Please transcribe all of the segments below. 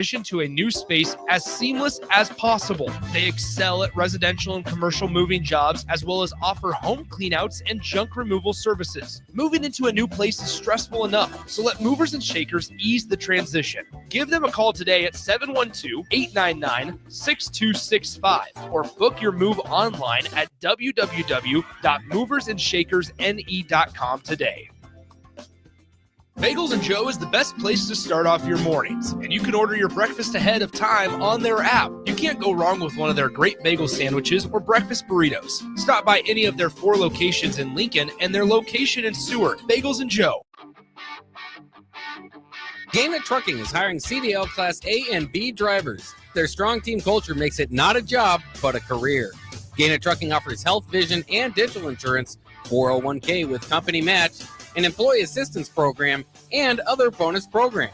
to a new space as seamless as possible. They excel at residential and commercial moving jobs, as well as offer home cleanouts and junk removal services. Moving into a new place is stressful enough, so let Movers and Shakers ease the transition. Give them a call today at 712-899-6265 or book your move online at www.moversandShakersNE.com today. Bagels & Joe is the best place to start off your mornings, and you can order your breakfast ahead of time on their app. You can't go wrong with one of their great bagel sandwiches or breakfast burritos. Stop by any of their 4 locations in Lincoln and their location in Seward. Bagels & Joe. Gaina Trucking is hiring CDL Class A and B drivers. Their strong team culture makes it not a job, but a career. Gaina Trucking offers health, vision, and dental insurance, 401k with company match, an employee assistance program, and other bonus programs.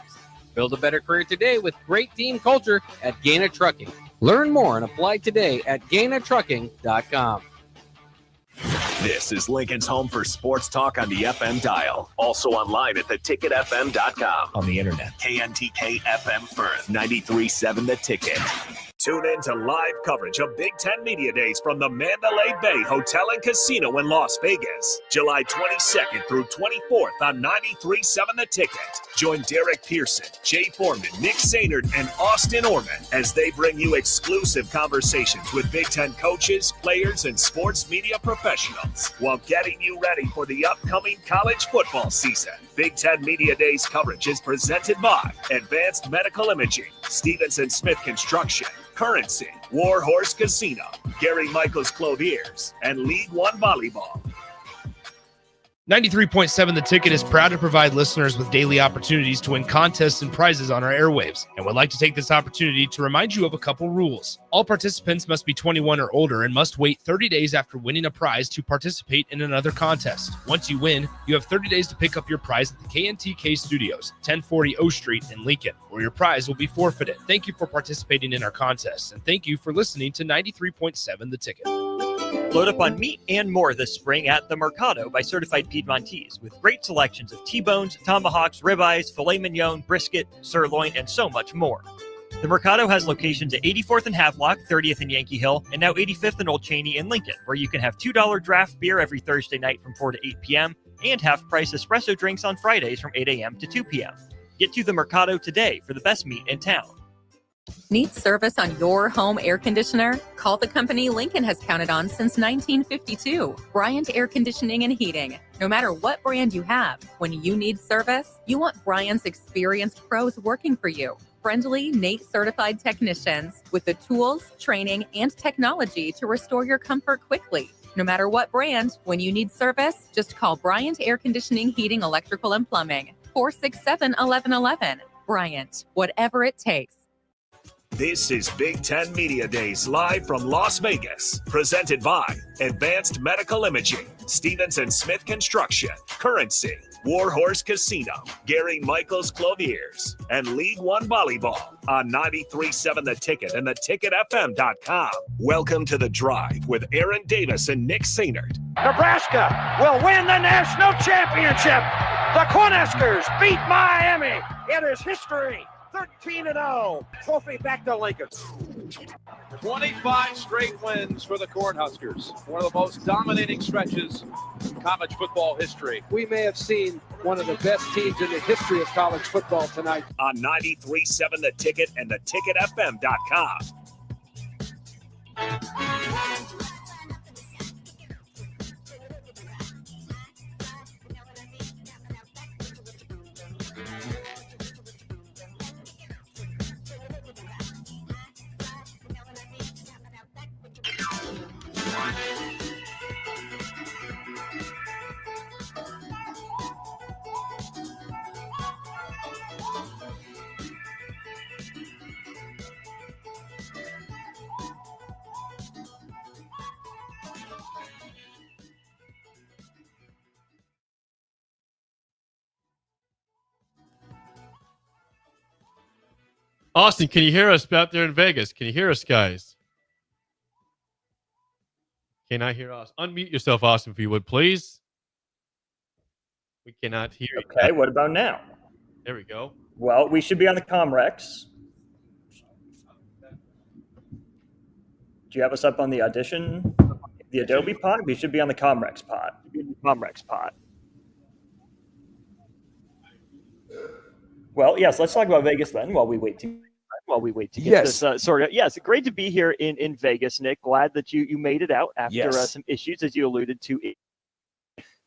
Build a better career today with great team culture at Gaina Trucking. Learn more and apply today at GainaTrucking.com. This is Lincoln's home for sports talk on the FM dial. Also online at theticketfm.com. On the internet, KNTK FM Firth, 93.7 The Ticket. Tune in to live coverage of Big Ten Media Days from the Mandalay Bay Hotel and Casino in Las Vegas, July 22nd through 24th on 93.7 The Ticket. Join Derek Pearson, Jay Foreman, Nick Sainert, and Austin Orman as they bring you exclusive conversations with Big Ten coaches, players, and sports media professionals while getting you ready for the upcoming college football season. Big Ten Media Days coverage is presented by Advanced Medical Imaging, Stevenson Smith Construction, Currency, Warhorse Casino, Gary Michaels Clothiers, and League One Volleyball. 93.7 The Ticket is proud to provide listeners with daily opportunities to win contests and prizes on our airwaves, and would like to take this opportunity to remind you of a couple rules. All participants must be 21 or older and must wait 30 days after winning a prize to participate in another contest. Once you win, you have 30 days to pick up your prize at the KNTK Studios, 1040 O Street in Lincoln, or your prize will be forfeited. Thank you for participating in our contest, and thank you for listening to 93.7 The Ticket. Load up on meat and more this spring at The Mercado by Certified Piedmontese, with great selections of T-bones, tomahawks, ribeyes, filet mignon, brisket, sirloin, and so much more. The Mercado has locations at 84th and Havelock, 30th and Yankee Hill, and now 85th and Old Cheney in Lincoln, where you can have $2 draft beer every Thursday night from 4 to 8 p.m. and half-price espresso drinks on Fridays from 8 a.m. to 2 p.m. Get to The Mercado today for the best meat in town. Need service on your home air conditioner? Call the company Lincoln has counted on since 1952, Bryant Air Conditioning and Heating. No matter what brand you have, when you need service, you want Bryant's experienced pros working for you. Friendly, NATE-certified technicians with the tools, training, and technology to restore your comfort quickly. No matter what brand, when you need service, just call Bryant Air Conditioning, Heating, Electrical, and Plumbing, 467-1111. Bryant, whatever it takes. This is Big Ten Media Days live from Las Vegas, presented by Advanced Medical Imaging, Stevenson Smith Construction, Currency, Warhorse Casino, Gary Michaels Clothiers, and League One Volleyball on 93.7 The Ticket and theticketfm.com. Welcome to The Drive with Aaron Davis and Nick Sainert. Nebraska will win the national championship. The Cornhuskers beat Miami. It is history. 13-0. Trophy back to Lincoln. 25 straight wins for the Cornhuskers. One of the most dominating stretches in college football history. We may have seen one of the best teams in the history of college football tonight. On 93.7 The Ticket and theticketfm.com. Austin, can you hear us out there in Vegas? Can you hear us, guys? Can I hear us? Unmute yourself, Austin, if you would, please. We cannot hear you. Okay, what about now? There we go. Well, we should be on the Comrex. Do you have us up on the Audition, the Adobe pod? We should be on the Comrex pod. Well, yes, let's talk about Vegas then while we wait to get this sorted out. Yes, great to be here in Vegas, Nick. Glad that you made it out after some issues, as you alluded to.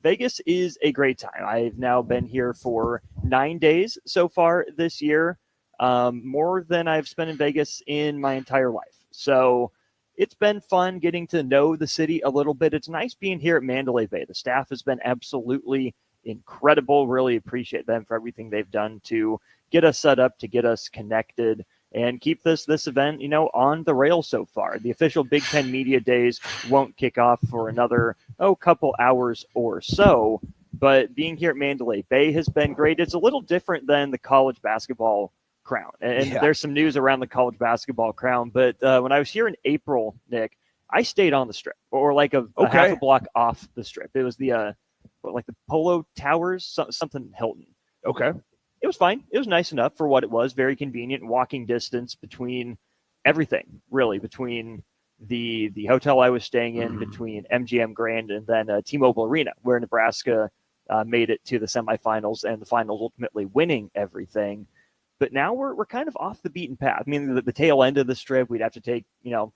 Vegas is a great time. I've now been here for 9 days so far this year, more than I've spent in Vegas in my entire life. So it's been fun getting to know the city a little bit. It's nice being here at Mandalay Bay. The staff has been absolutely incredible. Really appreciate them for everything they've done to get us set up, to get us connected, and keep this event, on the rails so far. The official Big Ten Media Days won't kick off for another couple hours or so. But being here at Mandalay Bay has been great. It's a little different than the college basketball crown, and there's some news around the college basketball crown. But when I was here in April, Nick, I stayed on the Strip, or like a half a block off the Strip. It was the Polo Towers, something Hilton. Okay. It was fine. It was nice enough for what it was. Very convenient, walking distance between everything, really, between the hotel I was staying in, between MGM Grand, and then T-Mobile Arena, where Nebraska made it to the semifinals and the finals, ultimately winning everything. But now we're kind of off the beaten path. I mean, the tail end of the Strip, we'd have to take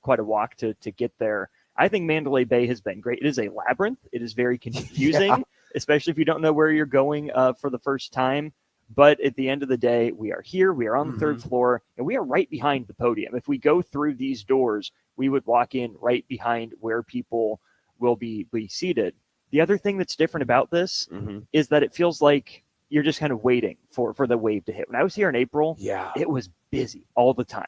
quite a walk to get there. I think Mandalay Bay has been great. It is a labyrinth. It is very confusing, especially if you don't know where you're going for the first time. But at the end of the day, we are here. We are on the third floor, and we are right behind the podium. If we go through these doors, we would walk in right behind where people will be seated. The other thing that's different about this is that it feels like you're just kind of waiting for the wave to hit. When I was here in April, it was busy all the time.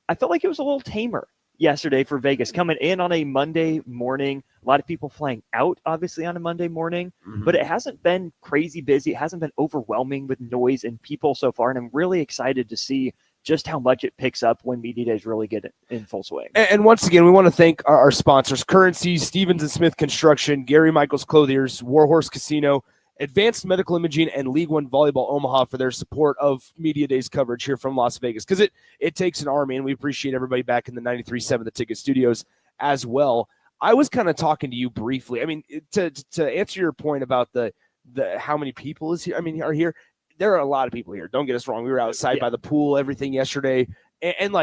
I felt like it was a little tamer yesterday for Vegas, coming in on a Monday morning. A lot of people flying out, obviously, on a Monday morning, but it hasn't been crazy busy. It hasn't been overwhelming with noise and people so far, and I'm really excited to see just how much it picks up when Media Days really get in full swing. And once again, we want to thank our sponsors: Currency, Stevens and Smith Construction, Gary Michaels Clothiers, Warhorse Casino, Advanced Medical Imaging, and League One Volleyball Omaha for their support of Media Days coverage here from Las Vegas, because it takes an army, and we appreciate everybody back in the 93.7 The Ticket Studios as well. I was kind of talking to you briefly. I mean, to answer your point about the how many people are here. There are a lot of people here. Don't get us wrong. We were outside by the pool, everything yesterday, and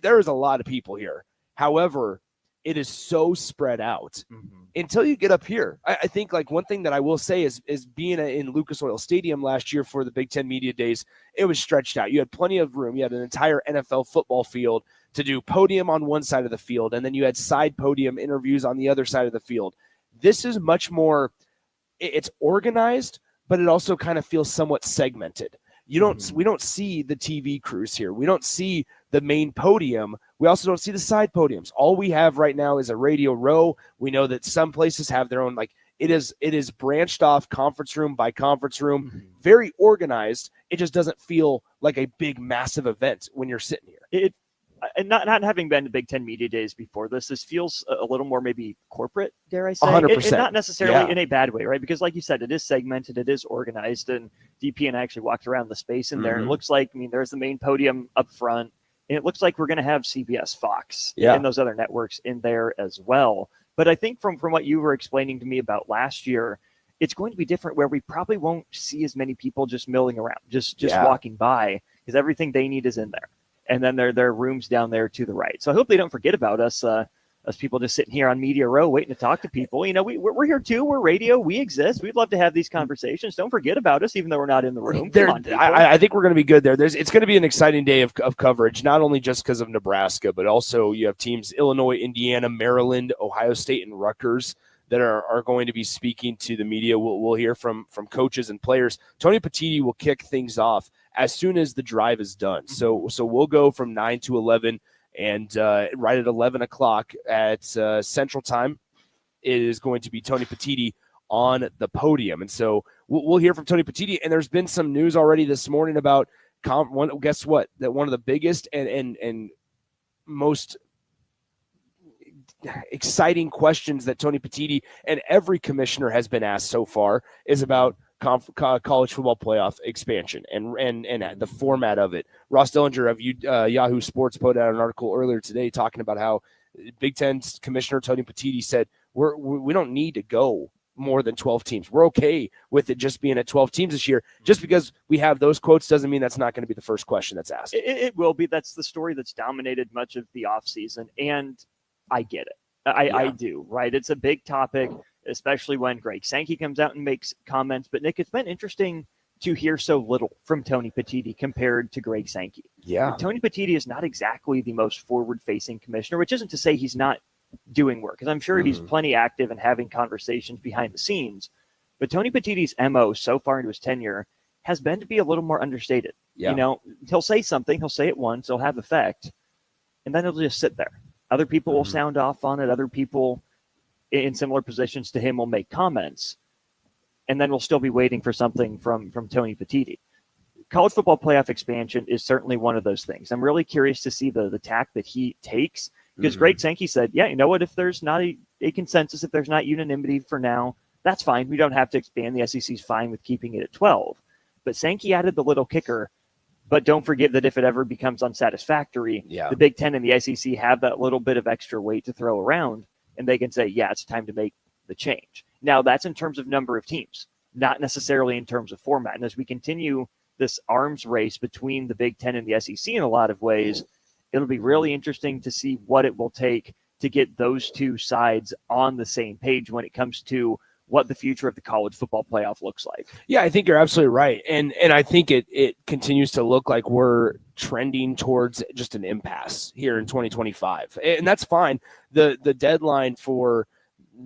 there is a lot of people here. However, it is so spread out until you get up here. I think one thing that I will say is being in Lucas Oil Stadium last year for the Big Ten Media Days, it was stretched out. You had plenty of room. You had an entire NFL football field to do podium on one side of the field, and then you had side podium interviews on the other side of the field. This is much more, it's organized, but it also kind of feels somewhat segmented. We don't see the TV crews here. We don't see the main podium. We also don't see the side podiums. All we have right now is a radio row. We know that some places have their own, it is branched off conference room by conference room, very organized. It just doesn't feel like a big, massive event when you're sitting here. And not having been to Big Ten Media Days before this feels a little more maybe corporate, dare I say. 100%. And not necessarily in a bad way, right? Because like you said, it is segmented, it is organized, and DP and I actually walked around the space in there. And it looks like, there's the main podium up front, and it looks like we're going to have CBS, Fox, and those other networks in there as well. But I think from what you were explaining to me about last year, it's going to be different, where we probably won't see as many people just milling around, just walking by, because everything they need is in there. And then there are rooms down there to the right. So I hope they don't forget about us, us people just sitting here on Media Row waiting to talk to people. We're here too. We're radio. We exist. We'd love to have these conversations. Don't forget about us, even though we're not in the room. I think we're going to be good there. It's going to be an exciting day of coverage, not only just because of Nebraska, but also you have teams Illinois, Indiana, Maryland, Ohio State, and Rutgers that are going to be speaking to the media. We'll hear from coaches and players. Tony Petitti will kick things off as soon as the drive is done. So we'll go from 9 to 11, and right at 11 o'clock at Central Time, it is going to be Tony Petitti on the podium. And so we'll hear from Tony Petitti. And there's been some news already this morning about guess what? That one of the biggest and most exciting questions that Tony Petitti and every commissioner has been asked so far is about college football playoff expansion and the format of it. Ross Dellinger of Yahoo Sports put out an article earlier today talking about how Big Ten Commissioner Tony Petitti said, we don't need to go more than 12 teams. We're okay with it just being at 12 teams this year. Just because we have those quotes doesn't mean that's not going to be the first question that's asked. It will be. That's the story that's dominated much of the offseason, and I get it. I do, right? It's a big topic, especially when Greg Sankey comes out and makes comments. But, Nick, it's been interesting to hear so little from Tony Petitti compared to Greg Sankey. Yeah. Tony Petitti is not exactly the most forward-facing commissioner, which isn't to say he's not doing work, because I'm sure he's plenty active and having conversations behind the scenes. But Tony Petitti's MO so far into his tenure has been to be a little more understated. Yeah. You know, he'll say something, he'll say it once, it'll have effect, and then it'll just sit there. Other people will sound off on it. Other people in similar positions to him will make comments, and then we'll still be waiting for something from Tony Petitti. College football playoff expansion is certainly one of those things. I'm really curious to see the tack that he takes, because Greg Sankey said, yeah, you know what, if there's not a consensus, if there's not unanimity for now, that's fine. We don't have to expand. The SEC's fine with keeping it at 12. But Sankey added the little kicker, but don't forget that if it ever becomes unsatisfactory, the Big Ten and the SEC have that little bit of extra weight to throw around, and they can say, yeah, it's time to make the change. Now, that's in terms of number of teams, not necessarily in terms of format. And as we continue this arms race between the Big Ten and the SEC in a lot of ways, it'll be really interesting to see what it will take to get those two sides on the same page when it comes to what the future of the college football playoff looks like. Yeah, I think you're absolutely right. And I think it continues to look like we're trending towards just an impasse here in 2025. And that's fine. The deadline for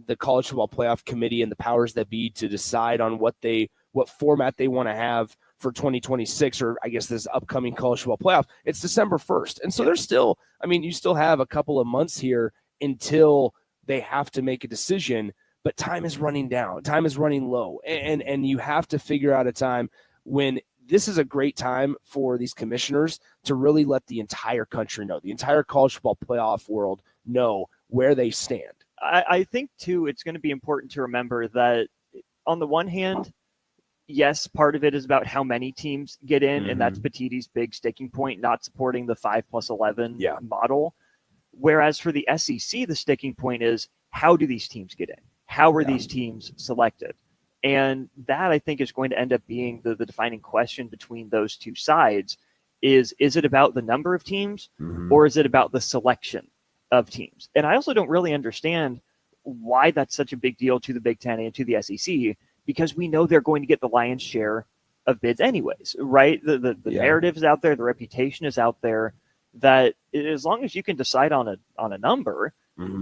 the College Football Playoff Committee and the powers that be to decide on what format they want to have for 2026, or I guess this upcoming college football playoff, it's December 1st. And so there's still, you still have a couple of months here until they have to make a decision, but time is running down. Time is running low. And you have to figure out a time when this is a great time for these commissioners to really let the entire country know, the entire college football playoff world know where they stand. I think, too, it's going to be important to remember that on the one hand, yes, part of it is about how many teams get in, and that's Petitti's big sticking point, not supporting the 5+11 model. Whereas for the SEC, the sticking point is, how do these teams get in? How are these teams selected? And that, I think, is going to end up being the defining question between those two sides. Is it about the number of teams, or is it about the selection of teams? And I also don't really understand why that's such a big deal to the Big Ten and to the SEC, because we know they're going to get the lion's share of bids anyways, right? The narrative is out there, the reputation is out there, that as long as you can decide on a number,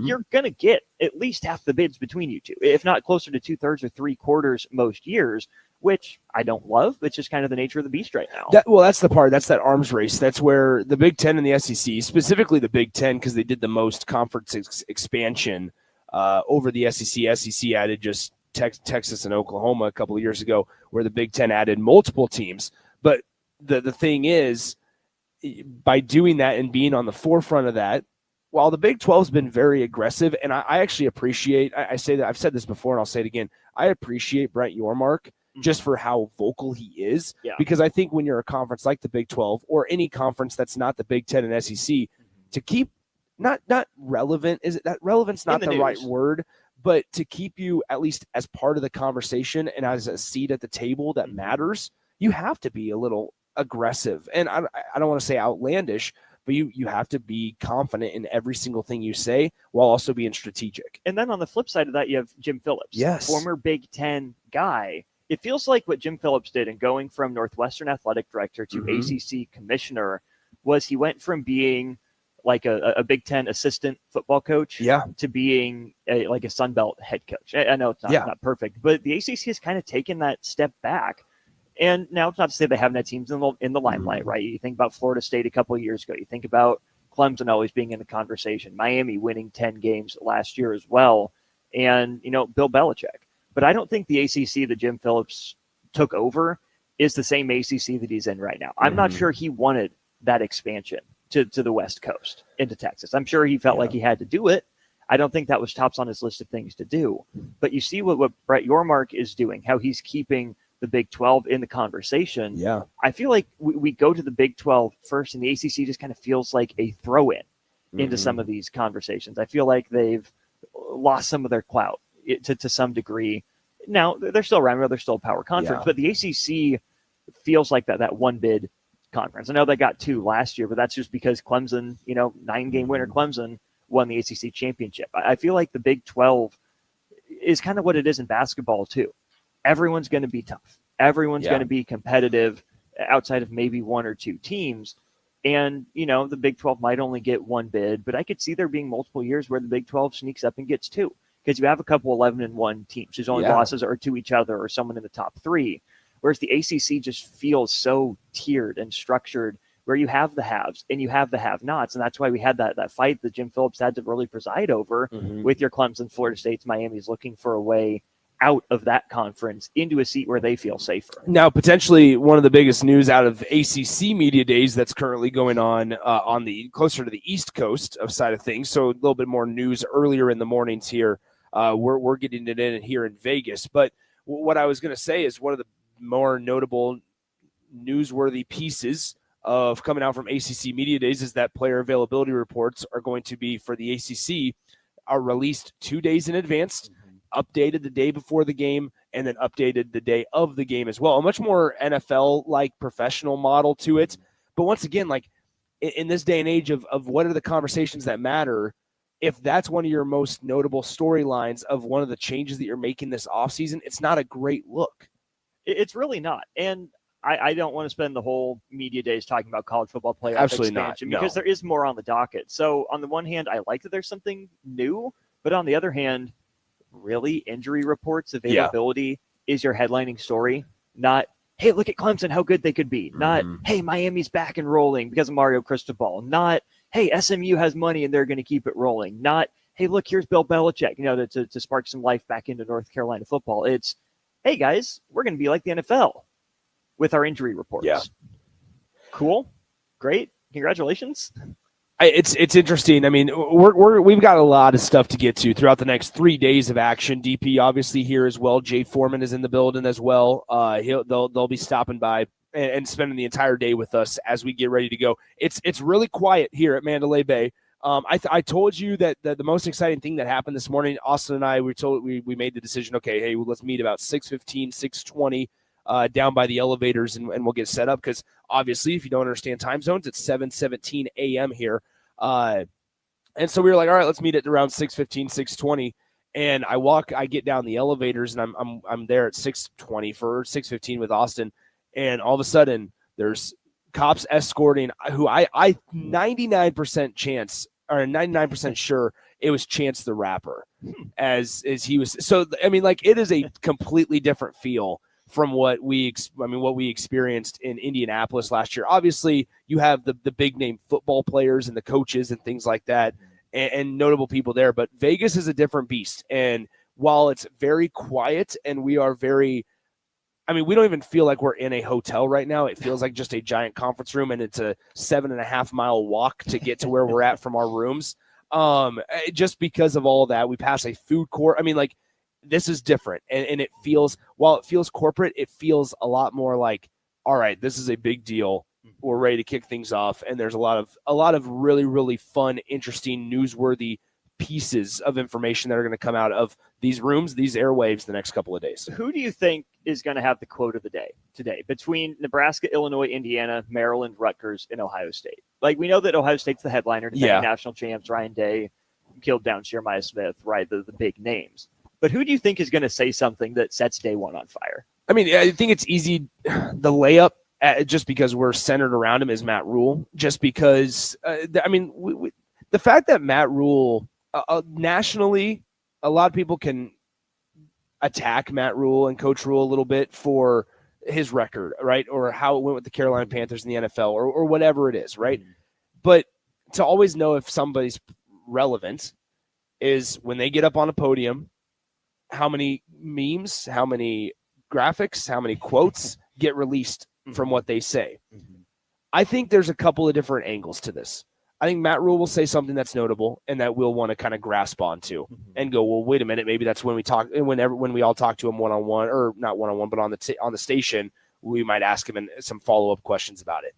you're going to get at least half the bids between you two, if not closer to 2/3 or 3/4 most years, which I don't love. It's just kind of the nature of the beast right now. That's the part. That's that arms race. That's where the Big Ten and the SEC, specifically the Big Ten, because they did the most conference expansion over the SEC. SEC added just Texas and Oklahoma a couple of years ago, where the Big Ten added multiple teams. But the thing is, by doing that and being on the forefront of that, while the Big 12 has been very aggressive, and I actually appreciate, I say that, I've said this before and I'll say it again, I appreciate Brett Yormark just for how vocal he is, because I think when you're a conference like the Big 12 or any conference that's not the Big 10 and SEC, to keep not relevant, is it that relevant's not the right word, but to keep you at least as part of the conversation and as a seat at the table that matters, you have to be a little aggressive. And I don't want to say outlandish, but you have to be confident in every single thing you say while also being strategic. And then on the flip side of that, you have Jim Phillips, former Big Ten guy. It feels like what Jim Phillips did in going from Northwestern athletic director to ACC commissioner was he went from being like a Big Ten assistant football coach to being like a Sun Belt head coach. I know it's not perfect, but the ACC has kind of taken that step back. And now it's not to say they haven't had teams in the limelight, right? You think about Florida State a couple of years ago. You think about Clemson always being in the conversation. Miami winning 10 games last year as well. And, Bill Belichick. But I don't think the ACC that Jim Phillips took over is the same ACC that he's in right now. I'm not sure he wanted that expansion to the West Coast into Texas. I'm sure he felt like he had to do it. I don't think that was tops on his list of things to do. But you see what Brett Yormark is doing, how he's keeping the Big 12 in the conversation. I feel like we go to the Big 12 first, and the ACC just kind of feels like a throw-in. into some of these conversations. I feel like they've lost some of their clout to some degree. Now, they're still around, they're still a power conference, but the ACC feels like that one bid conference. I know they got 2 last year, but that's just because Clemson, 9-game winner Clemson won the ACC championship. I feel like the Big 12 is kind of what it is in basketball too. Everyone's going to be tough. Everyone's going to be competitive outside of maybe 1 or 2 teams. And, the Big 12 might only get 1 bid, but I could see there being multiple years where the Big 12 sneaks up and gets 2, because you have a couple 11-1 teams whose only losses are to each other or someone in the top 3. Whereas the ACC just feels so tiered and structured, where you have the haves and you have the have-nots. And that's why we had that fight that Jim Phillips had to really preside over with your Clemson, Florida States, Miami's, looking for a way out of that conference into a seat where they feel safer. Now, potentially one of the biggest news out of ACC Media Days that's currently going on the closer to the East Coast of side of things. So a little bit more news earlier in the mornings here. We're getting it in here in Vegas. But what I was going to say is one of the more notable newsworthy pieces of coming out from ACC Media Days is that player availability reports are going to be, for the ACC, are released 2 days in advance, updated the day before the game, and then updated the day of the game as well. A much more NFL-like professional model to it. But once again, like in this day and age of what are the conversations that matter, if that's one of your most notable storylines of one of the changes that you're making this offseason, it's not a great look. It's really not. And I don't want to spend the whole media days talking about college football playoff Absolutely expansion, not. No. because there is more on the docket. So on the one hand, I like that there's something new, but on the other hand, really, injury reports availability is your headlining story, not, hey, look at Clemson, how good they could be. Not, hey, Miami's back and rolling because of Mario Cristobal. Not, hey, SMU has money and they're going to keep it rolling. Not, hey, look, here's Bill Belichick, to spark some life back into North Carolina football. It's, hey, guys, we're going to be like the NFL with our injury reports. Yeah. Cool. Great. Congratulations. It's interesting. I mean, we've got a lot of stuff to get to throughout the next 3 days of action. DP obviously here as well. Jay Foreman is in the building as well. They'll be stopping by and spending the entire day with us as we get ready to go. It's really quiet here at Mandalay Bay. I told you that the most exciting thing that happened this morning, Austin and I, we made the decision, okay, hey, let's meet about 6:15, 6:20 down by the elevators, and we'll get set up, because obviously if you don't understand time zones, it's 7:17 a.m. here. And so we were like, all right, let's meet at around 6:15, 6:20. And I get down the elevators, and I'm there at 6:20 for 6:15 with Austin. And all of a sudden there's cops escorting who I 99% chance, or 99% sure it was Chance the Rapper as he was. So, I mean, like, it is a completely different feel from what we experienced in Indianapolis last year. Obviously, you have the big name football players and the coaches and things like that, and notable people there. But Vegas is a different beast. And while it's very quiet and we are we don't even feel like we're in a hotel right now. It feels like just a giant conference room, and it's a 7.5 mile walk to get to where we're at from our rooms. Just because of all that, we pass a food court. I mean, like, this is different, and it feels, while it feels corporate, it feels a lot more like, all right, this is a big deal. We're ready to kick things off, and there's a lot of really, really fun, interesting, newsworthy pieces of information that are going to come out of these rooms, these airwaves, the next couple of days. Who do you think is going to have the quote of the day today between Nebraska, Illinois, Indiana, Maryland, Rutgers, and Ohio State? Like, we know that Ohio State's the headliner, defending national champs, Ryan Day, killed down Jeremiah Smith, right? The big names. But who do you think is going to say something that sets day one on fire? I mean, I think it's easy. The layup, just because we're centered around him, is Matt Rule. Just because, the fact that Matt Rule, nationally, a lot of people can attack Matt Rule and Coach Rule a little bit for his record, right? Or how it went with the Carolina Panthers in the NFL, or whatever it is, right? But to always know if somebody's relevant is when they get up on a podium, how many memes, how many graphics, how many quotes get released from what they say. I think there's a couple of different angles to this. I think Matt Rule will say something that's notable and that we'll want to kind of grasp onto and go, well, wait a minute, maybe that's when we talk, when we all talk to him one-on-one, or not one-on-one, but on the station, we might ask him some follow-up questions about it.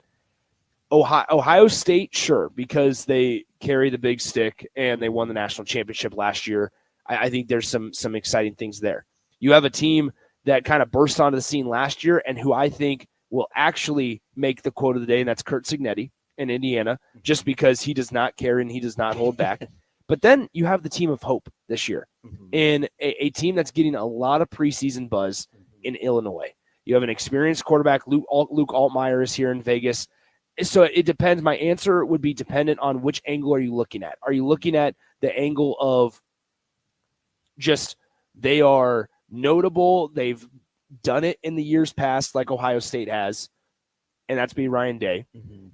Ohio State, sure, because they carry the big stick and they won the national championship last year. I think there's some exciting things there. You have a team that kind of burst onto the scene last year and who I think will actually make the quote of the day, and that's Curt Cignetti in Indiana, just because he does not care and he does not hold back. But then you have the team of hope this year in a team that's getting a lot of preseason buzz in Illinois. You have an experienced quarterback. Luke Altmaier is here in Vegas. So it depends. My answer would be dependent on which angle are you looking at. Are you looking at the angle of just they are notable, they've done it in the years past like Ohio State has, and that's be Ryan Day?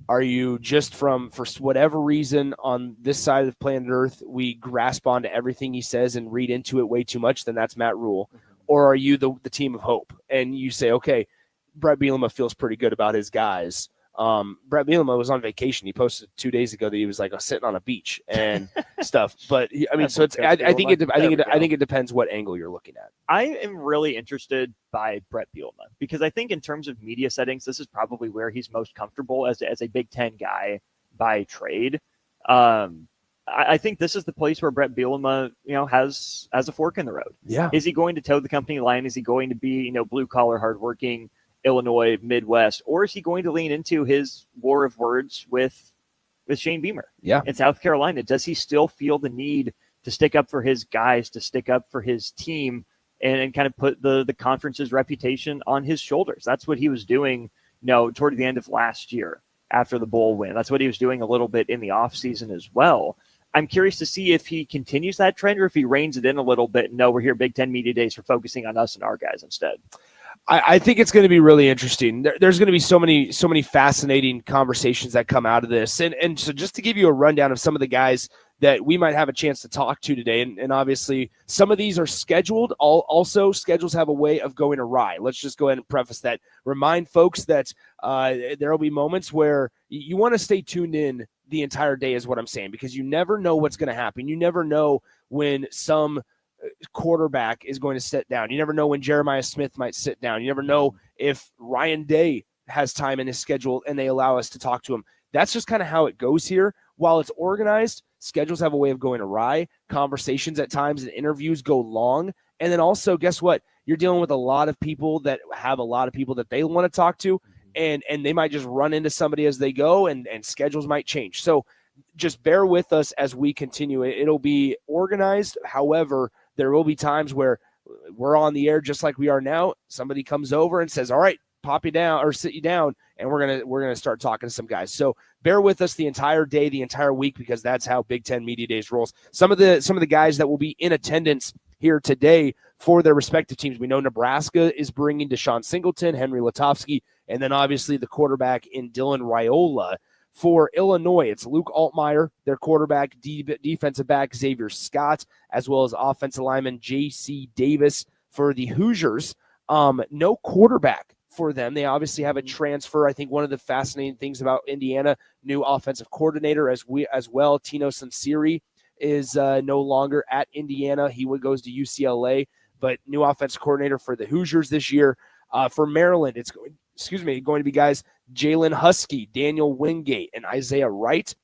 Are you just for whatever reason on this side of planet Earth, we grasp onto everything he says and read into it way too much, then that's Matt Rule? Or are you the team of hope and you say, okay, Brett Bielema feels pretty good about his guys. Brett Bielema was on vacation. He posted 2 days ago that he was like sitting on a beach and stuff. But so it's. I think it depends what angle you're looking at. I am really interested by Brett Bielema because I think in terms of media settings, this is probably where he's most comfortable as a Big Ten guy by trade. I think this is the place where Brett Bielema, has a fork in the road. Yeah. Is he going to toe the company line? Is he going to be, blue collar, hardworking Illinois Midwest, or is he going to lean into his war of words with Shane Beamer in South Carolina? Does he still feel the need to stick up for his guys, to stick up for his team, and kind of put the conference's reputation on his shoulders? That's what he was doing, toward the end of last year after the bowl win. That's what he was doing a little bit in the offseason as well. I'm curious to see if he continues that trend or if he reins it in a little bit. No, we're here Big Ten Media Days for focusing on us and our guys instead. I think it's going to be really interesting. There's going to be so many fascinating conversations that come out of this. And so just to give you a rundown of some of the guys that we might have a chance to talk to today, and obviously some of these are scheduled. Also, schedules have a way of going awry. Let's just go ahead and preface that. Remind folks that there will be moments where you want to stay tuned in the entire day is what I'm saying, because you never know what's going to happen. You never know when some quarterback is going to sit down. You never know when Jeremiah Smith might sit down. You never know if Ryan Day has time in his schedule and they allow us to talk to him. That's just kind of how it goes here. While it's organized, schedules have a way of going awry. Conversations at times and interviews go long. And then also, guess what? You're dealing with a lot of people that have a lot of people that they want to talk to, and they might just run into somebody as they go, and schedules might change. So just bear with us as we continue. It'll be organized. However, there will be times where we're on the air just like we are now. Somebody comes over and says, all right, pop you down or sit you down, and we're gonna start talking to some guys. So bear with us the entire day, the entire week, because that's how Big Ten Media Days rolls. Some of the guys that will be in attendance here today for their respective teams. We know Nebraska is bringing Deshaun Singleton, Henry Latofsky, and then obviously the quarterback in Dylan Raiola. For Illinois, it's Luke Altmaier, their quarterback, defensive back Xavier Scott, as well as offensive lineman J.C. Davis. For the Hoosiers, no quarterback for them. They obviously have a transfer. I think one of the fascinating things about Indiana, new offensive coordinator as well, Tino Sansiri, is no longer at Indiana. He goes to UCLA, but new offensive coordinator for the Hoosiers this year. For Maryland, it's going to be guys Jalen Husky, Daniel Wingate, and Isaiah Wright.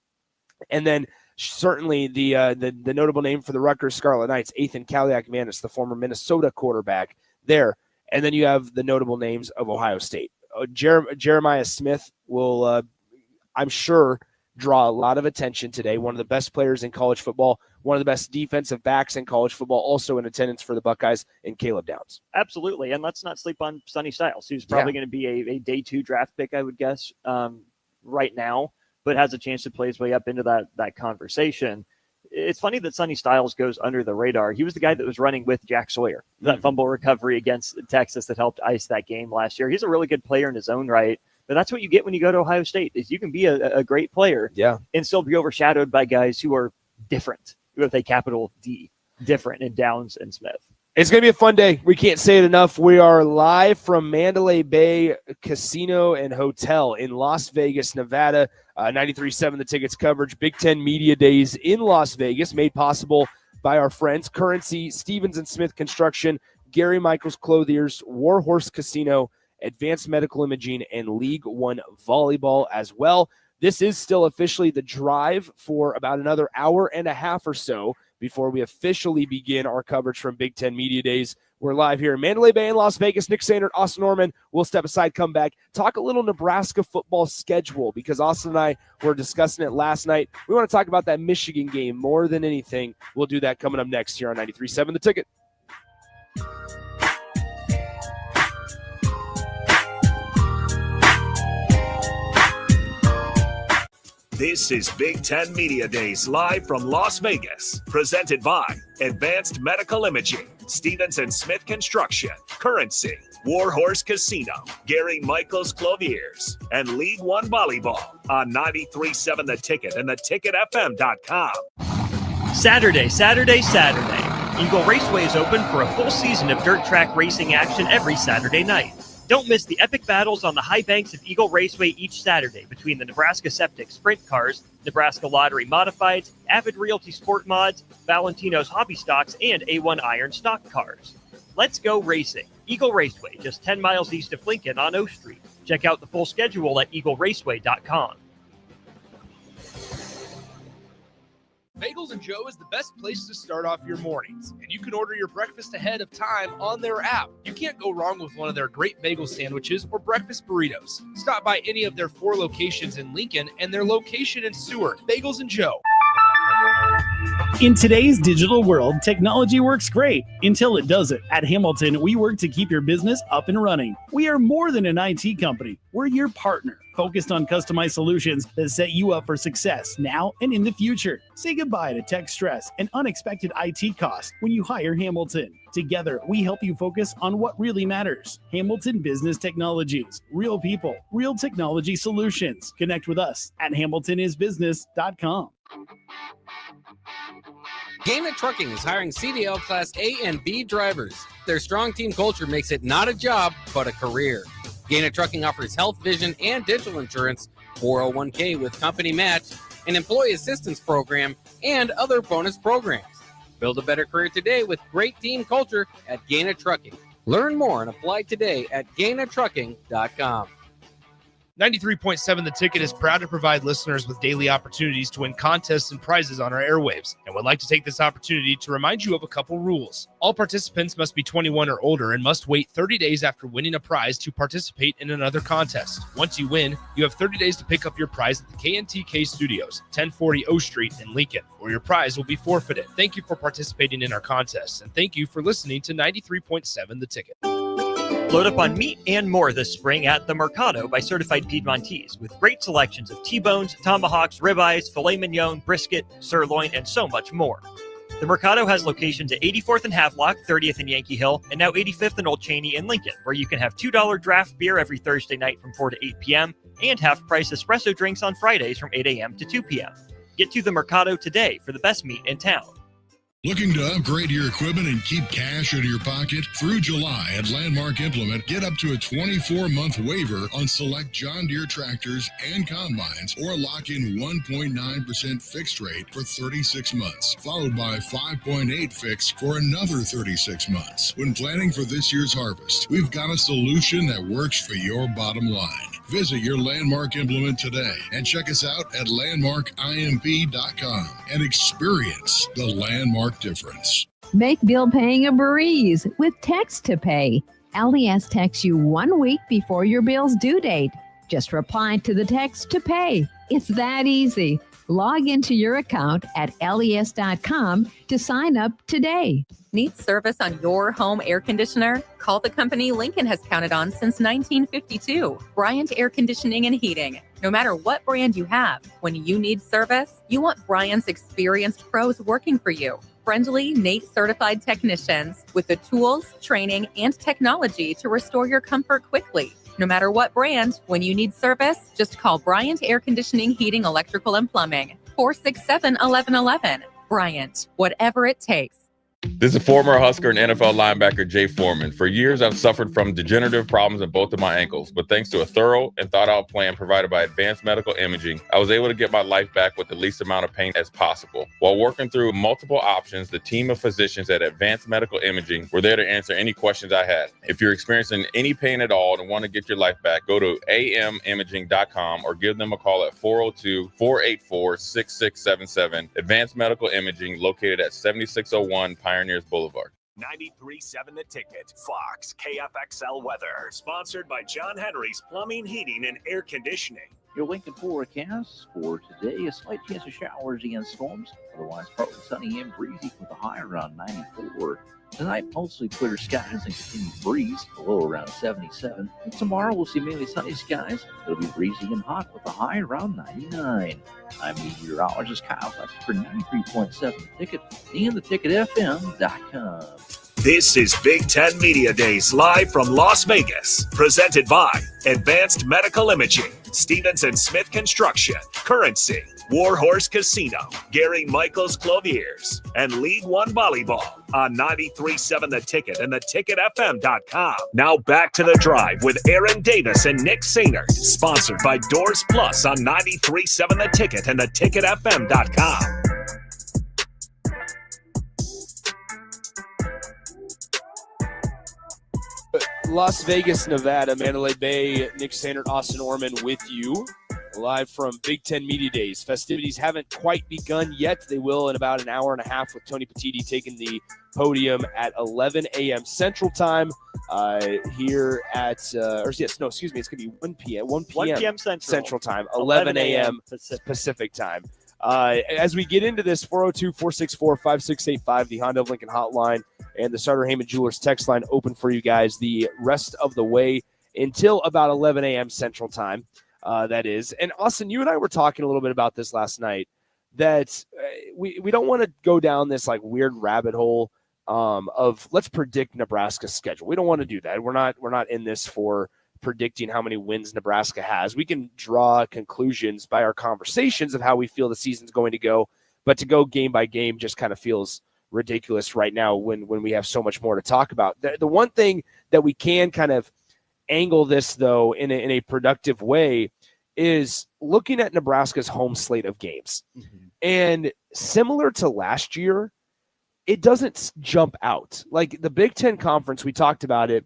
And then certainly the notable name for the Rutgers Scarlet Knights, Ethan Kaliak-Manis, the former Minnesota quarterback there. And then you have the notable names of Ohio State. Jeremiah Smith will, I'm sure, draw a lot of attention today. One of the best players in college football, one of the best defensive backs in college football, also in attendance for the Buckeyes, and Caleb Downs. Absolutely. And let's not sleep on Sonny Styles, who's probably going to be a day 2 draft pick, I would guess, right now, but has a chance to play his way up into that conversation. It's funny that Sonny Styles goes under the radar. He was the guy that was running with Jack Sawyer, that fumble recovery against Texas that helped ice that game last year. He's a really good player in his own right. But that's what you get when you go to Ohio State, is you can be a great player and still be overshadowed by guys who are different, with a capital D, different in Downs and Smith. It's going to be a fun day. We can't say it enough. We are live from Mandalay Bay Casino and Hotel in Las Vegas, Nevada. 93.7 The Ticket's coverage. Big Ten Media Days in Las Vegas, made possible by our friends Currency, Stevens & Smith Construction, Gary Michaels Clothiers, Warhorse Casino, Advanced Medical Imaging, and League One Volleyball as well. this is still officially the drive for about another hour and a half or so before we officially begin our coverage from Big Ten Media Days. We're live here in Mandalay Bay in Las Vegas. Nick Sandert, Austin Norman will step aside, come back, talk a little Nebraska football schedule because Austin and I were discussing it last night. We want to talk about that Michigan game more than anything. We'll do that coming up next here on 93.7 The Ticket. This is Big Ten Media Days live from Las Vegas, presented by Advanced Medical Imaging, Stevens & Smith Construction, Currency, Warhorse Casino, Gary Michaels Clothiers, and League One Volleyball on 93.7 The Ticket and theticketfm.com. Saturday. Eagle Raceway is open for a full season of dirt track racing action every Saturday night. Don't miss the epic battles on the high banks of Eagle Raceway each Saturday between the Nebraska Septic Sprint Cars, Nebraska Lottery Modifieds, Avid Realty Sport Mods, Valentino's Hobby Stocks, and A1 Iron Stock Cars. Let's go racing. Eagle Raceway, just 10 miles east of Lincoln on O Street. Check out the full schedule at eagleraceway.com. Bagels & Joe is the best place to start off your mornings, and you can order your breakfast ahead of time on their app. You can't go wrong with one of their great bagel sandwiches or breakfast burritos. Stop by any of their 4 locations in Lincoln and their location in Seward. Bagels & Joe. In today's digital world, technology works great until it doesn't. At Hamilton, we work to keep your business up and running. We are more than an IT company. We're your partner, focused on customized solutions that set you up for success now and in the future. Say goodbye to tech stress and unexpected IT costs when you hire Hamilton. Together, we help you focus on what really matters. Hamilton Business Technologies. Real people, real technology solutions. Connect with us at hamiltonisbusiness.com. Gaina Trucking is hiring CDL Class A and B drivers. Their strong team culture makes it not a job, but a career. Gaina Trucking offers health, vision, and dental insurance, 401k with company match, an employee assistance program, and other bonus programs. Build a better career today with great team culture at Gaina Trucking. Learn more and apply today at GainaTrucking.com. 93.7 The Ticket is proud to provide listeners with daily opportunities to win contests and prizes on our airwaves, and would like to take this opportunity to remind you of a couple rules. All participants must be 21 or older and must wait 30 days after winning a prize to participate in another contest. Once you win, you have 30 days to pick up your prize at the KNTK Studios, 1040 O Street in Lincoln, or your prize will be forfeited. Thank you for participating in our contests, and thank you for listening to 93.7 The Ticket. Load up on meat and more this spring at the Mercado by Certified Piedmontese with great selections of T-bones, tomahawks, ribeyes, filet mignon, brisket, sirloin, and so much more. The Mercado has locations at 84th and Havelock, 30th and Yankee Hill, and now 85th and Old Cheney in Lincoln, where you can have $2 draft beer every Thursday night from 4 to 8 p.m. and half-price espresso drinks on Fridays from 8 a.m. to 2 p.m. Get to the Mercado today for the best meat in town. Looking to upgrade your equipment and keep cash out of your pocket? Through July at Landmark Implement, get up to a 24-month waiver on select John Deere tractors and combines, or lock in 1.9% fixed rate for 36 months, followed by 5.8 fixed for another 36 months. When planning for this year's harvest, we've got a solution that works for your bottom line. Visit your Landmark Implement today and check us out at landmarkimp.com and experience the Landmark difference. Make bill paying a breeze with Text to Pay. LES texts you 1 week before your bill's due date. Just reply to the text to pay. It's that easy. Log into your account at les.com to sign up today. Need service on your home air conditioner? Call the company Lincoln has counted on since 1952, Bryant Air Conditioning and Heating. No matter what brand you have, when you need service, you want Bryant's experienced pros working for you. Friendly, NATE-certified technicians with the tools, training, and technology to restore your comfort quickly. No matter what brand, when you need service, just call Bryant Air Conditioning, Heating, Electrical, and Plumbing, 467-1111. Bryant, whatever it takes. This is former Husker and NFL linebacker Jay Foreman. For years, I've suffered from degenerative problems in both of my ankles, but thanks to a thorough and thought-out plan provided by Advanced Medical Imaging, I was able to get my life back with the least amount of pain as possible. While working through multiple options, the team of physicians at Advanced Medical Imaging were there to answer any questions I had. If you're experiencing any pain at all and want to get your life back, go to amimaging.com or give them a call at 402-484-6677. Advanced Medical Imaging, located at 7601 Pioneers Boulevard. 93.7 The Ticket, Fox, KFXL weather. Sponsored by John Henry's Plumbing, Heating, and Air Conditioning. Your Lincoln forecast for today, a slight chance of showers and storms. Otherwise, partly sunny and breezy with a high around 94. Tonight, mostly clear skies and continued breeze, a low around 77. And tomorrow, we'll see mainly sunny skies. It'll be breezy and hot with a high around 99. I'm meteorologist Kyle Fletcher for 93.7 The Ticket and theticketfm.com. This is Big Ten Media Days live from Las Vegas. Presented by Advanced Medical Imaging, Stevenson Smith Construction, Currency, Warhorse Casino, Gary Michaels Clothiers, and League One Volleyball on 93.7 The Ticket and theticketfm.com. Now back to the drive with Aaron Davis and Nick Sainert. Sponsored by Doors Plus on 93.7 The Ticket and theticketfm.com. Las Vegas, Nevada, Mandalay Bay, Nick Sainert, Austin Orman with you, live from Big Ten Media Days. Festivities haven't quite begun yet. They will in about an hour and a half with Tony Petitti taking the podium at 11 a.m. Central Time here at, it's going to be 1 p.m. 1 p.m. Central Time, 11 a.m. Pacific Time. As we get into this, 402-464-5685, the Honda of Lincoln hotline, and the Starter Heyman Jewelers text line open for you guys the rest of the way until about 11 a.m. Central Time, that is. And Austin, you and I were talking a little bit about this last night, that we don't want to go down this like weird rabbit hole of let's predict Nebraska's schedule. We don't want to do that. We're not in this for predicting how many wins Nebraska has. We can draw conclusions by our conversations of how we feel the season's going to go, but to go game by game just kind of feels ridiculous right now when we have so much more to talk about. The one thing that we can kind of angle this, though, in a productive way is looking at Nebraska's home slate of games. Mm-hmm. And similar to last year, it doesn't jump out. Like the Big Ten Conference, we talked about it,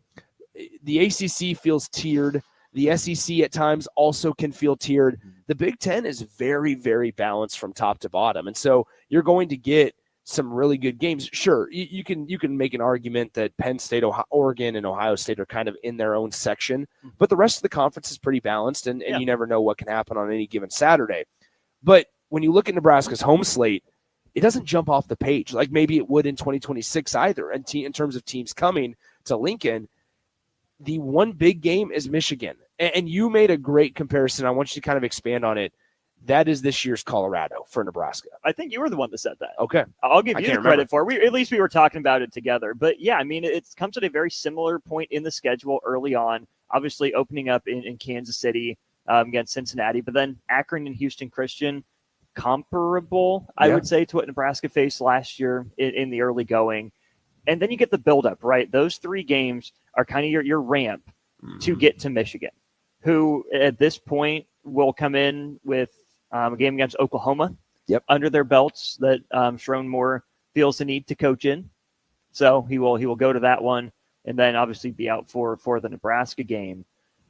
the ACC feels tiered. The SEC at times also can feel tiered. The Big Ten is very, very balanced from top to bottom. And so you're going to get some really good games. Sure, you can make an argument that Penn State, Oregon, and Ohio State are kind of in their own section, but the rest of the conference is pretty balanced, and you never know what can happen on any given Saturday. But when you look at Nebraska's home slate, it doesn't jump off the page like maybe it would in 2026 either. And in terms of teams coming to Lincoln, the one big game is Michigan. And you made a great comparison. I want you to kind of expand on it. That is this year's Colorado for Nebraska. I think you were the one that said that. Okay. I'll give you the credit for it. At least we were talking about it together. But, yeah, I mean, it comes at a very similar point in the schedule early on, obviously opening up in Kansas City against Cincinnati. But then Akron and Houston Christian, comparable, I would say, to what Nebraska faced last year in the early going. And then you get the buildup, right? Those three games are kind of your ramp to get to Michigan, who at this point will come in with a game against Oklahoma under their belts that Sharon Moore feels the need to coach in. So he will go to that one and then obviously be out for the Nebraska game.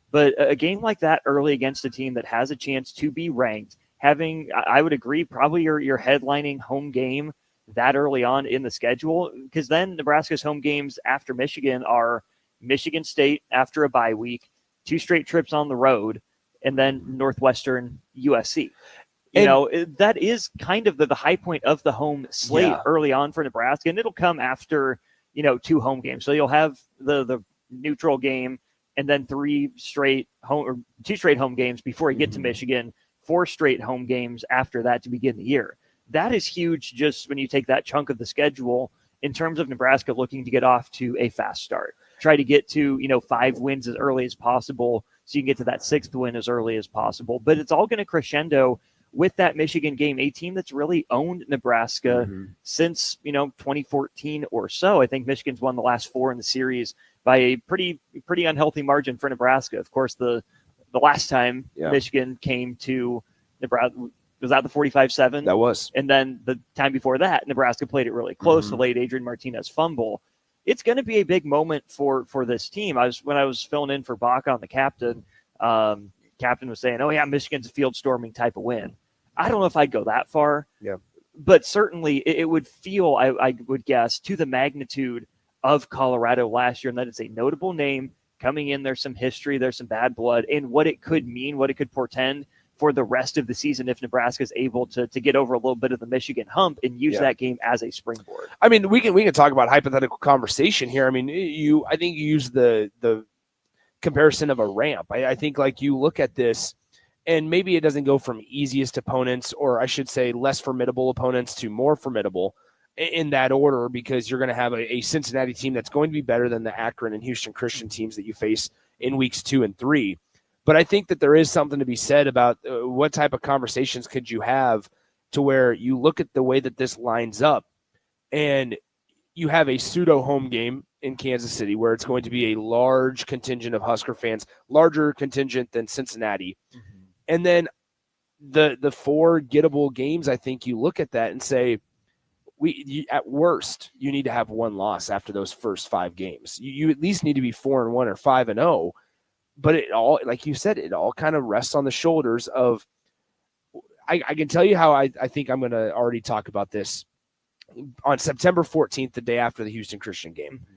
But a game like that early against a team that has a chance to be ranked, having, I would agree, probably your headlining home game that early on in the schedule, because then Nebraska's home games after Michigan are Michigan State after a bye week, 2 straight trips on the road, and then Northwestern USC. That is kind of the high point of the home slate early on for Nebraska, and it'll come after, 2 home games. So you'll have the neutral game and then 2 straight home games before you get to Michigan, 4 straight home games after that to begin the year. That is huge just when you take that chunk of the schedule in terms of Nebraska looking to get off to a fast start. Try to get to, 5 wins as early as possible so you can get to that 6th win as early as possible. But it's all going to crescendo with that Michigan game, a team that's really owned Nebraska since 2014 or so. I think Michigan's won the last 4 in the series by a pretty unhealthy margin for Nebraska. Of course, the last time Michigan came to Nebraska was at the 45-7. That was. And then the time before that, Nebraska played it really close. The late Adrian Martinez fumble. It's going to be a big moment for this team. When I was filling in for Bach on the captain, captain was saying, "Oh yeah, Michigan's a field storming type of win." I don't know if I'd go that far. Yeah. But certainly it would feel, I would guess, to the magnitude of Colorado last year, and that it's a notable name coming in. There's some history, there's some bad blood, and what it could mean, what it could portend for the rest of the season if Nebraska is able to get over a little bit of the Michigan hump and use that game as a springboard. I mean, we can talk about hypothetical conversation here. I mean, I think you use the comparison of a ramp. I think like you look at this, and maybe it doesn't go from easiest opponents, or I should say less formidable opponents, to more formidable in that order, because you're going to have a Cincinnati team that's going to be better than the Akron and Houston Christian teams that you face in weeks 2 and 3. But I think that there is something to be said about what type of conversations could you have to where you look at the way that this lines up, and you have a pseudo home game in Kansas City where it's going to be a large contingent of Husker fans, larger contingent than Cincinnati. And then the 4 gettable games, I think you look at that and say, at worst, you need to have 1 loss after those first 5 games. You at least need to be 4-1 or 5-0. But it all, like you said, it all kind of rests on the shoulders of. I can tell you how I think I'm going to already talk about this on September 14th, the day after the Houston Christian game.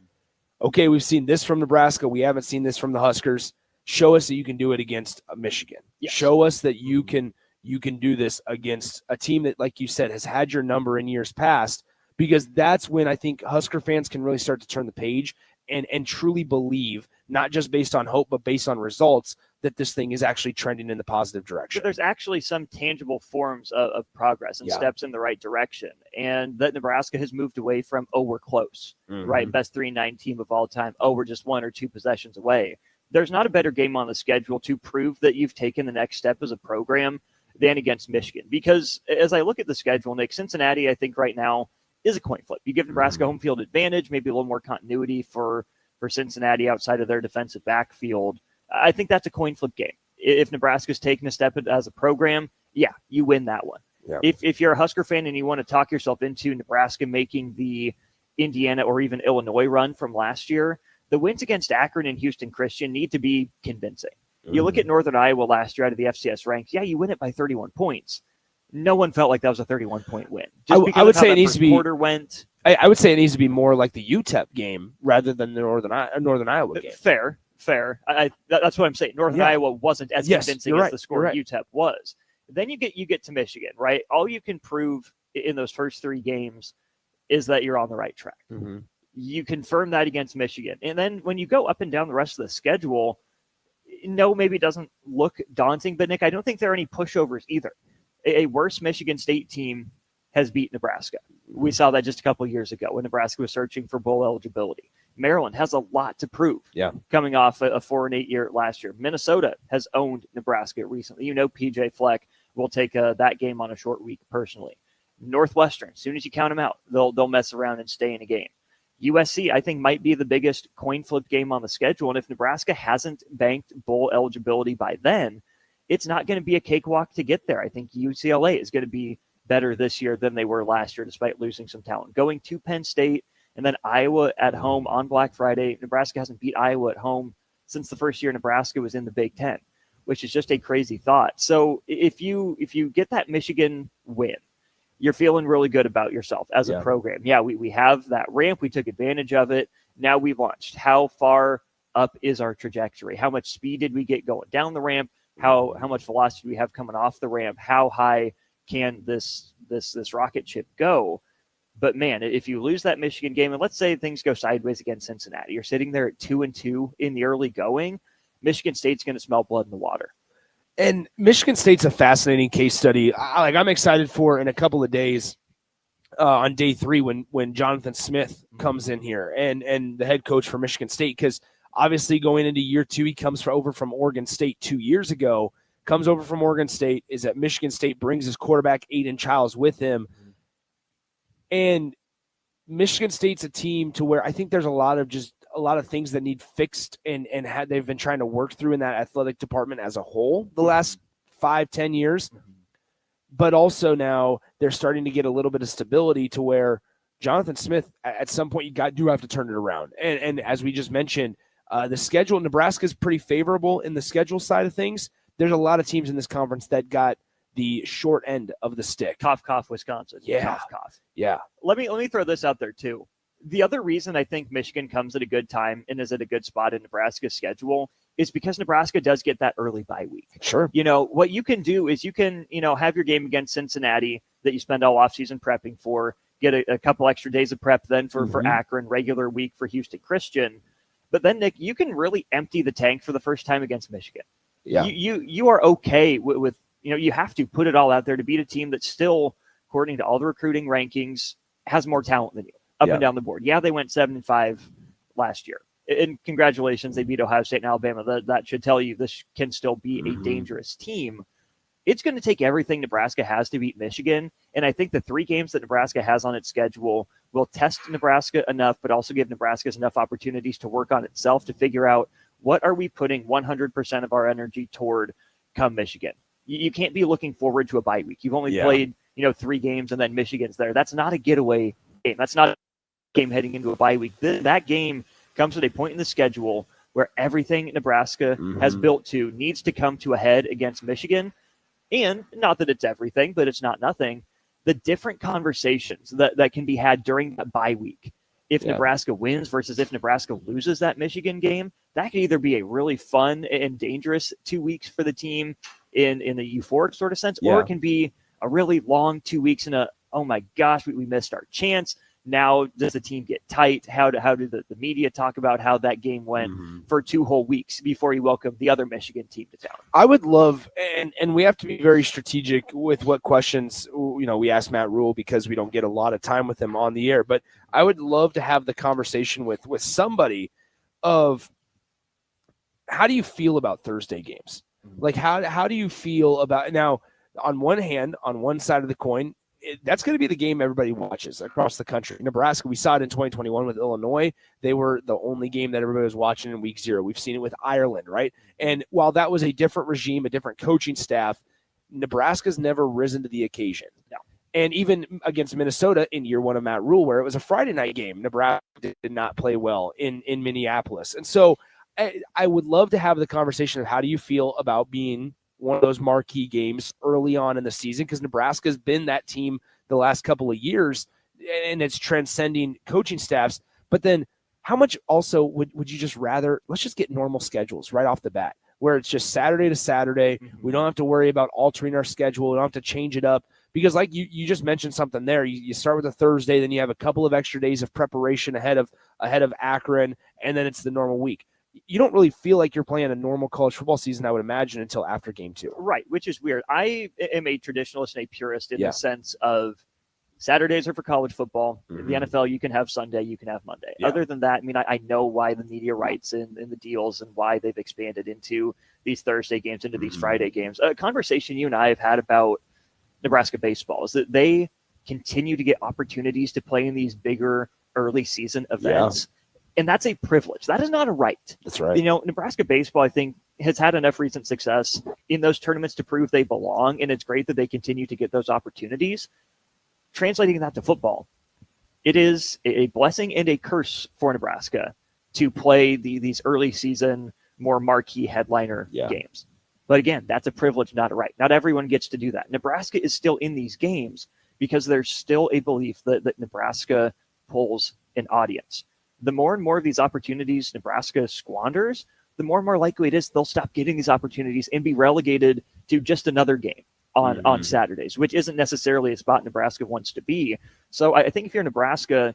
Okay, we've seen this from Nebraska. We haven't seen this from the Huskers. Show us that you can do it against Michigan. Yes. Show us that you can do this against a team that, like you said, has had your number in years past, because that's when I think Husker fans can really start to turn the page and truly believe, not just based on hope, but based on results, that this thing is actually trending in the positive direction. But there's actually some tangible forms of progress and steps in the right direction. And that Nebraska has moved away from, we're close, right? Best 3-9 team of all time. We're just 1 or 2 possessions away. There's not a better game on the schedule to prove that you've taken the next step as a program than against Michigan. Because as I look at the schedule, Nick, Cincinnati, I think right now is a coin flip. You give Nebraska home field advantage, maybe a little more continuity for Cincinnati outside of their defensive backfield. I think that's a coin flip game. If Nebraska's taken a step as a program, you win that one. Yeah. If you're a Husker fan and you want to talk yourself into Nebraska making the Indiana or even Illinois run from last year, the wins against Akron and Houston Christian need to be convincing. You look at Northern Iowa last year out of the FCS ranks. You win it by 31 points. No one felt like that was a 31-point win. I would say it needs to be. Quarter went. I would say it needs to be more like the UTEP game rather than the Northern Iowa game. Fair. That's what I'm saying. Northern Iowa wasn't as convincing as the score UTEP was. Then you get to Michigan, right? All you can prove in those first 3 games is that you're on the right track. You confirm that against Michigan. And then when you go up and down the rest of the schedule, maybe it doesn't look daunting, but Nick, I don't think there are any pushovers either. A worse Michigan State team has beat Nebraska. We saw that just a couple of years ago when Nebraska was searching for bowl eligibility. Maryland has a lot to prove coming off a 4-8 year last year. Minnesota has owned Nebraska recently. PJ Fleck will take that game on a short week personally. Northwestern, as soon as you count them out, they'll mess around and stay in a game. USC, I think, might be the biggest coin flip game on the schedule. And if Nebraska hasn't banked bowl eligibility by then, it's not going to be a cakewalk to get there. I think UCLA is going to be better this year than they were last year, despite losing some talent. Going to Penn State and then Iowa at home on Black Friday. Nebraska hasn't beat Iowa at home since the first year Nebraska was in the Big Ten, which is just a crazy thought. So if you get that Michigan win, you're feeling really good about yourself as a program. We have that ramp. We took advantage of it. Now we've launched. How far up is our trajectory? How much speed did we get going down the ramp? How much velocity do we have coming off the ramp? How high can this rocket ship go? But man, if you lose that Michigan game, and let's say things go sideways against Cincinnati, you're sitting there at 2-2 in the early going, Michigan State's going to smell blood in the water. And Michigan State's a fascinating case study. I'm excited for in a couple of days on day 3 when Jonathan Smith comes in here and the head coach for Michigan State, because obviously going into year 2, he comes over from Oregon State 2 years ago, comes over from Oregon State, is at Michigan State, brings his quarterback Aiden Childs with him. And Michigan State's a team to where I think there's a lot of things that need fixed and they've been trying to work through in that athletic department as a whole the last 5-10 years. But also now they're starting to get a little bit of stability to where Jonathan Smith, at some point, you do have to turn it around. And as we just mentioned, the schedule, Nebraska is pretty favorable in the schedule side of things. There's a lot of teams in this conference that got the short end of the stick. Cough, cough, Wisconsin. Yeah. Cough, cough. Yeah. Let me throw this out there too. The other reason I think Michigan comes at a good time and is at a good spot in Nebraska's schedule is because Nebraska does get that early bye week. Sure. What you can do is you can, have your game against Cincinnati that you spend all offseason prepping for, get a couple extra days of prep then for Akron, regular week for Houston Christian. But then, Nick, you can really empty the tank for the first time against Michigan. Yeah. You are okay with you have to put it all out there to beat a team that still, according to all the recruiting rankings, has more talent than you up and down the board. Yeah, they went 7-5 last year. And congratulations, they beat Ohio State and Alabama. That should tell you this can still be a dangerous team. It's going to take everything Nebraska has to beat Michigan. And I think the 3 games that Nebraska has on its schedule will test Nebraska enough, but also give Nebraska enough opportunities to work on itself to figure out what are we putting 100% of our energy toward come Michigan. You can't be looking forward to a bye week. You've only played, 3 games and then Michigan's there. That's not a getaway game. That's not a game heading into a bye week. That game comes at a point in the schedule where everything Nebraska has built to needs to come to a head against Michigan. And not that it's everything, but it's not nothing. The different conversations that can be had during that bye week. If Nebraska wins versus if Nebraska loses that Michigan game, that could either be a really fun and dangerous 2 weeks for the team in a euphoric sort of sense, or it can be a really long 2 weeks in a, oh my gosh, we missed our chance. Now does the team get tight? How do the media talk about how that game went for 2 whole weeks before you welcome the other Michigan team to town? I would love, and we have to be very strategic with what questions, we ask Matt Rule because we don't get a lot of time with him on the air, but I would love to have the conversation with somebody of how do you feel about Thursday games? Like, how do you feel about, now, on one hand, on one side of the coin, that's going to be the game everybody watches across the country. Nebraska, we saw it in 2021 with Illinois. They were the only game that everybody was watching in week 0. We've seen it with Ireland, right? And while that was a different regime, a different coaching staff, Nebraska's never risen to the occasion. No. And even against Minnesota in year 1 of Matt Rule, where it was a Friday night game, Nebraska did not play well in Minneapolis. And so I would love to have the conversation of how do you feel about being one of those marquee games early on in the season, because Nebraska has been that team the last couple of years, and it's transcending coaching staffs. But then how much also would you just rather, let's just get normal schedules right off the bat, where it's just Saturday to Saturday. We don't have to worry about altering our schedule. We don't have to change it up, because like you just mentioned something there. You start with a Thursday, then you have a couple of extra days of preparation ahead of Akron, and then it's the normal week. You don't really feel like you're playing a normal college football season, I would imagine, until after game 2. Right, which is weird. I am a traditionalist and a purist in the sense of Saturdays are for college football. The NFL, you can have Sunday, you can have Monday. Other than that, I know why the media rights and the deals and why they've expanded into these Thursday games, into these Friday games. A conversation you and I have had about Nebraska baseball is that they continue to get opportunities to play in these bigger early season events. And that's a privilege. That is not a right. That's right. Nebraska baseball, I think, has had enough recent success in those tournaments to prove they belong, and it's great that they continue to get those opportunities. Translating that to football, it is a blessing and a curse for Nebraska to play these early season, more marquee headliner games. But again, that's a privilege, not a right. Not everyone gets to do that. Nebraska is still in these games because there's still a belief that Nebraska pulls an audience. The more and more of these opportunities Nebraska squanders, the more and more likely it is they'll stop getting these opportunities and be relegated to just another game on Saturdays, which isn't necessarily a spot Nebraska wants to be. So I think if you're Nebraska,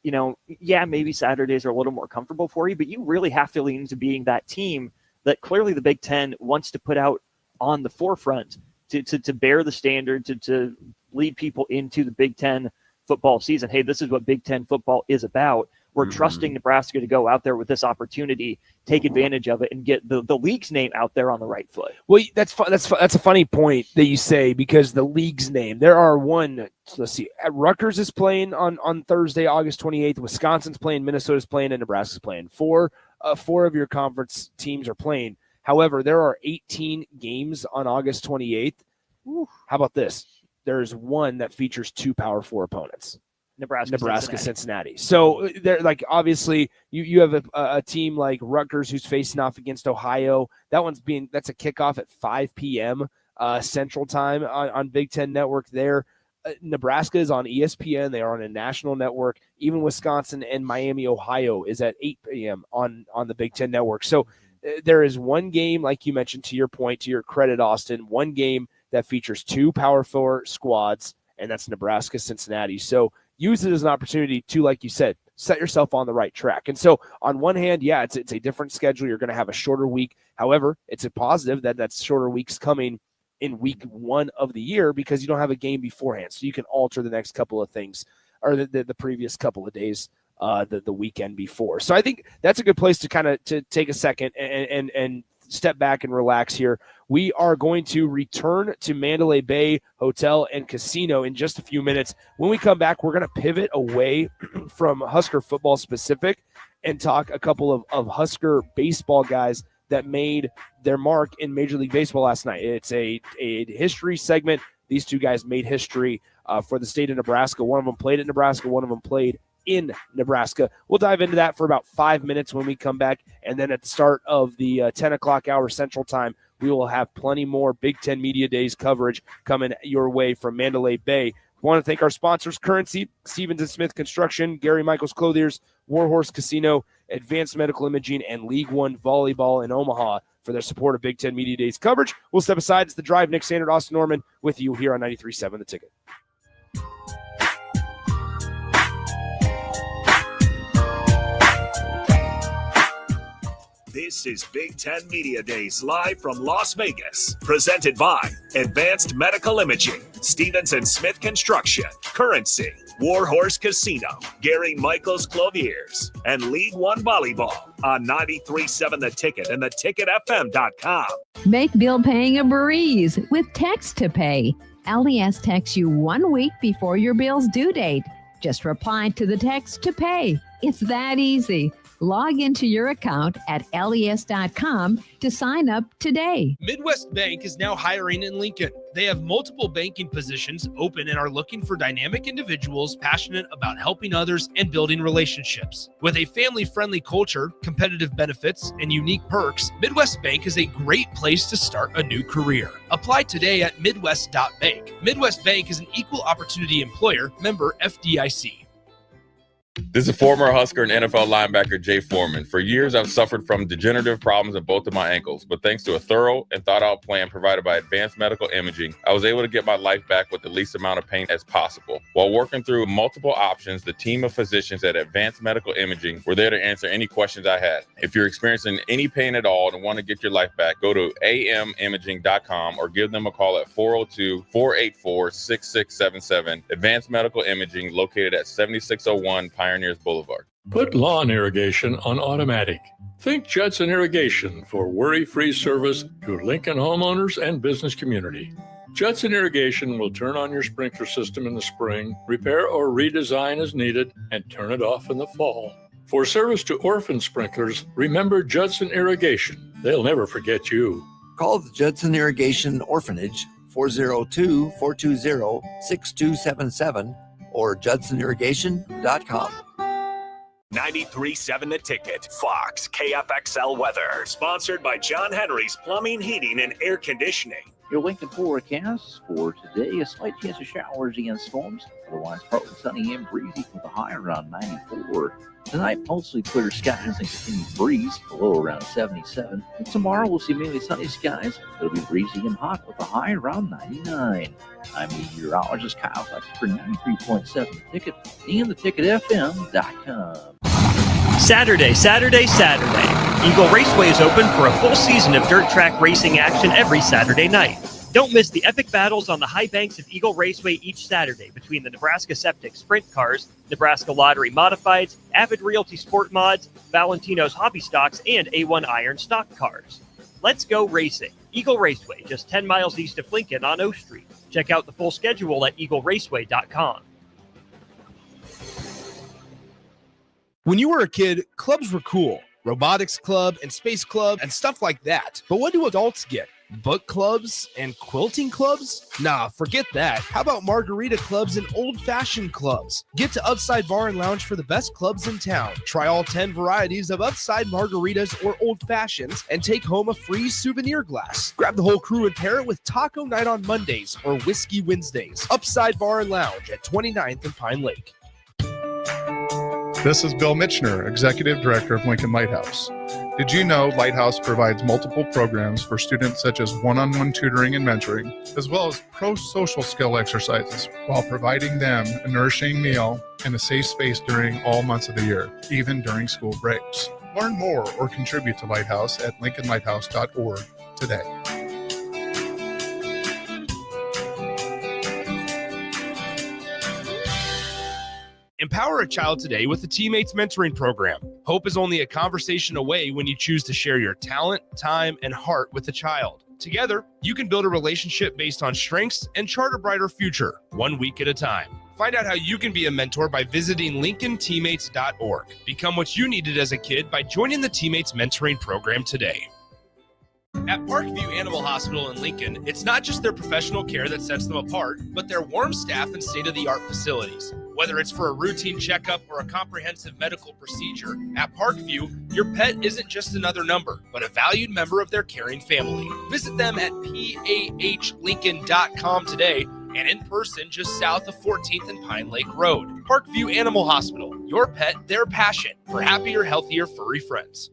maybe Saturdays are a little more comfortable for you, but you really have to lean into being that team that clearly the Big Ten wants to put out on the forefront to bear the standard, to lead people into the Big Ten football season. Hey, this is what Big Ten football is about. we're trusting Nebraska to go out there with this opportunity, take advantage of it, and get the league's name out there on the right foot. Well, that's a funny point that you say, because the league's name, there are let's see, Rutgers is playing on Thursday, August 28th. Wisconsin's playing, Minnesota's playing, and Nebraska's playing. Four of your conference teams are playing. However, there are 18 games on August 28th. Ooh. How about this? There's one that features 2 Power 4 opponents. Nebraska, Cincinnati. So they're like, obviously you have a team like Rutgers who's facing off against Ohio. That's a kickoff at 5 p.m. Central Time on Big Ten Network there. Nebraska is on ESPN. They are on a national network. Even Wisconsin and Miami, Ohio is at 8 p.m. on the Big Ten Network. So there is one game, like you mentioned, to your point, to your credit, Austin, one game that features 2 Power 4 squads, and that's Nebraska, Cincinnati. So use it as an opportunity to, like you said, set yourself on the right track. And so on one hand, yeah, it's a different schedule. You're going to have a shorter week. However, it's a positive that shorter week's coming in week 1 of the year, because you don't have a game beforehand. So you can alter the next couple of things, or the previous couple of days, the weekend before. So I think that's a good place to kind of to take a second and step back and relax here. We are going to return to Mandalay Bay Hotel and Casino in just a few minutes. When we come back, we're going to pivot away from Husker football specific and talk a couple of Husker baseball guys that made their mark in Major League Baseball last night. It's a history segment. These 2 guys made history for the state of Nebraska. One of them played at Nebraska. One of them played in Nebraska. We'll dive into that for about 5 minutes when we come back. And then at the start of the 10 o'clock hour Central Time, we will have plenty more Big Ten Media Days coverage coming your way from Mandalay Bay. We want to thank our sponsors, Currency, Stevens & Smith Construction, Gary Michaels Clothiers, Warhorse Casino, Advanced Medical Imaging, and League One Volleyball in Omaha for their support of Big Ten Media Days coverage. We'll step aside. It's The Drive. Nick Sanders, Austin Norman with you here on 93.7 The Ticket. This is Big Ten Media Days live from Las Vegas, presented by Advanced Medical Imaging, Stevens & Smith Construction, Currency, Warhorse Casino, Gary Michaels Clothiers, and League One Volleyball on 93.7 The Ticket and theticketfm.com. Make bill paying a breeze with Text to Pay. LES texts you 1 week before your bill's due date. Just reply to the text to pay. It's that easy. Log into your account at les.com to sign up today. Midwest Bank is now hiring in Lincoln. They have multiple banking positions open and are looking for dynamic individuals passionate about helping others and building relationships. With a family-friendly culture, competitive benefits, and unique perks, Midwest Bank is a great place to start a new career. Apply today at midwest.bank. Midwest Bank is an equal opportunity employer, member FDIC. This is former Husker and NFL linebacker Jay Foreman. For years, I've suffered from degenerative problems in both of my ankles, but thanks to a thorough and thought-out plan provided by Advanced Medical Imaging, I was able to get my life back with the least amount of pain as possible. While working through multiple options, the team of physicians at Advanced Medical Imaging were there to answer any questions I had. If you're experiencing any pain at all and want to get your life back, go to amimaging.com or give them a call at 402-484-6677. Advanced Medical Imaging, located at 7601 Pioneers Boulevard. Put lawn irrigation on automatic. Think Judson Irrigation for worry-free service to Lincoln homeowners and business community. Judson Irrigation will turn on your sprinkler system in the spring, repair or redesign as needed, and turn it off in the fall. For service to orphan sprinklers, remember Judson Irrigation. They'll never forget you. Call the Judson Irrigation Orphanage 402-420-6277 or judsonirrigation.com. 93.7 The Ticket, Fox, KFXL weather. Sponsored by John Henry's Plumbing, Heating, and Air Conditioning. Your Lincoln forecast for today, a slight chance of showers and storms. Otherwise, partly sunny and breezy with a high around 94. Tonight, mostly clear skies and continued breeze, a low around 77. And tomorrow, we'll see mainly sunny skies. It'll be breezy and hot with a high around 99. I'm meteorologist Kyle Flex for 93.7 The Ticket and theticketfm.com. Saturday. Eagle Raceway is open for a full season of dirt track racing action every Saturday night. Don't miss the epic battles on the high banks of Eagle Raceway each Saturday between the Nebraska Septic Sprint Cars, Nebraska Lottery Modifieds, Avid Realty Sport Mods, Valentino's Hobby Stocks, and A1 Iron Stock Cars. Let's go racing. Eagle Raceway, just 10 miles east of Lincoln on O Street. Check out the full schedule at eagleraceway.com. When you were a kid, clubs were cool. Robotics club and space club and stuff like that. But what do adults get? Book clubs and quilting clubs? Nah, forget that. How about margarita clubs and old-fashioned clubs? Get to Upside Bar and Lounge for the best clubs in town. Try all 10 varieties of Upside margaritas or old fashions and take home a free souvenir glass. Grab the whole crew and pair it with taco night on Mondays or whiskey Wednesdays. Upside Bar and Lounge at 29th and Pine Lake. This is Bill Mitchner, Executive Director of Lincoln Lighthouse. Did you know Lighthouse provides multiple programs for students such as one-on-one tutoring and mentoring, as well as pro-social skill exercises, while providing them a nourishing meal and a safe space during all months of the year, even during school breaks? Learn more or contribute to Lighthouse at lincolnlighthouse.org today. Empower a child today with the Teammates Mentoring Program. Hope is only a conversation away when you choose to share your talent, time, and heart with the child. Together, you can build a relationship based on strengths and chart a brighter future, 1 week at a time. Find out how you can be a mentor by visiting lincolnteammates.org. Become what you needed as a kid by joining the Teammates Mentoring Program today. At Parkview Animal Hospital in Lincoln, it's not just their professional care that sets them apart, but their warm staff and state-of-the-art facilities. Whether it's for a routine checkup or a comprehensive medical procedure, at Parkview, your pet isn't just another number, but a valued member of their caring family. Visit them at pahlincoln.com today and in person just south of 14th and Pine Lake Road. Parkview Animal Hospital, your pet, their passion, for happier, healthier, furry friends.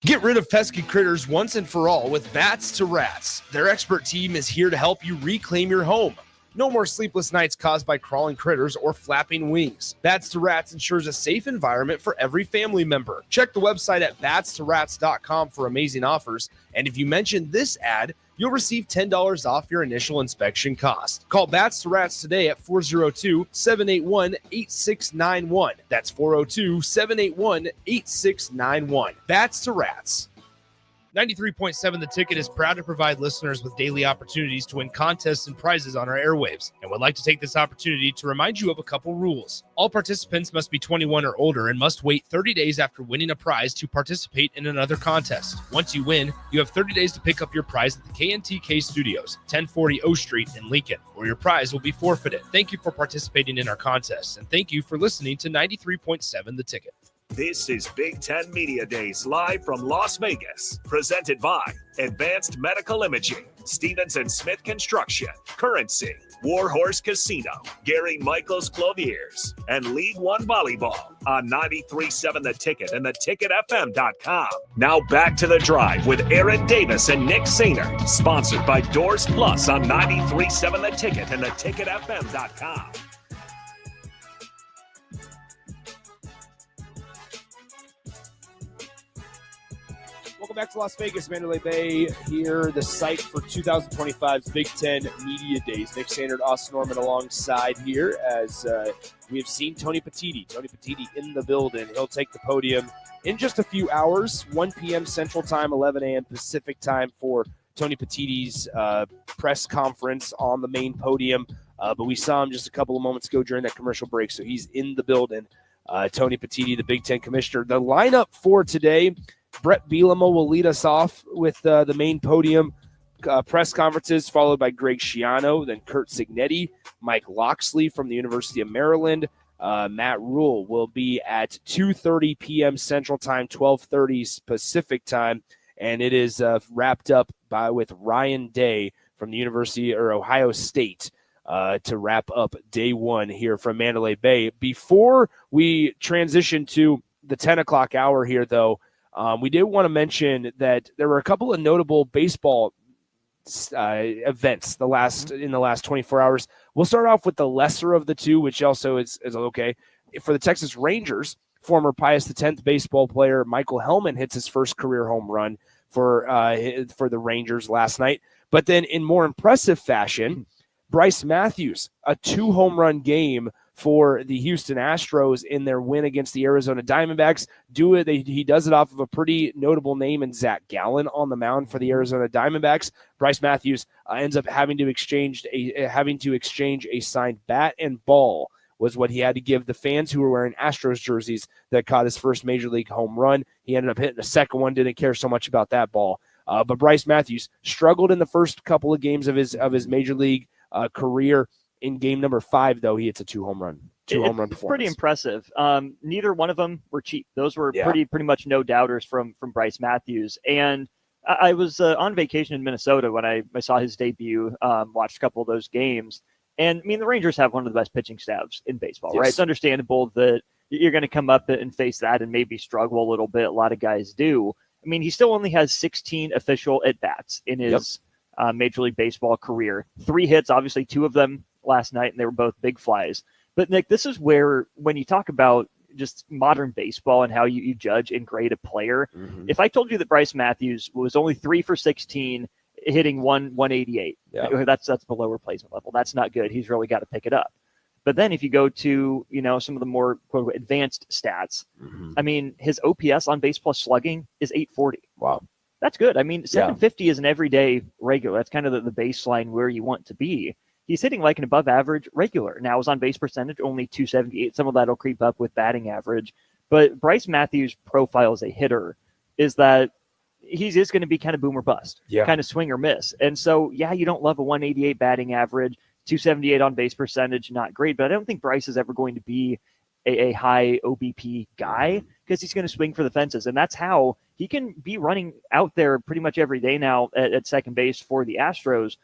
Get rid of pesky critters once and for all with Bats to Rats. Their expert team is here to help you reclaim your home. No more sleepless nights caused by crawling critters or flapping wings. Bats to Rats ensures a safe environment for every family member. Check the website at batstoRats.com for amazing offers. And if you mention this ad, you'll receive $10 off your initial inspection cost. Call Bats to Rats today at 402-781-8691. That's 402-781-8691. Bats to Rats. 93.7 The Ticket is proud to provide listeners with daily opportunities to win contests and prizes on our airwaves, and would like to take this opportunity to remind you of a couple rules. All participants must be 21 or older and must wait 30 days after winning a prize to participate in another contest. Once you win, you have 30 days to pick up your prize at the KNTK Studios, 1040 O Street in Lincoln, or your prize will be forfeited. Thank you for participating in our contests, and thank you for listening to 93.7 The Ticket. This is Big Ten Media Days live from Las Vegas, presented by Advanced Medical Imaging, Stevens & Smith Construction, Currency, Warhorse Casino, Gary Michaels Clothiers, and League One Volleyball on 93.7 The Ticket and theticketfm.com. Now back to The Drive with Aaron Davis and Nick Sainer, sponsored by Doors Plus on 93.7 The Ticket and theticketfm.com. Welcome back to Las Vegas, Mandalay Bay here, the site for 2025's Big Ten Media Days. Nick Sander, Austin Norman alongside here as we have seen Tony Petitti. Tony Petitti in the building. He'll take the podium in just a few hours, 1 p.m. Central Time, 11 a.m. Pacific Time for Tony Petitti's press conference on the main podium. But we saw him just a couple of moments ago during that commercial break, so he's in the building. Tony Petitti, the Big Ten commissioner. The lineup for today, Brett Bielema will lead us off with the main podium press conferences, followed by Greg Schiano, then Kurt Signetti, Mike Loxley from the University of Maryland. Matt Rule will be at 2:30 p.m. Central Time, 12:30 Pacific Time, and it is wrapped up with Ryan Day from the University or Ohio State to wrap up day one here from Mandalay Bay. Before we transition to the 10 o'clock hour here, though, we did want to mention that there were a couple of notable baseball events in the last 24 hours. We'll start off with the lesser of the two, which also is okay. For the Texas Rangers, former Pius X baseball player Michael Hellman hits his first career home run for the Rangers last night. But then in more impressive fashion, Bryce Matthews, a 2-home run game for the Houston Astros in their win against the Arizona Diamondbacks. He does it off of a pretty notable name in Zach Gallen on the mound for the Arizona Diamondbacks. Bryce Matthews ends up having to exchange a signed bat and ball was what he had to give the fans who were wearing Astros jerseys that caught his first major league home run. He ended up hitting a second one, didn't care so much about that ball. But Bryce Matthews struggled in the first couple of games of his major league career. In game number 5, though, he hits a 2-home run performance. Pretty impressive. Neither one of them were cheap. Those were pretty much no doubters from Bryce Matthews. And I was on vacation in Minnesota when I saw his debut, watched a couple of those games. And, I mean, the Rangers have one of the best pitching staffs in baseball, right? It's understandable that you're going to come up and face that and maybe struggle a little bit. A lot of guys do. I mean, he still only has 16 official at-bats in his Major League Baseball career. 3 hits, obviously 2 of them last night, and they were both big flies. But, Nick, this is where, when you talk about just modern baseball and how you judge and grade a player, if I told you that Bryce Matthews was only 3 for 16, hitting 188, that's below replacement level. That's not good. He's really got to pick it up. But then if you go to, some of the more quote advanced stats, I mean, his OPS on base plus slugging is 840. Wow. That's good. I mean, 750 is an everyday regular. That's kind of the baseline where you want to be. He's hitting like an above average regular. Now his on base percentage only 278. Some of that will creep up with batting average. But Bryce Matthews' profile as a hitter is that he's just going to be kind of boom or bust, kind of swing or miss. And so, you don't love a 188 batting average, 278 on base percentage, not great. But I don't think Bryce is ever going to be a high OBP guy because he's going to swing for the fences. And that's how he can be running out there pretty much every day now at second base for the Astros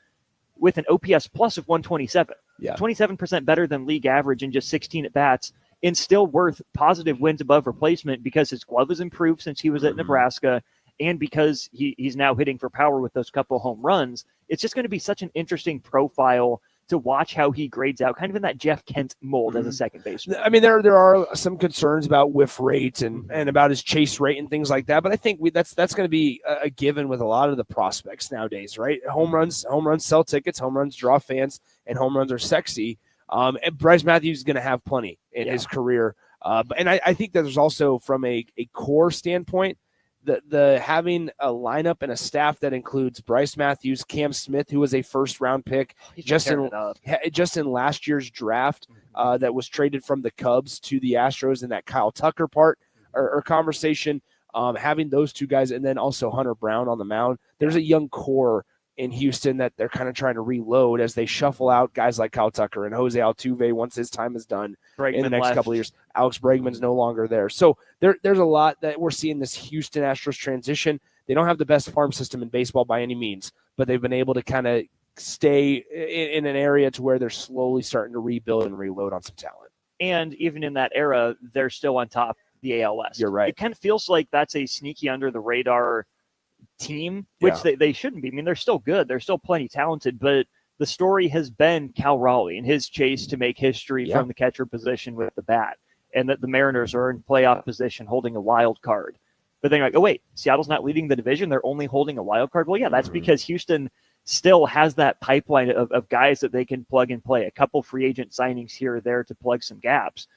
with an OPS plus of 127. 27% better than league average in just 16 at-bats, and still worth positive wins above replacement because his glove has improved since he was at Nebraska, and because he's now hitting for power with those couple home runs. It's just going to be such an interesting profile to watch how he grades out, kind of in that Jeff Kent mold as a second baseman. I mean, there are some concerns about whiff rate and about his chase rate and things like that, but I think that's going to be a given with a lot of the prospects nowadays, right? Home runs sell tickets, home runs draw fans, and home runs are sexy. And Bryce Matthews is going to have plenty in his career. And I think that there's also, from a core standpoint, the having a lineup and a staff that includes Bryce Matthews, Cam Smith, who was a first-round pick just in last year's draft, that was traded from the Cubs to the Astros in that Kyle Tucker part or conversation, having those two guys, and then also Hunter Brown on the mound. There's a young core in Houston that they're kind of trying to reload as they shuffle out guys like Kyle Tucker and Jose Altuve once his time is done in the next couple of years. Alex Bregman's no longer there. So there's a lot that we're seeing this Houston Astros transition. They don't have the best farm system in baseball by any means, but they've been able to kind of stay in an area to where they're slowly starting to rebuild and reload on some talent. And even in that era, they're still on top of the AL West. You're right. It kind of feels like that's a sneaky under the radar team, which they shouldn't be. I mean, they're still good. They're still plenty talented, but the story has been Cal Raleigh and his chase to make history from the catcher position with the bat, and that the Mariners are in playoff position holding a wild card. But then you're like, oh, wait, Seattle's not leading the division. They're only holding a wild card. Well, yeah, that's because Houston still has that pipeline of guys that they can plug and play, a couple free agent signings here or there to plug some gaps.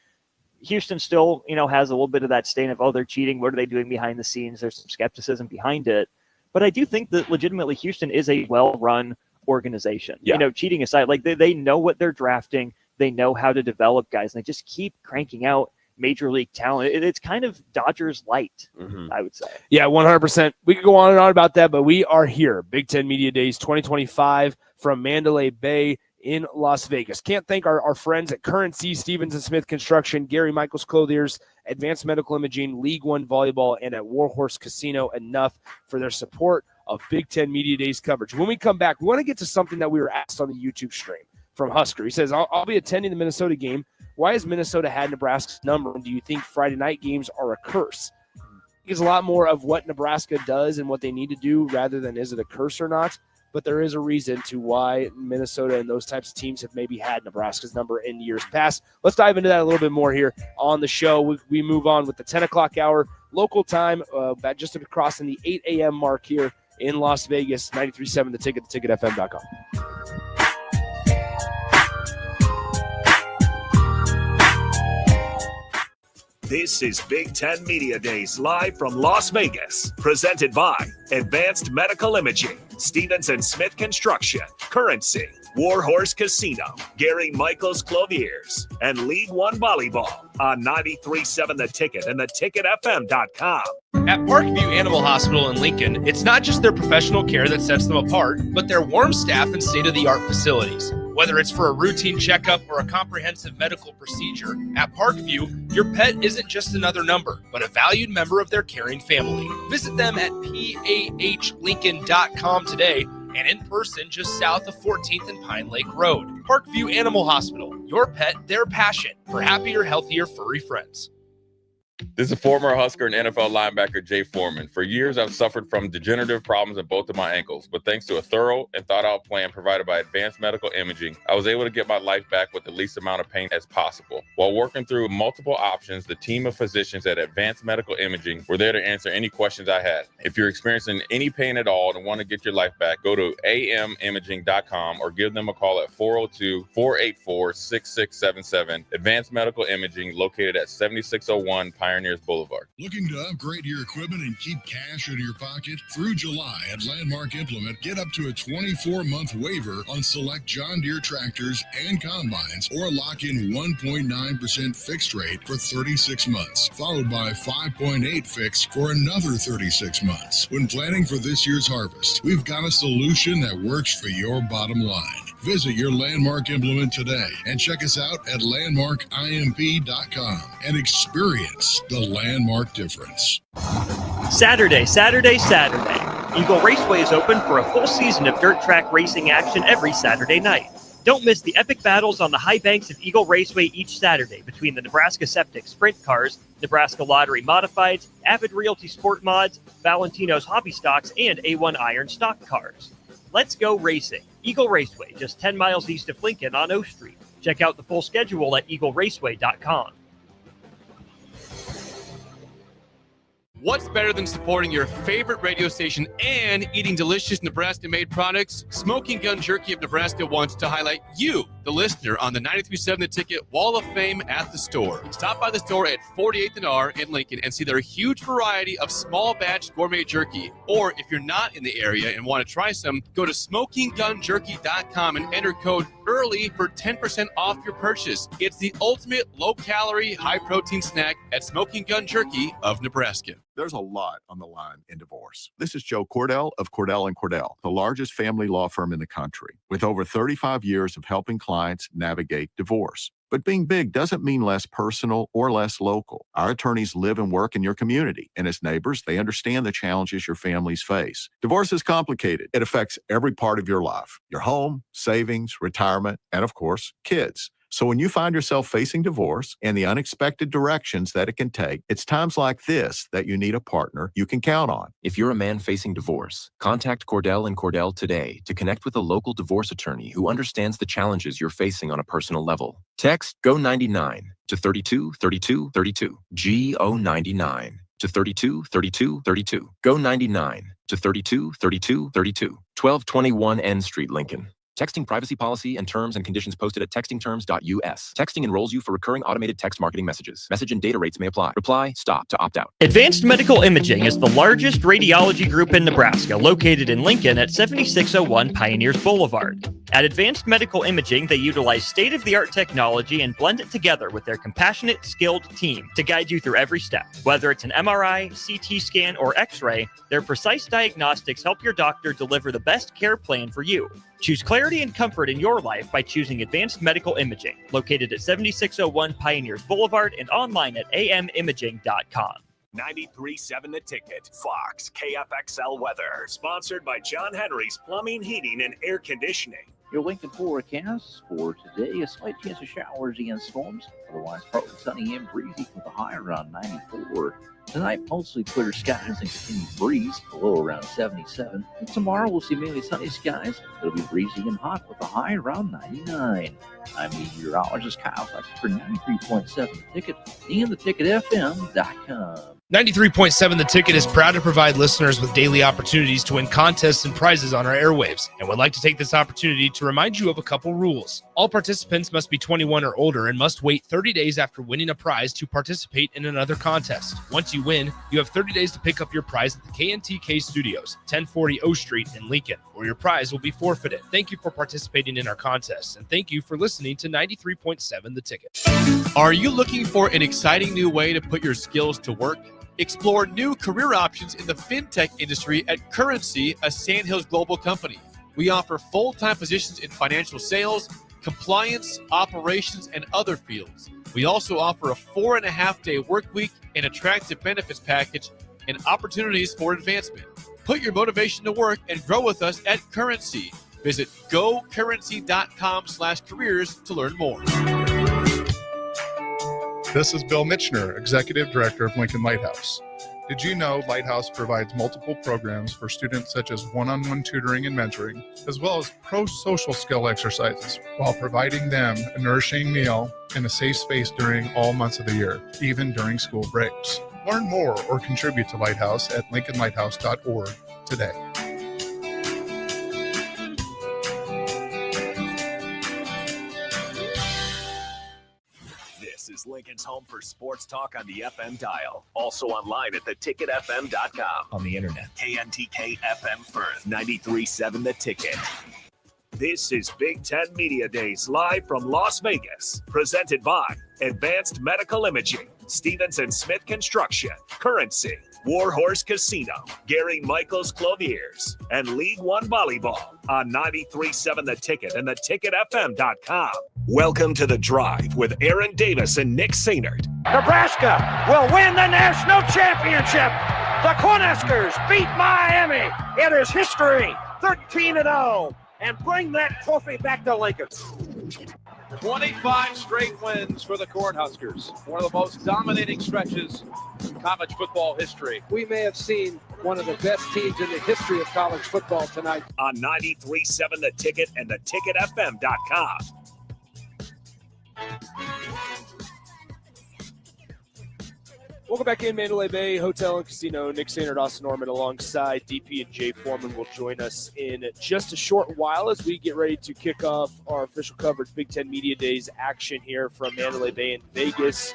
Houston still, has a little bit of that stain of, they're cheating. What are they doing behind the scenes? There's some skepticism behind it. But I do think that legitimately Houston is a well-run organization. Cheating aside, like they know what they're drafting. They know how to develop guys, and they just keep cranking out major league talent. It's kind of Dodgers light, I would say. Yeah, 100%. We could go on and on about that, but we are here. Big Ten Media Days 2025 from Mandalay Bay in Las Vegas. Can't thank our friends at Currency, Stevens & Smith Construction, Gary Michaels Clothiers, Advanced Medical Imaging, League One Volleyball, and at Warhorse Casino enough for their support of Big Ten Media Days coverage. When we come back, we want to get to something that we were asked on the YouTube stream from Husker. He says, I'll be attending the Minnesota game. Why has Minnesota had Nebraska's number? And do you think Friday night games are a curse? I think it's a lot more of what Nebraska does and what they need to do rather than is it a curse or not. But there is a reason to why Minnesota and those types of teams have maybe had Nebraska's number in years past. Let's dive into that a little bit more here on the show. We move on with the 10 o'clock hour local time, just across in the 8 a.m. mark here in Las Vegas. 93.7 The Ticket, theticketfm.com. This is Big Ten Media Days live from Las Vegas, presented by Advanced Medical Imaging, Stevens & Smith Construction, Currency, Warhorse Casino, Gary Michaels Clothiers, and League One Volleyball on 93.7 The Ticket and theticketfm.com. At Parkview Animal Hospital in Lincoln, it's not just their professional care that sets them apart, but their warm staff and state-of-the-art facilities. Whether it's for a routine checkup or a comprehensive medical procedure, at Parkview, your pet isn't just another number, but a valued member of their caring family. Visit them at pahlincoln.com today and in person just south of 14th and Pine Lake Road. Parkview Animal Hospital, your pet, their passion for happier, healthier, furry friends. This is former Husker and NFL linebacker Jay Foreman. For years, I've suffered from degenerative problems in both of my ankles, but thanks to a thorough and thought-out plan provided by Advanced Medical Imaging, I was able to get my life back with the least amount of pain as possible. While working through multiple options, the team of physicians at Advanced Medical Imaging were there to answer any questions I had. If you're experiencing any pain at all and want to get your life back, go to amimaging.com or give them a call at 402-484-6677. Advanced Medical Imaging, located at 7601 Pioneers Boulevard. Looking to upgrade your equipment and keep cash in your pocket? Through July at Landmark Implement, get up to a 24-month waiver on select John Deere tractors and combines, or lock in 1.9% fixed rate for 36 months, followed by 5.8 fixed for another 36 months. When planning for this year's harvest, we've got a solution that works for your bottom line. Visit your Landmark Implement today and check us out at landmarkimp.com and experience the Landmark difference. Saturday. Eagle Raceway is open for a full season of dirt track racing action every Saturday night. Don't miss the epic battles on the high banks of Eagle Raceway each Saturday between the Nebraska Septic Sprint Cars, Nebraska Lottery Modifieds, Avid Realty Sport Mods, Valentino's Hobby Stocks, and A1 Iron Stock Cars. Let's go racing. Eagle Raceway, just 10 miles east of Lincoln on O Street. Check out the full schedule at eagleraceway.com. What's better than supporting your favorite radio station and eating delicious Nebraska-made products? Smoking Gun Jerky of Nebraska wants to highlight you, the listener, on the 93.7 The Ticket Wall of Fame at the store. Stop by the store at 48th and R in Lincoln and see their huge variety of small batch gourmet jerky. Or if you're not in the area and want to try some, go to smokinggunjerky.com and enter code EARLY for 10% off your purchase. It's the ultimate low-calorie, high-protein snack at Smoking Gun Jerky of Nebraska. There's a lot on the line in divorce. This is Joe Cordell of Cordell & Cordell, the largest family law firm in the country, with over 35 years of helping clients navigate divorce. But being big doesn't mean less personal or less local. Our attorneys live and work in your community, and as neighbors, they understand the challenges your families face. Divorce is complicated. It affects every part of your life, your home, savings, retirement, and of course, kids. So when you find yourself facing divorce and the unexpected directions that it can take, it's times like this that you need a partner you can count on. If you're a man facing divorce, contact Cordell & Cordell today to connect with a local divorce attorney who understands the challenges you're facing on a personal level. Text GO99 to 323232. GO99 to 323232. GO99 to 323232. 1221 N Street, Lincoln. Texting privacy policy and terms and conditions posted at textingterms.us. Texting enrolls you for recurring automated text marketing messages. Message and data rates may apply. Reply, stop to opt out. Advanced Medical Imaging is the largest radiology group in Nebraska, located in Lincoln at 7601 Pioneers Boulevard. At Advanced Medical Imaging, they utilize state-of-the-art technology and blend it together with their compassionate, skilled team to guide you through every step. Whether it's an MRI, CT scan, or X-ray, their precise diagnostics help your doctor deliver the best care plan for you. Choose clarity and comfort in your life by choosing Advanced Medical Imaging, located at 7601 Pioneers Boulevard and online at amimaging.com. 93.7 The Ticket, Fox, KFXL weather. Sponsored by John Henry's Plumbing, Heating, and Air Conditioning. Your Lincoln forecast for today, a slight chance of showers and storms. Otherwise, partly sunny and breezy with a high around 94. Tonight, mostly clear skies and continued breeze, low around 77. And tomorrow, we'll see mainly sunny skies. It'll be breezy and hot with a high around 99. I'm meteorologist Kyle Fletcher for 93.7 The Ticket and theticketfm.com. 93.7 The Ticket is proud to provide listeners with daily opportunities to win contests and prizes on our airwaves, and would like to take this opportunity to remind you of a couple rules. All participants must be 21 or older and must wait 30 days after winning a prize to participate in another contest. Once you win, you have 30 days to pick up your prize at the KNTK Studios, 1040 O Street in Lincoln, or your prize will be forfeited. Thank you for participating in our contests, and thank you for listening to 93.7 The Ticket. Are you looking for an exciting new way to put your skills to work? Explore new career options in the fintech industry at Currency, a Sandhills Global company. We offer full-time positions in financial sales, compliance, operations, and other fields. We also offer a 4.5-day work week, an attractive benefits package, and opportunities for advancement. Put your motivation to work and grow with us at Currency. Visit gocurrency.com/careers to learn more. This is Bill Mitchner, Executive Director of Lincoln Lighthouse. Did you know Lighthouse provides multiple programs for students such as one-on-one tutoring and mentoring, as well as pro-social skill exercises, while providing them a nourishing meal and a safe space during all months of the year, even during school breaks? Learn more or contribute to Lighthouse at lincolnlighthouse.org today. This is Lincoln's home for sports talk on the FM dial. Also online at theticketfm.com. On the internet. KNTK FM Firth, 93.7 The Ticket. This is Big Ten Media Days live from Las Vegas. Presented by Advanced Medical Imaging, Stevens & Smith Construction, Currency, Warhorse Casino, Gary Michaels Clothiers, and League One Volleyball on 93.7 The Ticket and theticketfm.com. Welcome to The Drive with Aaron Davis and Nick Sainert. Nebraska will win the national championship. The Cornhuskers beat Miami. It is history, 13-0, and bring that trophy back to Lincoln. 25 straight wins for the Cornhuskers. One of the most dominating stretches in college football history. We may have seen one of the best teams in the history of college football tonight. On 93.7 The Ticket and theticketfm.com. Welcome back in Mandalay Bay Hotel and Casino. Nick Sainert, Austin Norman, alongside DP and Jay Foreman will join us in just a short while as we get ready to kick off our official coverage Big Ten Media Days action here from Mandalay Bay in Vegas.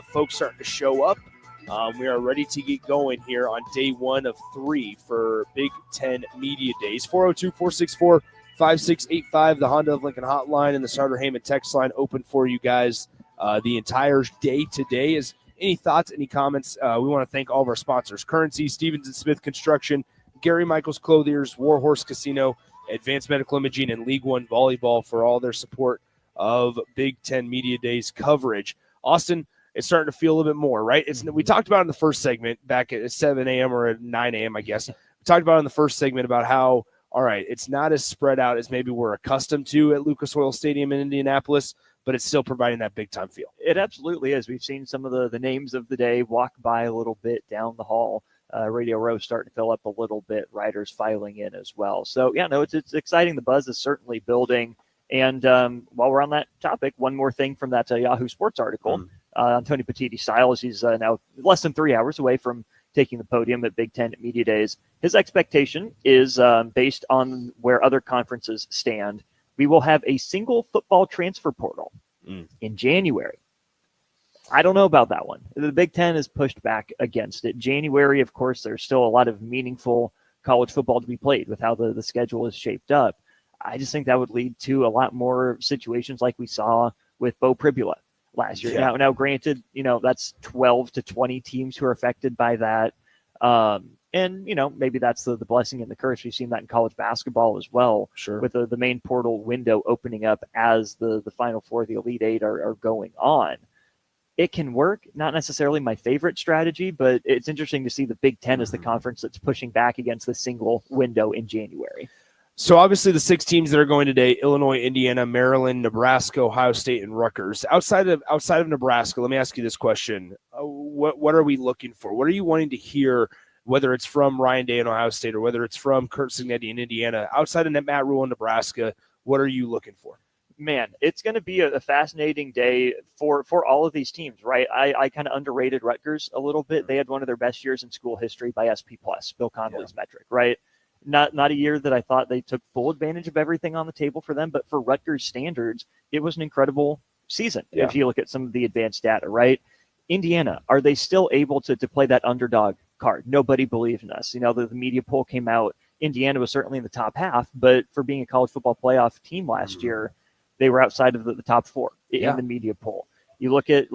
Folks starting to show up. We are ready to get going here on day one of 3 for Big Ten Media Days. 402-464-5685, the Honda of Lincoln hotline and the Starter Heyman text line open for you guys the entire day today. Any thoughts, any comments? We want to thank all of our sponsors: Currency, Stevens & Smith Construction, Gary Michaels Clothiers, Warhorse Casino, Advanced Medical Imaging, and League One Volleyball for all their support of Big Ten Media Days coverage. Austin, it's starting to feel a little bit more, right? We talked about in the first segment back at 7 a.m. or at 9 a.m., I guess. We talked about in the first segment about how, all right, it's not as spread out as maybe we're accustomed to at Lucas Oil Stadium in Indianapolis, but it's still providing that big-time feel. It absolutely is. We've seen some of the names of the day walk by a little bit down the hall. Radio Row starting to fill up a little bit, riders filing in as well. So, yeah, no, it's exciting. The buzz is certainly building. And while we're on that topic, one more thing from that Yahoo Sports article. Tony Petitti-Styles, he's now less than 3 hours away from taking the podium at Big Ten Media Days. His expectation is based on where other conferences stand. We will have a single football transfer portal in January. I don't know about that one. The Big Ten has pushed back against it. January, of course, there's still a lot of meaningful college football to be played with how the schedule is shaped up. I just think that would lead to a lot more situations like we saw with Bo Pribula last year. Yeah. Now, granted, that's 12 to 20 teams who are affected by that. And, maybe that's the blessing and the curse. We've seen that in college basketball as well. Sure. With the main portal window opening up as the Final Four, the Elite Eight are going on. It can work. Not necessarily my favorite strategy, but it's interesting to see the Big Ten as the conference that's pushing back against the single window in January. So obviously the 6 teams that are going today: Illinois, Indiana, Maryland, Nebraska, Ohio State, and Rutgers. Outside of Nebraska, let me ask you this question. What are we looking for? What are you wanting to hear, whether it's from Ryan Day in Ohio State or whether it's from Kurt Signetti in Indiana? Outside of Matt Rule in Nebraska, what are you looking for? Man, it's going to be a fascinating day for all of these teams, right? I kind of underrated Rutgers a little bit. They had one of their best years in school history by SP+, Bill Connolly's metric, right? Not a year that I thought they took full advantage of everything on the table for them, but for Rutgers standards, it was an incredible season. Yeah. If you look at some of the advanced data, right? Indiana, are they still able to play that underdog card? Nobody believed in us. The media poll came out. Indiana was certainly in the top half, but for being a college football playoff team last year, they were outside of the top four in the media poll. You look at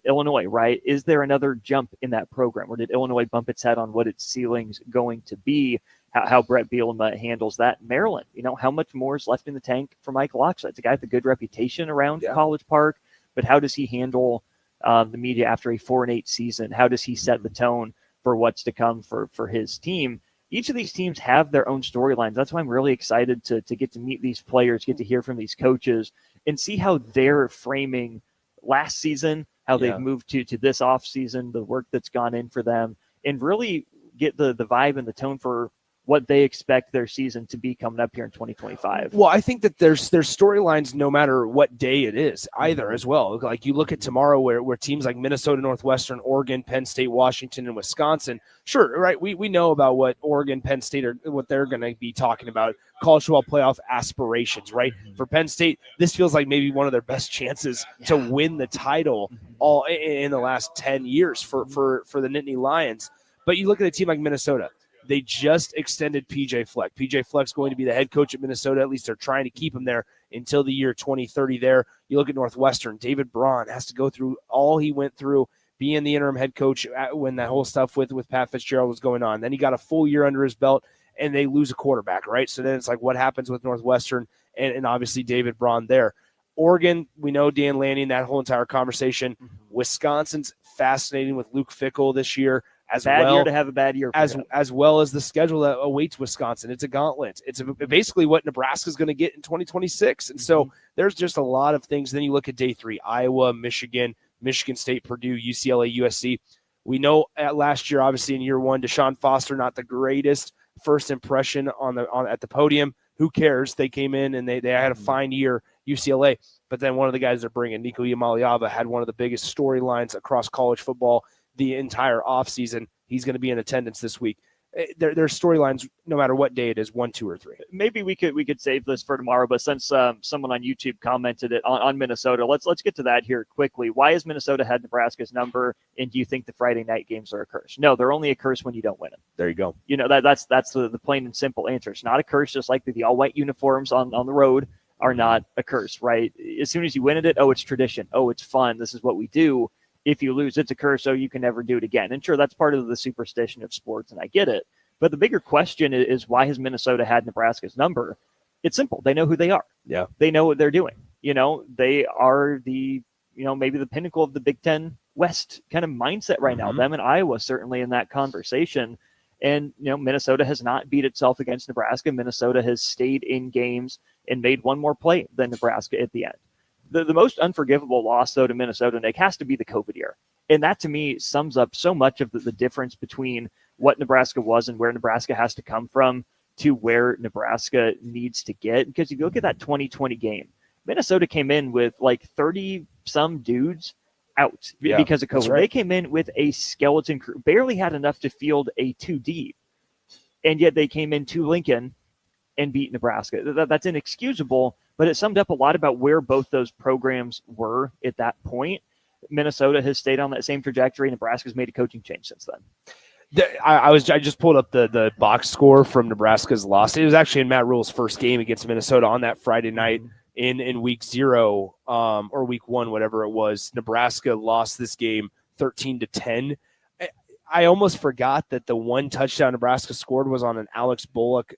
Illinois, right? Is there another jump in that program, or did Illinois bump its head on what its ceiling's going to be? How Brett Bielema handles that. Maryland, how much more is left in the tank for Michael Oxlade? It's a guy with a good reputation around College Park, but how does he handle the media after a 4-8 season? How does he set the tone for what's to come for his team? Each of these teams have their own storylines. That's why I'm really excited to get to meet these players, get to hear from these coaches, and see how they're framing last season, how they've moved to this off season, the work that's gone in for them, and really get the vibe and the tone for what they expect their season to be coming up here in 2025. Well, I think that there's storylines no matter what day it is either as well. Like you look at tomorrow where teams like Minnesota, Northwestern, Oregon, Penn State, Washington, and Wisconsin, sure, right, we know about what Oregon, Penn State are, what they're going to be talking about, college football playoff aspirations, right? For Penn State, this feels like maybe one of their best chances to win the title all in the last 10 years for the Nittany Lions. But you look at a team like Minnesota. They just extended PJ Fleck. PJ Fleck's going to be the head coach at Minnesota. At least they're trying to keep him there until the year 2030 there. You look at Northwestern. David Braun has to go through all he went through being the interim head coach when that whole stuff with Pat Fitzgerald was going on. Then he got a full year under his belt, and they lose a quarterback, right? So then it's like what happens with Northwestern and obviously David Braun there. Oregon, we know Dan Lanning, that whole entire conversation. Wisconsin's fascinating with Luke Fickell this year. Bad year to have a bad year. As well as the schedule that awaits Wisconsin. It's a gauntlet. It's basically what Nebraska's going to get in 2026. And so there's just a lot of things. Then you look at day 3, Iowa, Michigan, Michigan State, Purdue, UCLA, USC. We know last year, obviously in year 1, Deshaun Foster, not the greatest first impression at the podium. Who cares? They came in and they had a fine year, UCLA. But then one of the guys they're bringing, Nico Iamaleava, had one of the biggest storylines across college football the entire offseason. He's going to be in attendance this week. There's storylines no matter what day it is, 1, 2, or 3. Maybe we could save this for tomorrow, but since someone on YouTube commented it on Minnesota, let's get to that here quickly. Why has Minnesota had Nebraska's number, and do you think the Friday night games are a curse? No, they're only a curse when you don't win them. There you go. That's the plain and simple answer. It's not a curse, just like the all-white uniforms on the road are not a curse, right? As soon as you win it, it's tradition. Oh, it's fun. This is what we do. If you lose, it's a curse, so you can never do it again. And sure, that's part of the superstition of sports, and I get it. But the bigger question is why has Minnesota had Nebraska's number? It's simple. They know who they are. Yeah. They know what they're doing. They are maybe the pinnacle of the Big Ten West kind of mindset right now. Them and Iowa certainly in that conversation. And, Minnesota has not beat itself against Nebraska. Minnesota has stayed in games and made one more play than Nebraska at the end. The most unforgivable loss, though, to Minnesota, Nick, has to be the COVID year. And that, to me, sums up so much of the difference between what Nebraska was and where Nebraska has to come from to where Nebraska needs to get. Because if you look at that 2020 game, Minnesota came in with like 30-some dudes out because of COVID. Right. They came in with a skeleton crew, barely had enough to field a 2 and yet they came into Lincoln and beat Nebraska. That's inexcusable, but it summed up a lot about where both those programs were at that point. Minnesota has stayed on that same trajectory. Nebraska's made a coaching change since then. I just pulled up the box score from Nebraska's loss. It was actually in Matt Rule's first game against Minnesota on that Friday night in week 0 or week 1, whatever it was. Nebraska lost this game 13-10. I almost forgot that the one touchdown Nebraska scored was on an Alex Bullock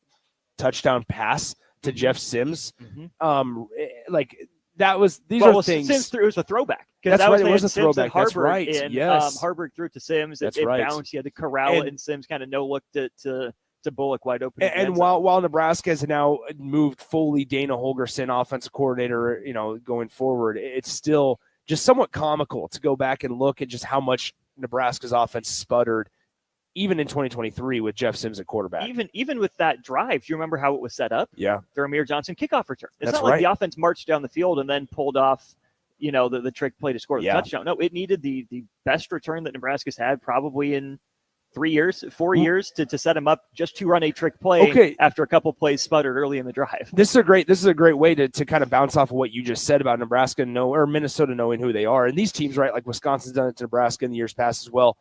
touchdown pass to Jeff Sims. That was these are things. Sims it was a throwback. That's right. It was a Sims throwback. That's right. And, yes. Harburg threw it to Sims. That's it right. bounced. He had to corral it, and Sims kind of no-looked to Bullock wide open. And while Nebraska has now moved fully Dana Holgerson, offensive coordinator, going forward, it's still just somewhat comical to go back and look at just how much Nebraska's offense sputtered even in 2023 with Jeff Sims at quarterback. Even with that drive, do you remember how it was set up? Yeah. The Ramir Johnson kickoff return. It's That's not like right. the offense marched down the field and then pulled off, the trick play to score the touchdown. No, it needed the best return that Nebraska's had probably in 4 years to set him up just to run a trick play after a couple plays sputtered early in the drive. This is a great way to kind of bounce off of what you just said about Nebraska or Minnesota knowing who they are. And these teams, right, like Wisconsin's done it to Nebraska in the years past as well.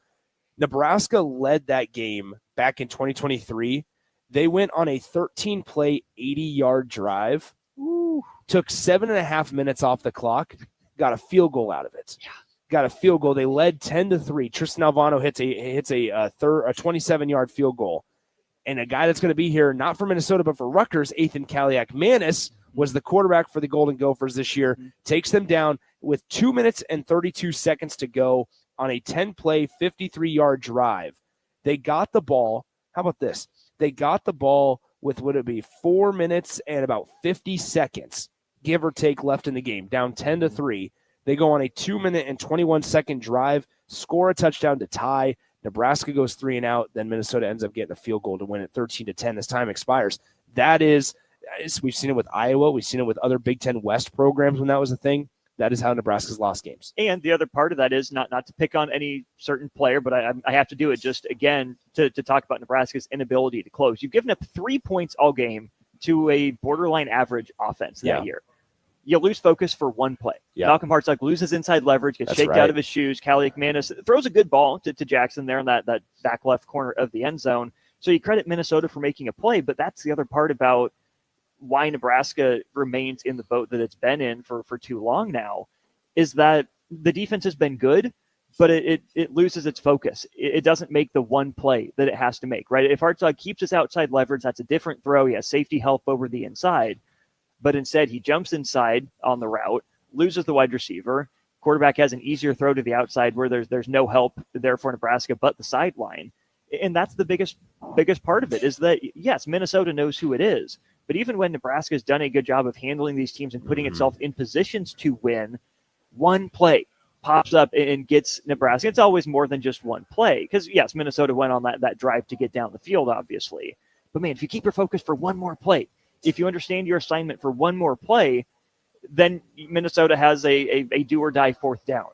Nebraska led that game back in 2023. They went on a 13-play, 80-yard drive, took 7.5 minutes off the clock, got a field goal out of it. Yeah. Got a field goal. They led 10-3. Tristan Alvano hits a 27-yard field goal. And a guy that's going to be here, not for Minnesota, but for Rutgers, Ethan Kaliak-Manis, was the quarterback for the Golden Gophers this year, takes them down with 2 minutes and 32 seconds to go on a 10-play, 53-yard drive. They got the ball. How about this? They got the ball with, would it be 4 minutes and about 50 seconds, give or take, left in the game, down 10-3. They go on a 2 minute and 21-second drive, score a touchdown to tie. Nebraska goes 3 and out. Then Minnesota ends up getting a field goal to win it 13-10 as time expires. We've seen it with Iowa. We've seen it with other Big Ten West programs when that was a thing. That is how Nebraska's lost games. And the other part of that is not to pick on any certain player, but I have to do it just again to talk about Nebraska's inability to close. You've given up 3 points all game to a borderline average offense that year. You lose focus for one play. Yeah. Malcolm Hartsock loses inside leverage, gets shaken out of his shoes. Kaliak-Manis throws a good ball to Jackson there in that back left corner of the end zone. So you credit Minnesota for making a play, but that's the other part about why Nebraska remains in the boat that it's been in for too long now, is that the defense has been good, but it loses its focus. It doesn't make the one play that it has to make, right? If Hartsock keeps his outside leverage, that's a different throw. He has safety help over the inside. But instead, he jumps inside on the route, loses the wide receiver. Quarterback has an easier throw to the outside where there's no help there for Nebraska but the sideline. And that's the biggest part of it, is that, yes, Minnesota knows who it is. But even when Nebraska has done a good job of handling these teams and putting itself in positions to win, one play pops up and gets Nebraska. It's always more than just one play. Because, yes, Minnesota went on that drive to get down the field, obviously. But, man, if you keep your focus for one more play, if you understand your assignment for one more play, then Minnesota has a do-or-die fourth down.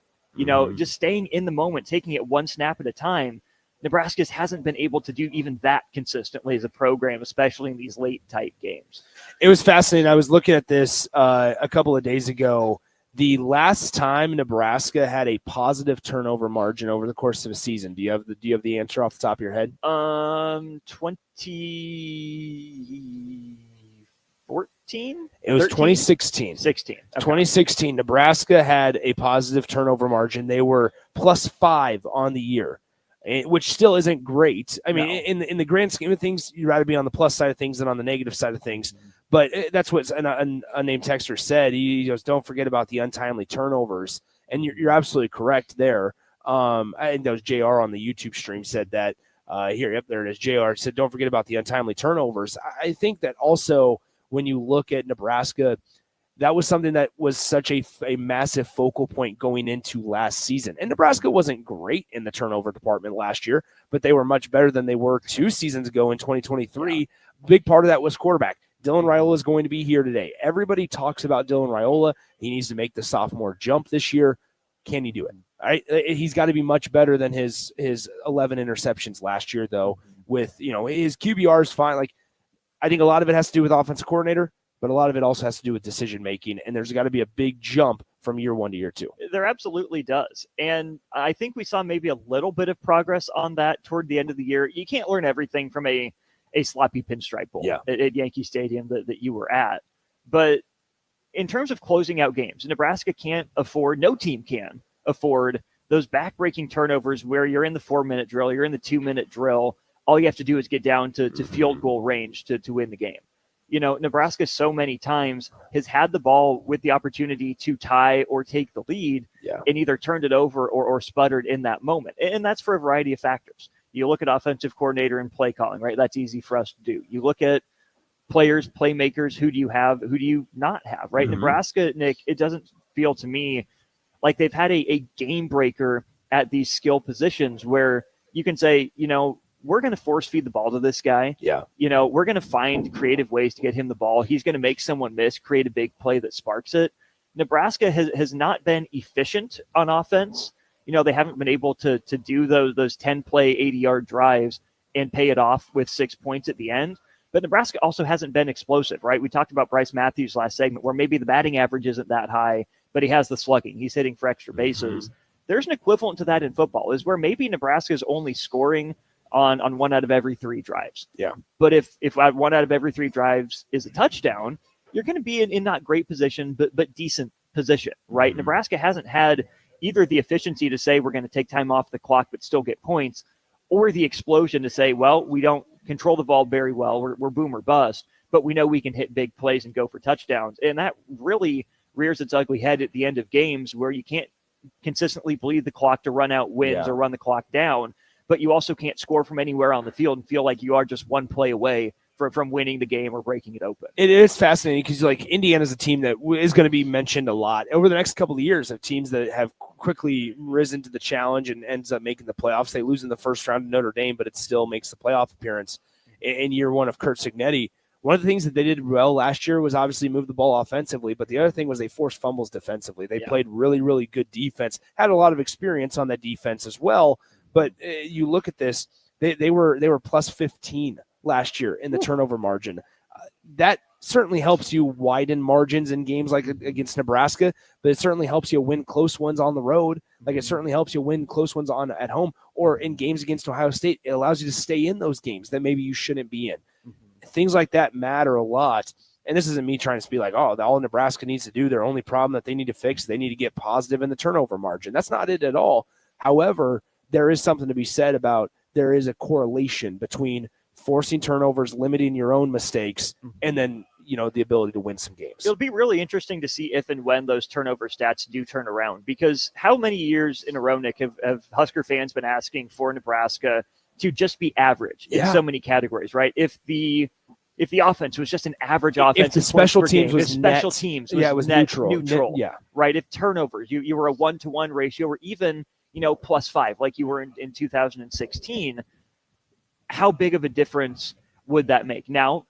Just staying in the moment, taking it one snap at a time. Nebraska hasn't been able to do even that consistently as a program, especially in these late-type games. It was fascinating. I was looking at this a couple of days ago. The last time Nebraska had a positive turnover margin over the course of a season. Do you have the answer off the top of your head? 2014? It was 2016. 16. Okay. 2016, Nebraska had a positive turnover margin. They were +5 on the year, which still isn't great. I mean, in the grand scheme of things, you'd rather be on the plus side of things than on the negative side of things. But that's what a named texter said. He goes, don't forget about the untimely turnovers. And you're absolutely correct there. I think that was JR on the YouTube stream said that. There it is. JR said, don't forget about the untimely turnovers. I think that also when you look at Nebraska, that was something that was such a massive focal point going into last season. And Nebraska wasn't great in the turnover department last year, but they were much better than they were 2 seasons ago in 2023. Yeah. Big part of that was quarterback. Dylan Raiola is going to be here today. Everybody talks about Dylan Raiola. He needs to make the sophomore jump this year. Can he do it? All right. He's got to be much better than his 11 interceptions last year, though. With, his QBR is fine. Like, I think a lot of it has to do with offensive coordinator, but a lot of it also has to do with decision making. And there's got to be a big jump from year 1 to year 2. There absolutely does. And I think we saw maybe a little bit of progress on that toward the end of the year. You can't learn everything from a sloppy pinstripe bowl at Yankee Stadium that you were at. But in terms of closing out games, Nebraska no team can afford those back-breaking turnovers where you're in the 4-minute drill, you're in the 2-minute drill. All you have to do is get down to field goal range to win the game. Nebraska so many times has had the ball with the opportunity to tie or take the lead and either turned it over or sputtered in that moment. And that's for a variety of factors. You look at offensive coordinator and play calling, right? That's easy for us to do. You look at players, playmakers, who do you have, who do you not have, right? Mm-hmm. Nebraska, Nick, it doesn't feel to me like they've had a game breaker at these skill positions where you can say, we're going to force feed the ball to this guy. Yeah. We're going to find creative ways to get him the ball. He's going to make someone miss, create a big play that sparks it. Nebraska has not been efficient on offense. They haven't been able to do those 10-play, 80-yard drives and pay it off with 6 points at the end. But Nebraska also hasn't been explosive, right? We talked about Bryce Matthews last segment, where maybe the batting average isn't that high, but he has the slugging. He's hitting for extra bases. There's an equivalent to that in football, is where maybe Nebraska is only scoring on 1 out of every 3 drives. Yeah. But if 1 out of every 3 drives is a touchdown, you're going to be in not great position, but decent position, right? Nebraska hasn't had either the efficiency to say we're going to take time off the clock but still get points, or the explosion to say, well, we don't control the ball very well. We're boom or bust, but we know we can hit big plays and go for touchdowns. And that really rears its ugly head at the end of games where you can't consistently bleed the clock to run out wins or run the clock down, but you also can't score from anywhere on the field and feel like you are just one play away from winning the game or breaking it open. It is fascinating because Indiana's a team that is going to be mentioned a lot over the next couple of years, of teams that have quickly risen to the challenge and ends up making the playoffs. They lose in the first round to Notre Dame, but it still makes the playoff appearance in year one of Kurt Cignetti. One of the things that they did well last year was obviously move the ball offensively, but the other thing was they forced fumbles defensively. They played really, really good defense, had a lot of experience on that defense as well. But you look at this, they were plus 15 last year in the turnover margin. That certainly helps you widen margins in games like against Nebraska, but it certainly helps you win close ones on the road. Like it certainly helps you win close ones at home, or in games against Ohio State. It allows you to stay in those games that maybe you shouldn't be in. Things like that matter a lot. And this isn't me trying to be like, oh, all Nebraska needs to do, their only problem that they need to fix, they need to get positive in the turnover margin. That's not it at all. However, there is something to be said about there is a correlation between forcing turnovers, limiting your own mistakes, and then, the ability to win some games. It'll be really interesting to see if and when those turnover stats do turn around, because how many years in a row, Nick, have Husker fans been asking for Nebraska to just be average in so many categories, right? If the offense was just an average offense, if the special teams was special teams was neutral, yeah, right? If turnovers, you were a 1-to-1 ratio, or even +5 like you were in 2016, how big of a difference would that make? Now,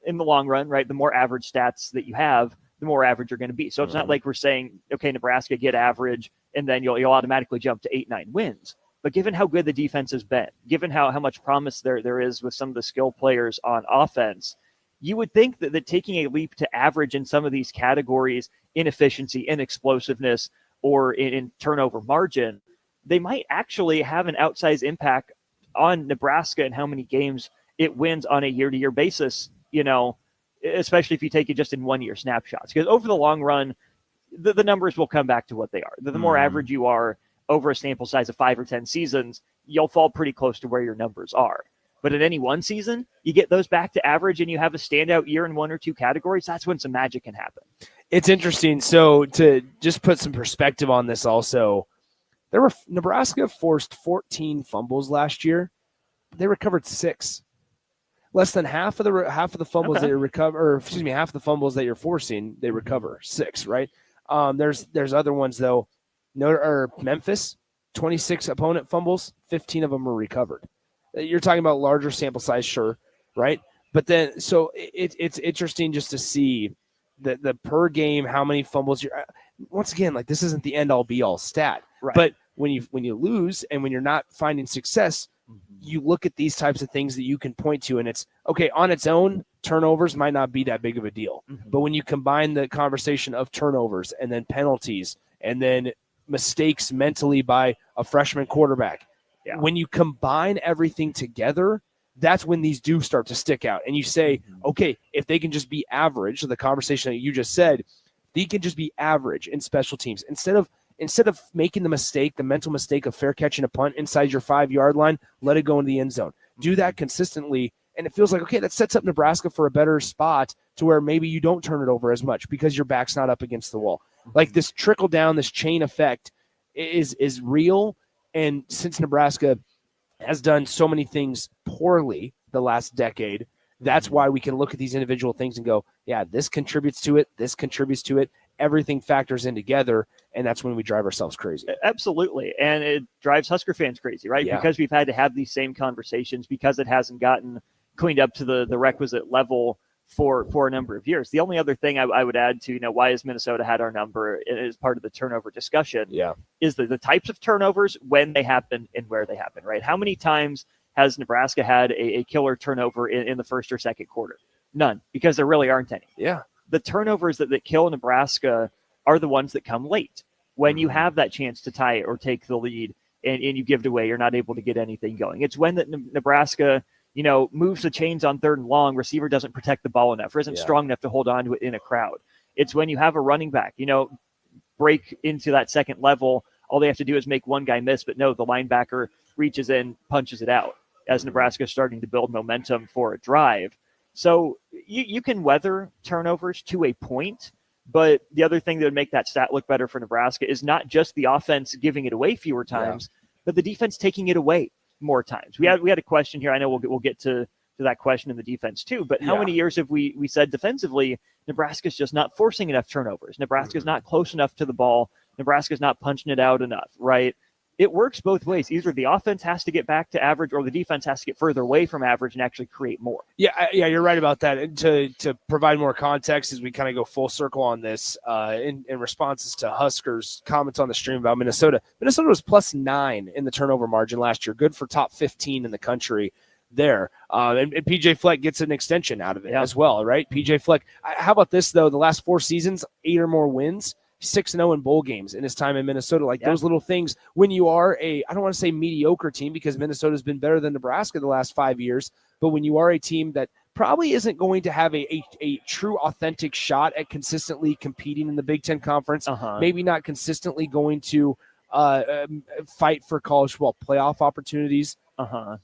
in the long run, right, the more average stats that you have, the more average you're going to be. So it's not like we're saying, okay, Nebraska, get average, and then you'll automatically jump to 8-9 wins. But given how good the defense has been, given how much promise there is with some of the skill players on offense, you would think that taking a leap to average in some of these categories, in efficiency, in explosiveness, or in turnover margin, they might actually have an outsized impact on Nebraska and how many games it wins on a year-to-year basis, especially if you take it just in 1 year snapshots. Because over the long run, the numbers will come back to what they are. The more average you are over a sample size of 5 or 10 seasons, you'll fall pretty close to where your numbers are. But in any one season, you get those back to average and you have a standout year in 1 or 2 categories, that's when some magic can happen. It's interesting. So to just put some perspective on this also, Nebraska forced 14 fumbles last year. They recovered 6. Less than half of the fumbles that you recover, half the fumbles that you're forcing, they recover 6. Right? There's other ones though. Memphis, 26 opponent fumbles, 15 of them were recovered. You're talking about larger sample size, sure, right? But then, so it's interesting just to see the per game, how many fumbles you're. Once again, like this isn't the end all be all stat, right? But when you lose and when you're not finding success, you look at these types of things that you can point to, and it's okay on its own. Turnovers might not be that big of a deal, but when you combine the conversation of turnovers and then penalties and then mistakes mentally by a freshman quarterback, when you combine everything together, that's when these do start to stick out. And you say, okay, if they can just be average, the conversation that you just said, they can just be average in special teams. Instead of making the mental mistake of fair catching a punt inside your 5-yard line, let it go into the end zone. Do that consistently, and it feels like, okay, that sets up Nebraska for a better spot to where maybe you don't turn it over as much because your back's not up against the wall. Like this trickle down, this chain effect is real. And since Nebraska has done so many things poorly the last decade, that's why we can look at these individual things and go, yeah, this contributes to it. This contributes to it. Everything factors in together. and that's when we drive ourselves crazy. Absolutely. And it drives Husker fans crazy, right? Yeah. Because we've had to have these same conversations because it hasn't gotten cleaned up to the requisite level for a number of years. The only other thing I would add to, why has Minnesota had our number as part of the turnover discussion is the types of turnovers, when they happen and where they happen, right? How many times has Nebraska had a killer turnover in the first or second quarter? None, because there really aren't any. Yeah. The turnovers that kill Nebraska are the ones that come late. When you have that chance to tie it or take the lead and you give it away, you're not able to get anything going. It's when Nebraska, moves the chains on 3rd and long, receiver doesn't protect the ball enough or isn't strong enough to hold on to it in a crowd. It's when you have a running back, break into that second level. All they have to do is make one guy miss, but no, the linebacker reaches in, punches it out as Nebraska is starting to build momentum for a drive. So you can weather turnovers to a point, but the other thing that would make that stat look better for Nebraska is not just the offense giving it away fewer times, but the defense taking it away more times. We had a question here. I know we'll get to that question in the defense too, but how many years have we said defensively, Nebraska's just not forcing enough turnovers. Nebraska's not close enough to the ball. Nebraska's not punching it out enough, right? It works both ways. Either the offense has to get back to average or the defense has to get further away from average and actually create more. Yeah, you're right about that. And to provide more context as we kind of go full circle on this, in responses to Huskers' comments on the stream about Minnesota, Minnesota was +9 in the turnover margin last year, good for top 15 in the country there. And PJ Fleck gets an extension out of it as well, right? PJ Fleck. How about this, though? The last 4 seasons, 8 or more wins. 6-0 in bowl games in his time in Minnesota. Those little things, when you are I don't want to say mediocre team because Minnesota's been better than Nebraska the last 5 years, but when you are a team that probably isn't going to have a true authentic shot at consistently competing in the Big Ten Conference, maybe not consistently going to fight for college football playoff opportunities.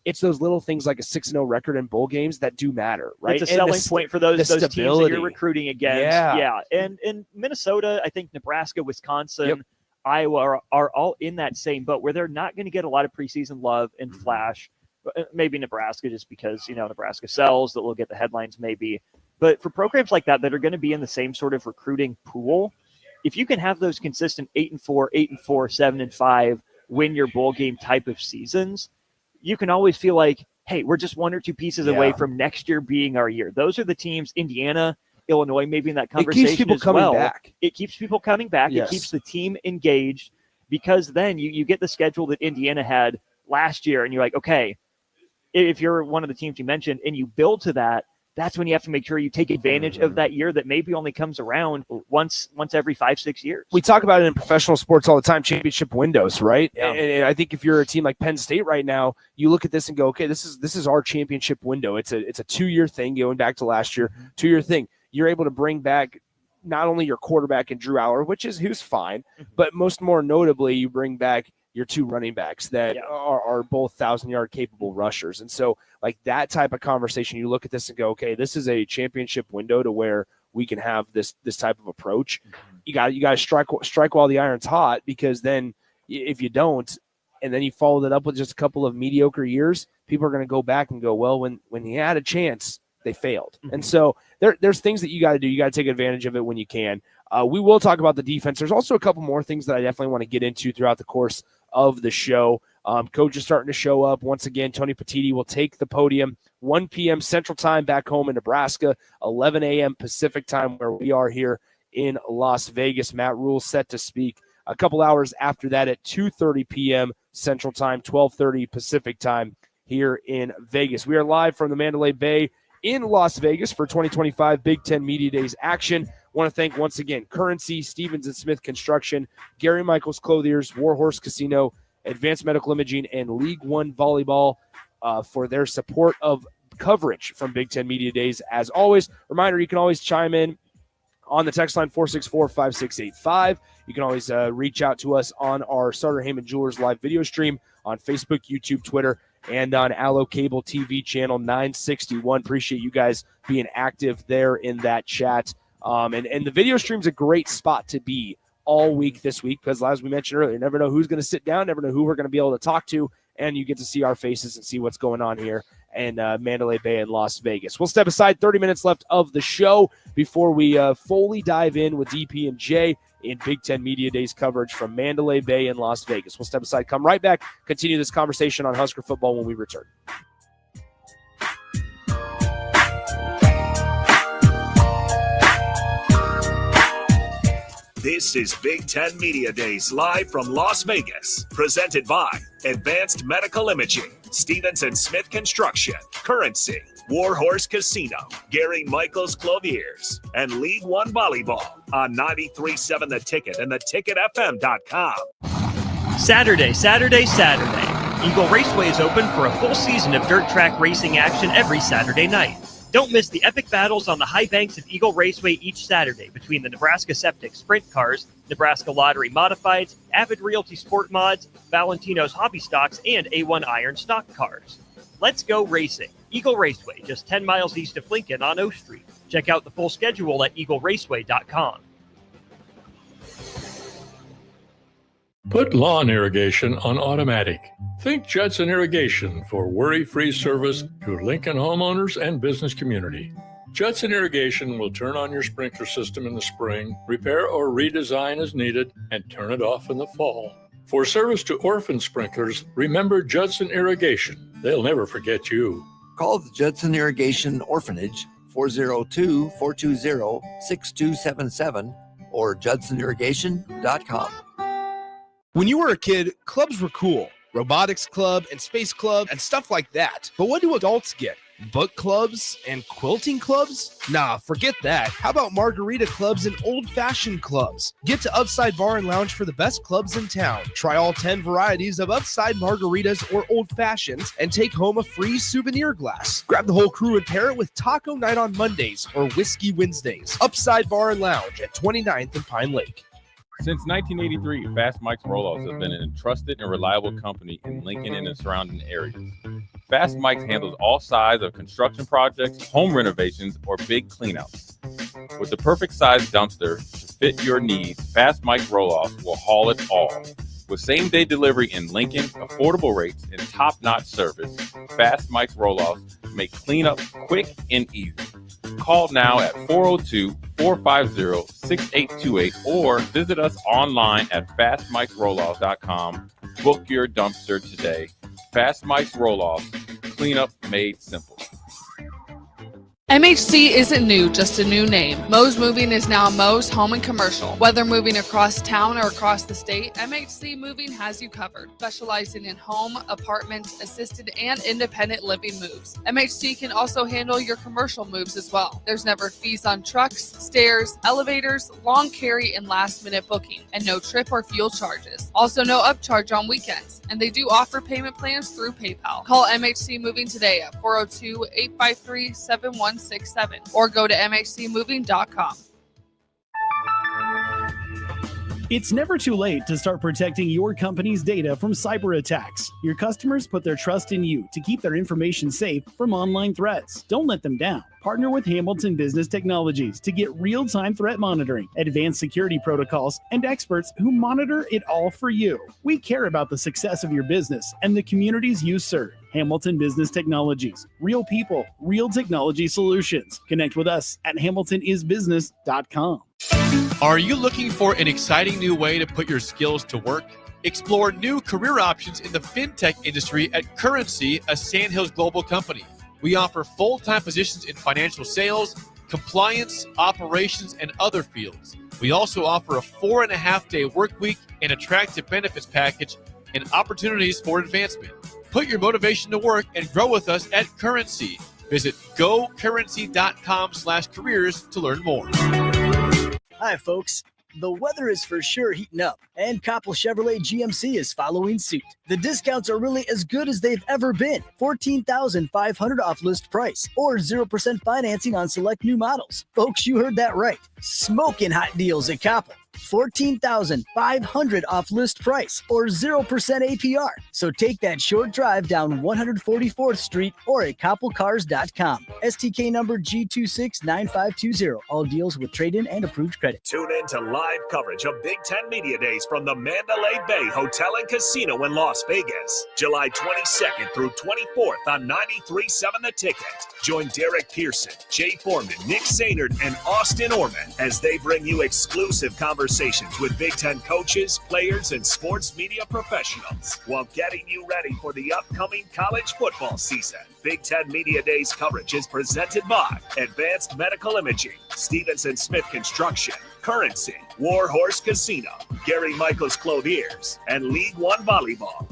It's those little things like a 6-0 record in bowl games that do matter, right? It's a selling point for those teams that you're recruiting against. Yeah. And in Minnesota, I think Nebraska, Wisconsin, Iowa are all in that same boat where they're not going to get a lot of preseason love and flash. Maybe Nebraska, just because, Nebraska sells, that will get the headlines maybe. But for programs like that are going to be in the same sort of recruiting pool, if you can have those consistent 8-4, 8-4, 7-5, win your bowl game type of seasons, you can always feel like, hey, we're just 1 or 2 pieces away from next year being our year. Those are the teams, Indiana, Illinois, maybe in that conversation. It keeps people coming back. It keeps people coming back. Yes. It keeps the team engaged because then you get the schedule that Indiana had last year and you're like, okay, if you're one of the teams you mentioned and you build to that, that's when you have to make sure you take advantage of that year that maybe only comes around once every 5-6 years. We talk about it in professional sports all the time, championship windows, right? Yeah. And I think if you're a team like Penn State right now, you look at this and go, okay, this is our championship window. It's a 2-year thing going back to last year, 2-year thing. You're able to bring back not only your quarterback and Drew Aller, who's fine, but more notably, you bring back your 2 running backs that are both 1,000-yard capable rushers. And so like that type of conversation, you look at this and go, okay, this is a championship window to where we can have this type of approach. You got to strike while the iron's hot, because then if you don't, and then you follow that up with just a couple of mediocre years, people are going to go back and go, well, when he had a chance, they failed. And so there's things that you got to do. You got to take advantage of it when you can. We will talk about the defense. There's also a couple more things that I definitely want to get into throughout the course of the show. Coach is starting to show up. Once again, Tony Petitti will take the podium 1 p.m. Central Time back home in Nebraska, 11 a.m. Pacific Time where we are here in Las Vegas. Matt Rule set to speak a couple hours after that at 2:30 p.m. Central Time, 12:30 Pacific Time here in Vegas. We are live from the Mandalay Bay in Las Vegas for 2025 Big Ten Media Days action. Want to thank once again Currency, Stevens & Smith Construction, Gary Michaels Clothiers, Warhorse Casino, Advanced Medical Imaging, and League One Volleyball for their support of coverage from Big Ten Media Days. As always, reminder, you can always chime in on the text line 464-5685. You can always reach out to us on our Starter Heyman Jewelers live video stream on Facebook, YouTube, Twitter, and on Allo Cable TV channel 961. Appreciate you guys being active there in that chat. And the video stream's a great spot to be all week this week, because as we mentioned earlier, you never know who's going to sit down, never know who we're going to be able to talk to, and you get to see our faces and see what's going on here in Mandalay Bay and Las Vegas. We'll step aside. 30 minutes left of the show before we fully dive in with DP and J. in Big Ten Media Days coverage from Mandalay Bay and Las Vegas. We'll step aside, come right back, continue this conversation on Husker football when we return. This is Big Ten Media Days live from Las Vegas, presented by Advanced Medical Imaging, Stevenson Smith Construction, Currency, Warhorse Casino, Gary Michaels Clothiers, and League One Volleyball on 93.7 The Ticket and theticketfm.com. Saturday. Eagle Raceway is open for a full season of dirt track racing action every Saturday night. Don't miss the epic battles on the high banks of Eagle Raceway each Saturday between the Nebraska Septic Sprint Cars, Nebraska Lottery Modifieds, Avid Realty Sport Mods, Valentino's Hobby Stocks, and A1 Iron Stock Cars. Let's go racing. Eagle Raceway, just 10 miles east of Lincoln on O Street. Check out the full schedule at eagleraceway.com. Put lawn irrigation on automatic. Think Judson Irrigation for worry-free service to Lincoln homeowners and business community. Judson Irrigation will turn on your sprinkler system in the spring, repair or redesign as needed, and turn it off in the fall. For service to orphan sprinklers, remember Judson Irrigation. They'll never forget you. Call the Judson Irrigation Orphanage 402-420-6277 or judsonirrigation.com. When you were a kid, clubs were cool. Robotics club and space club and stuff like that. But what do adults get? Book clubs and quilting clubs? Nah, forget that. How about margarita clubs and old-fashioned clubs? Get to Upside Bar and Lounge for the best clubs in town. Try all 10 varieties of Upside margaritas or old-fashions and take home a free souvenir glass. Grab the whole crew and pair it with Taco Night on Mondays or Whiskey Wednesdays. Upside Bar and Lounge at 29th and Pine Lake. Since 1983, Fast Mike's Roll-Offs have been a trusted and reliable company in Lincoln and the surrounding areas. Fast Mike's handles all sides of construction projects, home renovations, or big cleanouts. With the perfect size dumpster to fit your needs, Fast Mike's Roll-Offs will haul it all. With same-day delivery in Lincoln, affordable rates, and top-notch service, Fast Mike's Roll-Offs make cleanup quick and easy. Call now at 402-450-6828 or visit us online at fastmikesrolloffs.com. Book your dumpster today. Fast Mike's Roll-Offs, cleanup made simple. MHC isn't new, just a new name. Moe's Moving is now Moe's Home and Commercial. Whether moving across town or across the state, MHC Moving has you covered, specializing in home, apartment, assisted, and independent living moves. MHC can also handle your commercial moves as well. There's never fees on trucks, stairs, elevators, long carry, and last-minute booking, and no trip or fuel charges. Also no upcharge on weekends, and they do offer payment plans through PayPal. Call MHC Moving today at 402-853-7167 or go to mhcmoving.com. It's never too late to start protecting your company's data from cyber attacks. Your customers put their trust in you to keep their information safe from online threats. Don't let them down. Partner with Hamilton Business Technologies to get real-time threat monitoring, advanced security protocols, and experts who monitor it all for you. We care about the success of your business and the communities you serve. Hamilton Business Technologies. Real people, real technology solutions. Connect with us at hamiltonisbusiness.com. Are you looking for an exciting new way to put your skills to work? Explore new career options in the fintech industry at Currency, a Sandhills global company. We offer full-time positions in financial sales, compliance, operations, and other fields. We also offer a 4.5-day work week, an attractive benefits package, and opportunities for advancement. Put your motivation to work and grow with us at Currency. Visit gocurrency.com/careers to learn more. Hi, folks. The weather is for sure heating up, and Coppel Chevrolet GMC is following suit. The discounts are really as good as they've ever been. $14,500 off list price, or 0% financing on select new models. Folks, you heard that right. Smoking hot deals at Coppel. $14,500 off list price, or 0% APR. So take that short drive down 144th Street or at koppelcars.com. STK number G269520. All deals with trade-in and approved credit. Tune in to live coverage of Big Ten Media Days from the Mandalay Bay Hotel and Casino in Las Vegas, July 22nd through 24th on 93.7 The Ticket. Join Derek Pearson, Jay Foreman, Nick Sainert, and Austin Orman as they bring you exclusive conversations with Big Ten coaches, players, and sports media professionals while getting you ready for the upcoming college football season. Big Ten Media Days coverage is presented by Advanced Medical Imaging, Stevenson Smith Construction, Currency, Warhorse Casino, Gary Michaels Clothiers, and League One Volleyball.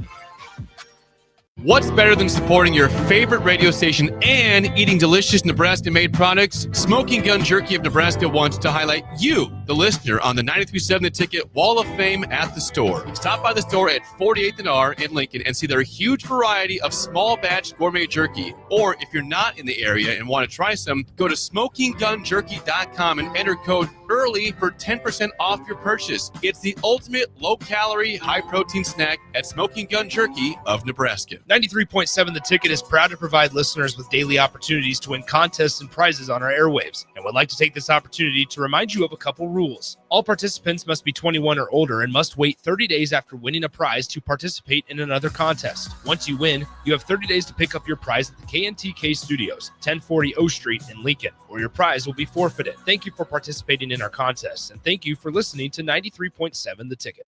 What's better than supporting your favorite radio station and eating delicious Nebraska-made products? Smoking Gun Jerky of Nebraska wants to highlight you, the listener, on the 93.7 The Ticket Wall of Fame at the store. Stop by the store at 48th and R in Lincoln and see their huge variety of small batch gourmet jerky. Or if you're not in the area and want to try some, go to smokinggunjerky.com and enter code EARLY for 10% off your purchase. It's the ultimate low-calorie, high-protein snack at Smoking Gun Jerky of Nebraska. 93.7 The Ticket is proud to provide listeners with daily opportunities to win contests and prizes on our airwaves, and would like to take this opportunity to remind you of a couple rules. All participants must be 21 or older and must wait 30 days after winning a prize to participate in another contest. Once you win, you have 30 days to pick up your prize at the KNTK Studios, 1040 O Street in Lincoln, or your prize will be forfeited. Thank you for participating in our contests, and thank you for listening to 93.7 The Ticket.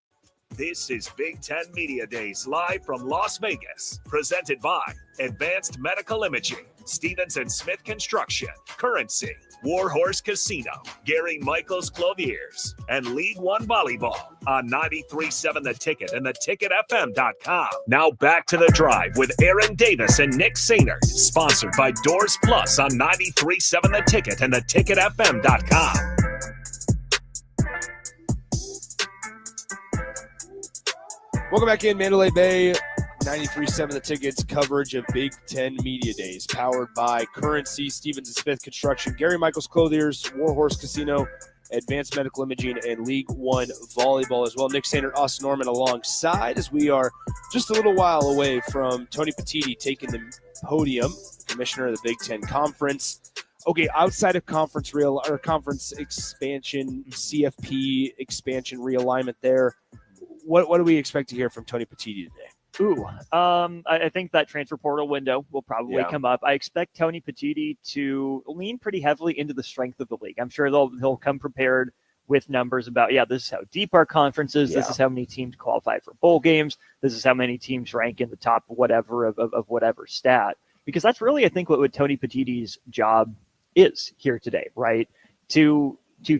This is Big Ten Media Days live from Las Vegas, presented by Advanced Medical Imaging, Stevenson Smith Construction, Currency, Warhorse Casino, Gary Michaels Clothiers, and League One Volleyball on 93.7 The Ticket and theticketfm.com. Now back to The Drive with Aaron Davis and Nick Sainert, sponsored by Doors Plus on 93.7 The Ticket and theticketfm.com. Welcome back in Mandalay Bay. 93.7 The Ticket's coverage of Big Ten Media Days, powered by Currency, Stevenson Smith Construction, Gary Michaels Clothiers, Warhorse Casino, Advanced Medical Imaging, and League One Volleyball as well. Nick Sander, us, Norman, alongside as we are just a little while away from Tony Petitti taking the podium, commissioner of the Big Ten Conference. Okay, outside of conference expansion, CFP expansion realignment there, what do we expect to hear from Tony Petitti today? I think that transfer portal window will probably come up. I expect Tony Petitti to lean pretty heavily into the strength of the league. I'm sure he'll come prepared with numbers about, this is how deep our conference is. This is how many teams qualify for bowl games. This is how many teams rank in the top whatever of whatever stat. Because that's really, I think, what Tony Petitti's job is here today, right? To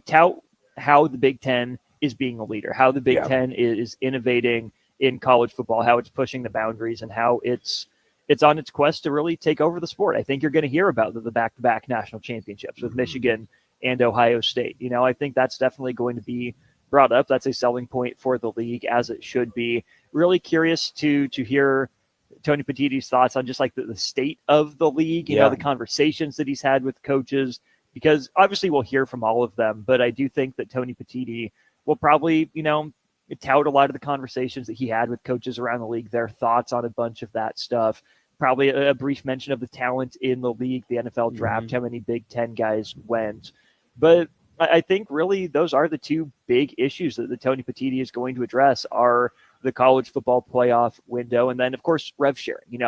tout how the Big Ten is being a leader, how the Big Ten is innovating in college football, how it's pushing the boundaries, and how it's on its quest to really take over the sport. I think you're going to hear about the back-to-back national championships with Michigan and Ohio State. I think that's definitely going to be brought up. That's a selling point for the league, as it should be. Really curious to hear Tony Petitti's thoughts on just like the state of the league, the conversations that he's had with coaches, because obviously we'll hear from all of them, but I do think that Tony Petitti will probably, tout a lot of the conversations that he had with coaches around the league, their thoughts on a bunch of that stuff. Probably a brief mention of the talent in the league, the NFL draft, how many Big Ten guys went. But I think really those are the two big issues that the Tony Petitti is going to address are the college football playoff window. And then, of course, rev sharing.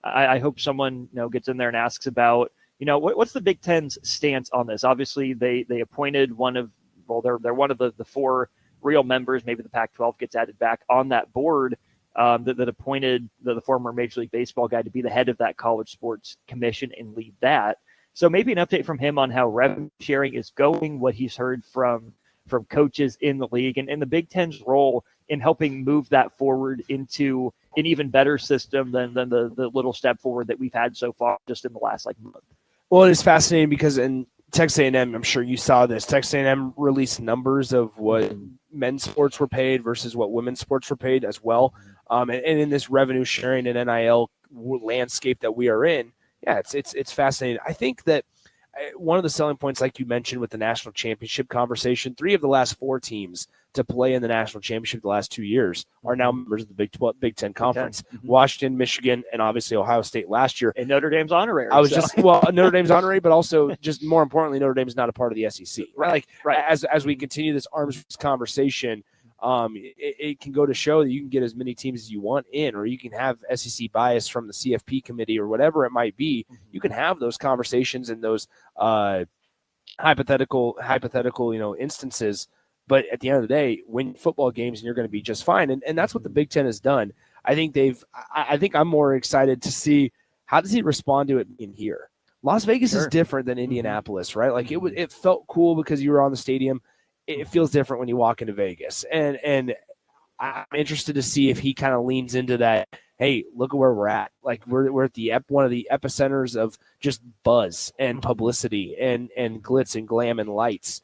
I hope someone gets in there and asks about, what's the Big Ten's stance on this? Obviously, they appointed they're one of the four real members. Maybe the Pac-12 gets added back on that board that appointed the former Major League Baseball guy to be the head of that college sports commission and lead that. So maybe an update from him on how revenue sharing is going, what he's heard from coaches in the league, and the Big Ten's role in helping move that forward into an even better system than the little step forward that we've had so far just in the last month. Well, it is fascinating because in Texas A&M, I'm sure you saw this. Texas A&M released numbers of what men's sports were paid versus what women's sports were paid as well. And in this revenue sharing and NIL landscape that we are in, it's fascinating. I think that one of the selling points, like you mentioned with the national championship conversation, 3 of the last 4 teams to play in the national championship the last 2 years are now members of the Big Ten Conference. Washington, Michigan, and obviously Ohio State last year. And Notre Dame's honorary. Notre Dame's honorary, but also just more importantly, Notre Dame is not a part of the SEC. Right? As we continue this arms race conversation, it can go to show that you can get as many teams as you want in, or you can have SEC bias from the CFP committee or whatever it might be. You can have those conversations and those hypothetical, instances. But at the end of the day, win football games and you're going to be just fine. And that's what the Big Ten has done. I think I'm more excited to see how does he respond to it in here. Las Vegas is different than Indianapolis, right? Like it felt cool because you were on the stadium. It feels different when you walk into Vegas. And I'm interested to see if he kind of leans into that. Hey, look at where we're at. Like we're at the one of the epicenters of just buzz and publicity and glitz and glam and lights.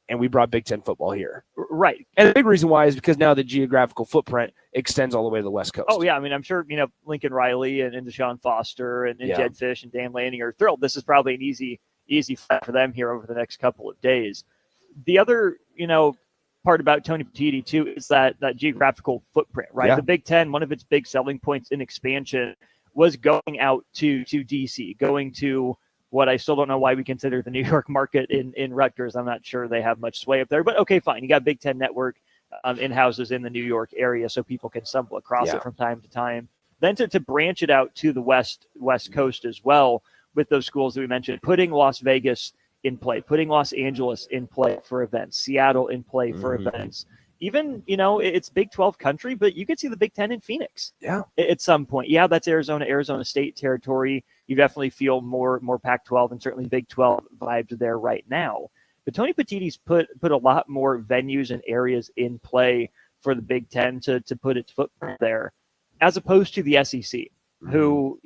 And we brought Big Ten football here. Right. And the big reason why is because now the geographical footprint extends all the way to the West Coast. Oh, yeah. I mean, I'm sure, Lincoln Riley and Deshaun Foster and Jed Fish and Dan Lanning are thrilled. This is probably an easy flight for them here over the next couple of days. The other, part about Tony Petitti, too, is that geographical footprint, right? Yeah. The Big Ten, one of its big selling points in expansion was going out to D.C., going to what I still don't know why we consider the New York market in Rutgers. I'm not sure they have much sway up there, but okay, fine. You got Big Ten Network in houses in the New York area, so people can stumble across it from time to time. Then to branch it out to the West Coast as well with those schools that we mentioned, putting Las Vegas in play, putting Los Angeles in play for events, Seattle in play for events. Even, it's Big 12 country, but you could see the Big Ten in Phoenix at some point. Yeah, that's Arizona State territory. You definitely feel more Pac-12 and certainly Big 12 vibes there right now. But Tony Petitti's put a lot more venues and areas in play for the Big Ten to put its footprint there, as opposed to the SEC, who,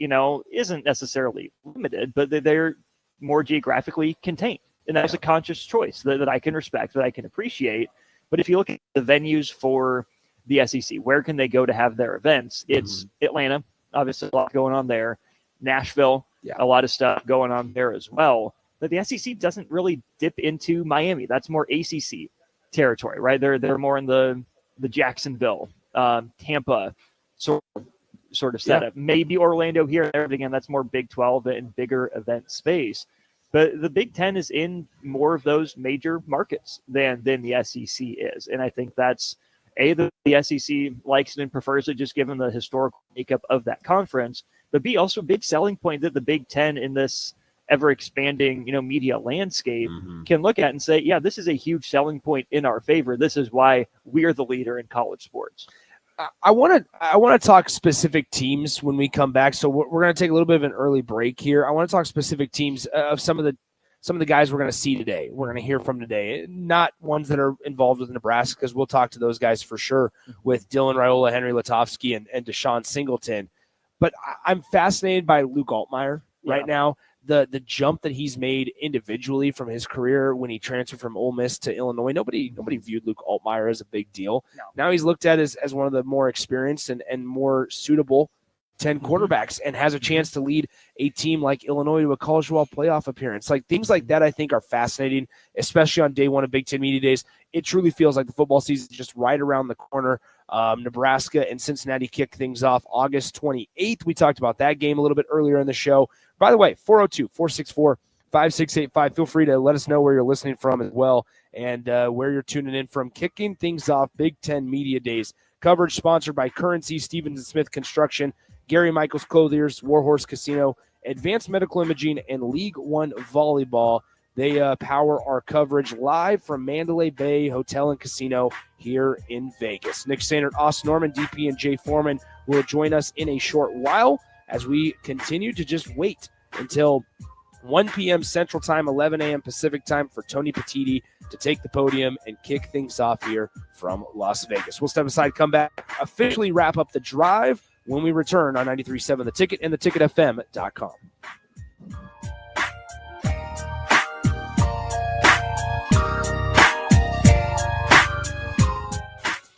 isn't necessarily limited, but they're more geographically contained. And that was a conscious choice that I can respect, that I can appreciate. But if you look at the venues for the SEC, where can they go to have their events? It's Atlanta, obviously a lot going on there. Nashville, a lot of stuff going on there as well. But the SEC doesn't really dip into Miami. That's more ACC territory, right? They're more in the Jacksonville, Tampa sort of setup. Maybe Orlando here and there, but again, that's more Big 12 and bigger event space. But the Big Ten is in more of those major markets than the SEC is. And I think that's, the SEC likes it and prefers it just given the historical makeup of that conference. But B, also a big selling point that the Big Ten in this ever-expanding, media landscape can look at and say, yeah, this is a huge selling point in our favor. This is why we're the leader in college sports. I want to talk specific teams when we come back. So we're going to take a little bit of an early break here. I want to talk specific teams of some of the guys we're going to see today. We're going to hear from today, not ones that are involved with Nebraska, because we'll talk to those guys for sure with Dylan Raiola, Henry Latofsky, and Deshaun Singleton. But I'm fascinated by Luke Altmaier right now. The jump that he's made individually from his career when he transferred from Ole Miss to Illinois, nobody viewed Luke Altmaier as a big deal. No. Now he's looked at as one of the more experienced and more suitable 10 quarterbacks and has a chance to lead a team like Illinois to a college football playoff appearance. Like things like that, I think are fascinating, especially on day one of Big Ten Media Days. It truly feels like the football season is just right around the corner. Nebraska and Cincinnati kick things off August 28th. We talked about that game a little bit earlier in the show. By the way, 402-464-5685. Feel free to let us know where you're listening from as well and where you're tuning in from. Kicking things off Big Ten Media Days. Coverage sponsored by Currency, Stevens & Smith Construction, Gary Michaels Clothiers, Warhorse Casino, Advanced Medical Imaging, and League One Volleyball. They power our coverage live from Mandalay Bay Hotel and Casino here in Vegas. Nick Sandert, Austin Norman, DP, and Jay Foreman will join us in a short while as we continue to just wait until 1 p.m. Central Time, 11 a.m. Pacific Time for Tony Petitti to take the podium and kick things off here from Las Vegas. We'll step aside, come back, officially wrap up the drive when we return on 93.7 The Ticket and theticketfm.com.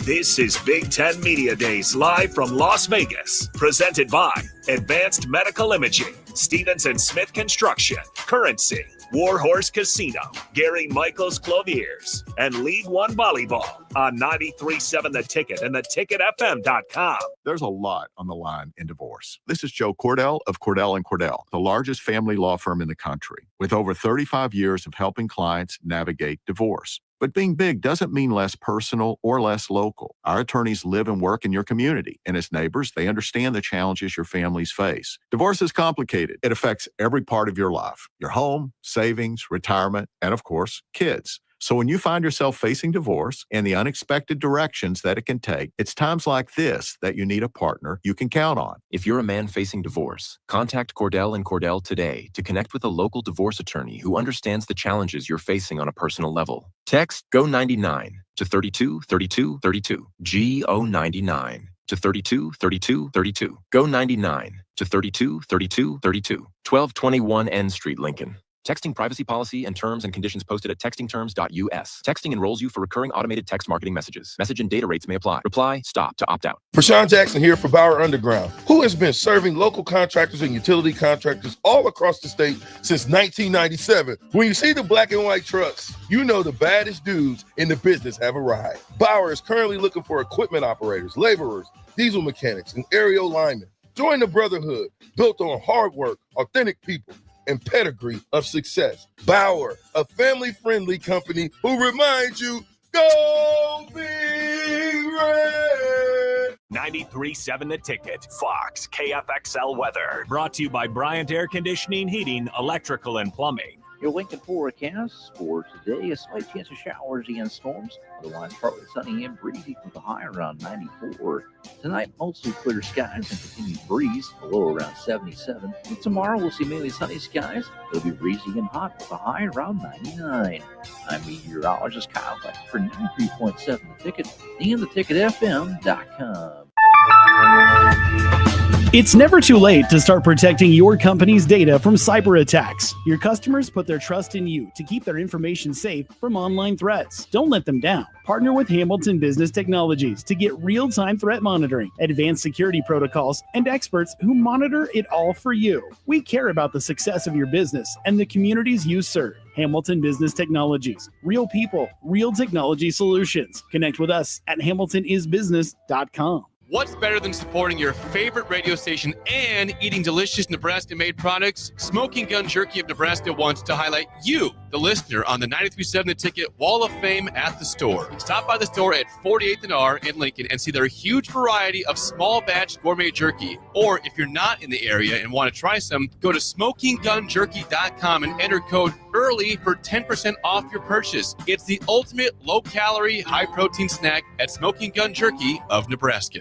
This is Big Ten Media Days live from Las Vegas, presented by Advanced Medical Imaging, Stevens & Smith Construction, Currency, Warhorse Casino, Gary Michaels Clothiers, and League One Volleyball on 93.7 The Ticket and theticketfm.com. There's a lot on the line in divorce. This is Joe Cordell of Cordell & Cordell, the largest family law firm in the country, with over 35 years of helping clients navigate divorce. But being big doesn't mean less personal or less local. Our attorneys live and work in your community, and as neighbors, they understand the challenges your families face. Divorce is complicated. It affects every part of your life: your home, savings, retirement, and of course, kids. So when you find yourself facing divorce and the unexpected directions that it can take, it's times like this that you need a partner you can count on. If you're a man facing divorce, contact Cordell and Cordell today to connect with a local divorce attorney who understands the challenges you're facing on a personal level. Text GO99 to 323232. GO99 to 323232. GO99 to 323232. 1221 N Street, Lincoln. Texting privacy policy and terms and conditions posted at textingterms.us. Texting enrolls you for recurring automated text marketing messages. Message and data rates may apply. Reply, stop to opt out. Prashawn Jackson here for Bauer Underground, who has been serving local contractors and utility contractors all across the state since 1997. When you see the black and white trucks, you know the baddest dudes in the business have arrived. Bauer is currently looking for equipment operators, laborers, diesel mechanics, and aerial linemen. Join the brotherhood built on hard work, authentic people, and pedigree of success. Bauer, a family-friendly company who reminds you, go Big Red! 93.7 The Ticket, Fox, KFXL weather. Brought to you by Bryant Air Conditioning, Heating, Electrical, and Plumbing. Your Lincoln forecast for today: a slight chance of showers and storms. Otherwise, partly sunny and breezy with a high around 94. Tonight, mostly clear skies and continued breeze, a low around 77. And tomorrow, we'll see mainly sunny skies. It'll be breezy and hot with a high around 99. I'm meteorologist Kyle Beck for 93.7 The Ticket and theticketfm.com. It's never too late to start protecting your company's data from cyber attacks. Your customers put their trust in you to keep their information safe from online threats. Don't let them down. Partner with Hamilton Business Technologies to get real-time threat monitoring, advanced security protocols, and experts who monitor it all for you. We care about the success of your business and the communities you serve. Hamilton Business Technologies. Real people, real technology solutions. Connect with us at hamiltonisbusiness.com. What's better than supporting your favorite radio station and eating delicious Nebraska-made products? Smoking Gun Jerky of Nebraska wants to highlight you, the listener, on the 93.7 The Ticket Wall of Fame at the store. Stop by the store at 48th and R in Lincoln and see their huge variety of small batch gourmet jerky. Or if you're not in the area and want to try some, go to smokinggunjerky.com and enter code EARLY for 10% off your purchase. It's the ultimate low-calorie, high-protein snack at Smoking Gun Jerky of Nebraska.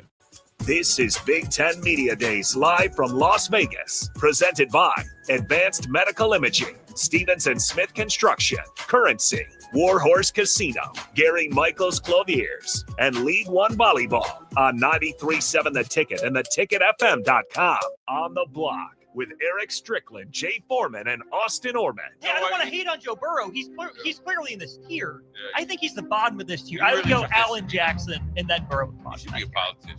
This is Big Ten Media Days live from Las Vegas, presented by Advanced Medical Imaging, Stevens & Smith Construction, Currency, Warhorse Casino, Gary Michaels Clothiers, and League One Volleyball on 93.7 The Ticket and theticketfm.com. On the block with Eric Strickland, Jay Foreman, and Austin Orman. Yeah, I don't want to hate on Joe Burrow. He's clearly in this tier. I think he's the bottom of this tier. I would go Allen Jackson and then Burrow. You should be a politician.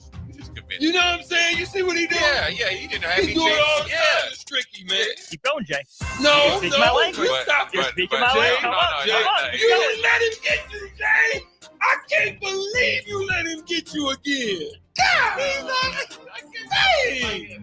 You know what I'm saying? You see what he doing? Yeah, he didn't have He's doing all the time. It's tricky, man. Keep going, Jay. No, You're speaking my language. Stop You're it. speaking my language. Come on. You didn't let him get you, Jay. I can't believe you let him get you again. God,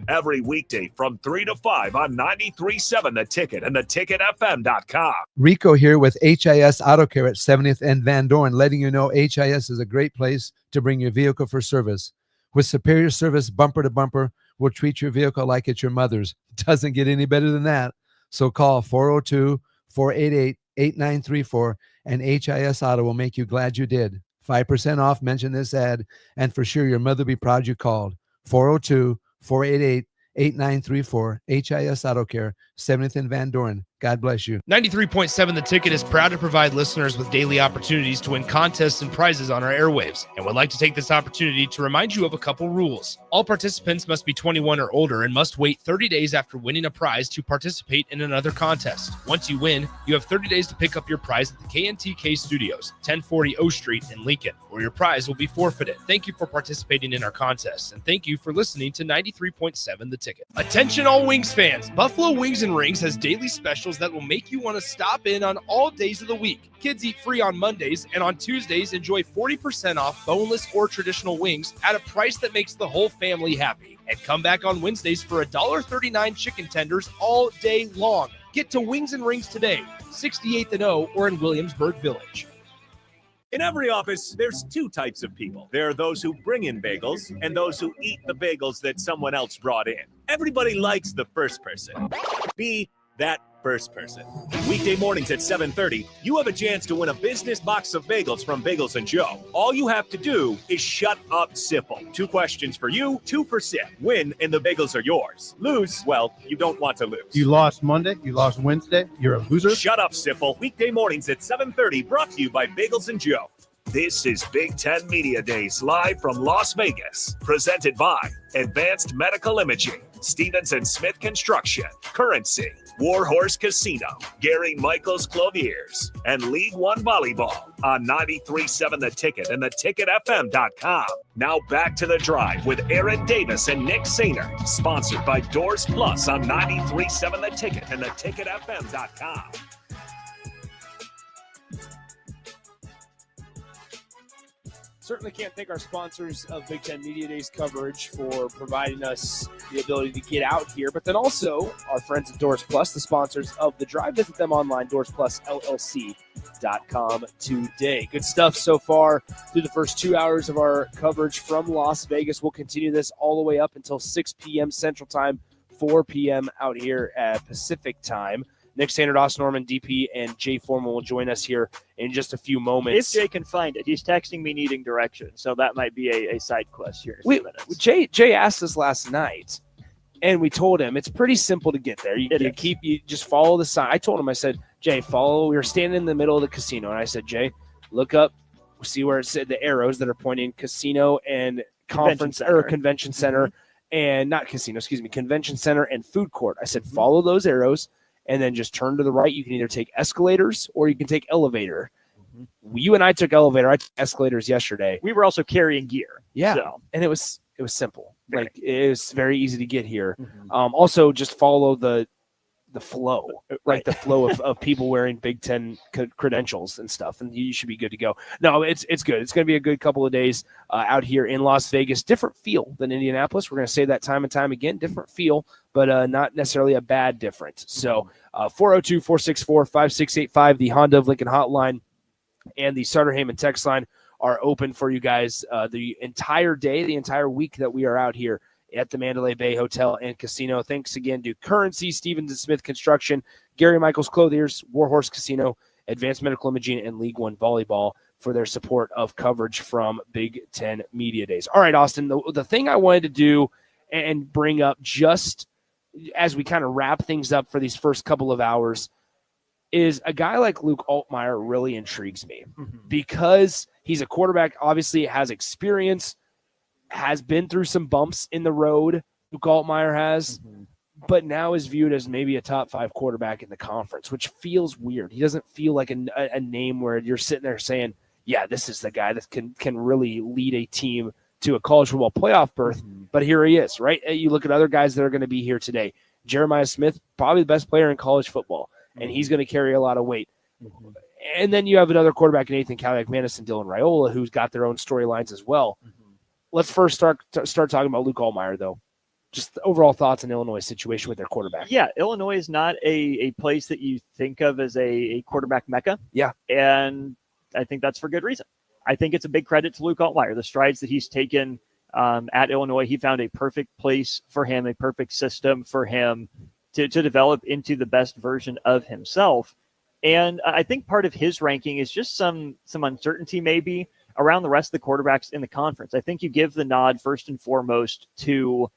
Every weekday from 3 to 5 on 93.7 The Ticket and theticketfm.com. Rico here with HIS Auto Care at 70th and Van Dorn, letting you know HIS is a great place to bring your vehicle for service. With superior service, bumper to bumper, we'll treat your vehicle like it's your mother's. Doesn't get any better than that. So call 402-488-8934 and HIS Auto will make you glad you did. 5% off, mention this ad, and for sure your mother will be proud you called. 402-488-8934, HIS Auto Care, 70th and Van Dorn. God bless you. 93.7 The Ticket is proud to provide listeners with daily opportunities to win contests and prizes on our airwaves, and would like to take this opportunity to remind you of a couple rules. All participants must be 21 or older and must wait 30 days after winning a prize to participate in another contest. Once you win, you have 30 days to pick up your prize at the KNTK Studios, 1040 O Street in Lincoln, or your prize will be forfeited. Thank you for participating in our contests, and thank you for listening to 93.7 The Ticket. Attention all Wings fans! Buffalo Wings and Rings has daily specials that will make you want to stop in on all days of the week. Kids eat free on Mondays, and on Tuesdays, enjoy 40% off boneless or traditional wings at a price that makes the whole family happy. And come back on Wednesdays for $1.39 chicken tenders all day long. Get to Wings and Rings today, 68th and O, or in Williamsburg Village. In every office, there's two types of people. There are those who bring in bagels and those who eat the bagels that someone else brought in. Everybody likes the first person. Be that first person. Weekday mornings at 7:30, you have a chance to win a business box of bagels from Bagels and Joe. All you have to do is shut up, Sipple. 2 questions for you, 2 for Sip. Win, and the bagels are yours. Lose, well, you don't want to lose. You lost Monday, you lost Wednesday, you're a loser. Shut up, Sipple. Weekday mornings at 7:30, brought to you by Bagels and Joe. This is Big Ten Media Days, live from Las Vegas. Presented by Advanced Medical Imaging, Stevens & Smith Construction, Currency, Warhorse Casino, Gary Michaels Clothiers, and League One Volleyball on 93.7 The Ticket and theticketfm.com. Now back to The Drive with Aaron Davis and Nick Sainer, sponsored by Doors Plus on 93.7 The Ticket and theticketfm.com. Certainly can't thank our sponsors of Big Ten Media Days coverage for providing us the ability to get out here, but then also our friends at Doors Plus, the sponsors of The Drive. Visit them online, doorsplusllc.com today. Good stuff so far through the first 2 hours of our coverage from Las Vegas. We'll continue this all the way up until 6 p.m. Central Time, 4 p.m. out here at Pacific Time. Nick Sander, Austin Norman, DP, and Jay Foreman will join us here in just a few moments. If Jay can find it. He's texting me needing direction, so that might be a side quest here in a few minutes. Jay asked us last night, and we told him it's pretty simple to get there. You just follow the sign. I told him, I said, Jay, follow. We were standing in the middle of the casino, and I said, Jay, look up, see where it said the arrows that are pointing casino and convention center, and not casino, excuse me, convention center and food court. I said, follow those arrows. And then just turn to the right. You can either take escalators or you can take elevator. You and I took elevator. I took escalators yesterday. We were also carrying gear. Yeah, so. And it was simple. Like it was very easy to get here. Also, just follow the flow, like the flow of people wearing Big Ten credentials and stuff, and you should be good to go. No, it's good. It's going to be a good couple of days out here in Las Vegas. Different feel than Indianapolis. We're going to say that time and time again. Different feel, but not necessarily a bad difference. So 402-464-5685, the Honda of Lincoln hotline, and the Sutter Heyman text line are open for you guys the entire day, the entire week that we are out here at the Mandalay Bay Hotel and Casino. Thanks again to Currency, Stevens & Smith Construction, Gary Michaels Clothiers, Warhorse Casino, Advanced Medical Imaging, and League One Volleyball for their support of coverage from Big Ten Media Days. All right, Austin, the thing I wanted to do and bring up just as we kind of wrap things up for these first couple of hours is a guy like Luke Altmaier really intrigues me because he's a quarterback, obviously has experience, has been through some bumps in the road, Luke Altmaier has, but now is viewed as maybe a top 5 quarterback in the conference, which feels weird. He doesn't feel like a name where you're sitting there saying, yeah, this is the guy that can really lead a team to a college football playoff berth, but here he is, right? You look at other guys that are going to be here today. Jeremiah Smith, probably the best player in college football, and he's going to carry a lot of weight. And then you have another quarterback, Nathan Caliac-Manis and Dylan Raiola, who's got their own storylines as well. Let's first start talking about Luke Altmaier, though. Just the overall thoughts on Illinois' situation with their quarterback. Yeah, Illinois is not a place that you think of as a quarterback mecca. Yeah. And I think that's for good reason. I think it's a big credit to Luke Altmaier. The strides that he's taken at Illinois, he found a perfect place for him, a perfect system for him to develop into the best version of himself. And I think part of his ranking is just some uncertainty maybe around the rest of the quarterbacks in the conference. I think you give the nod first and foremost to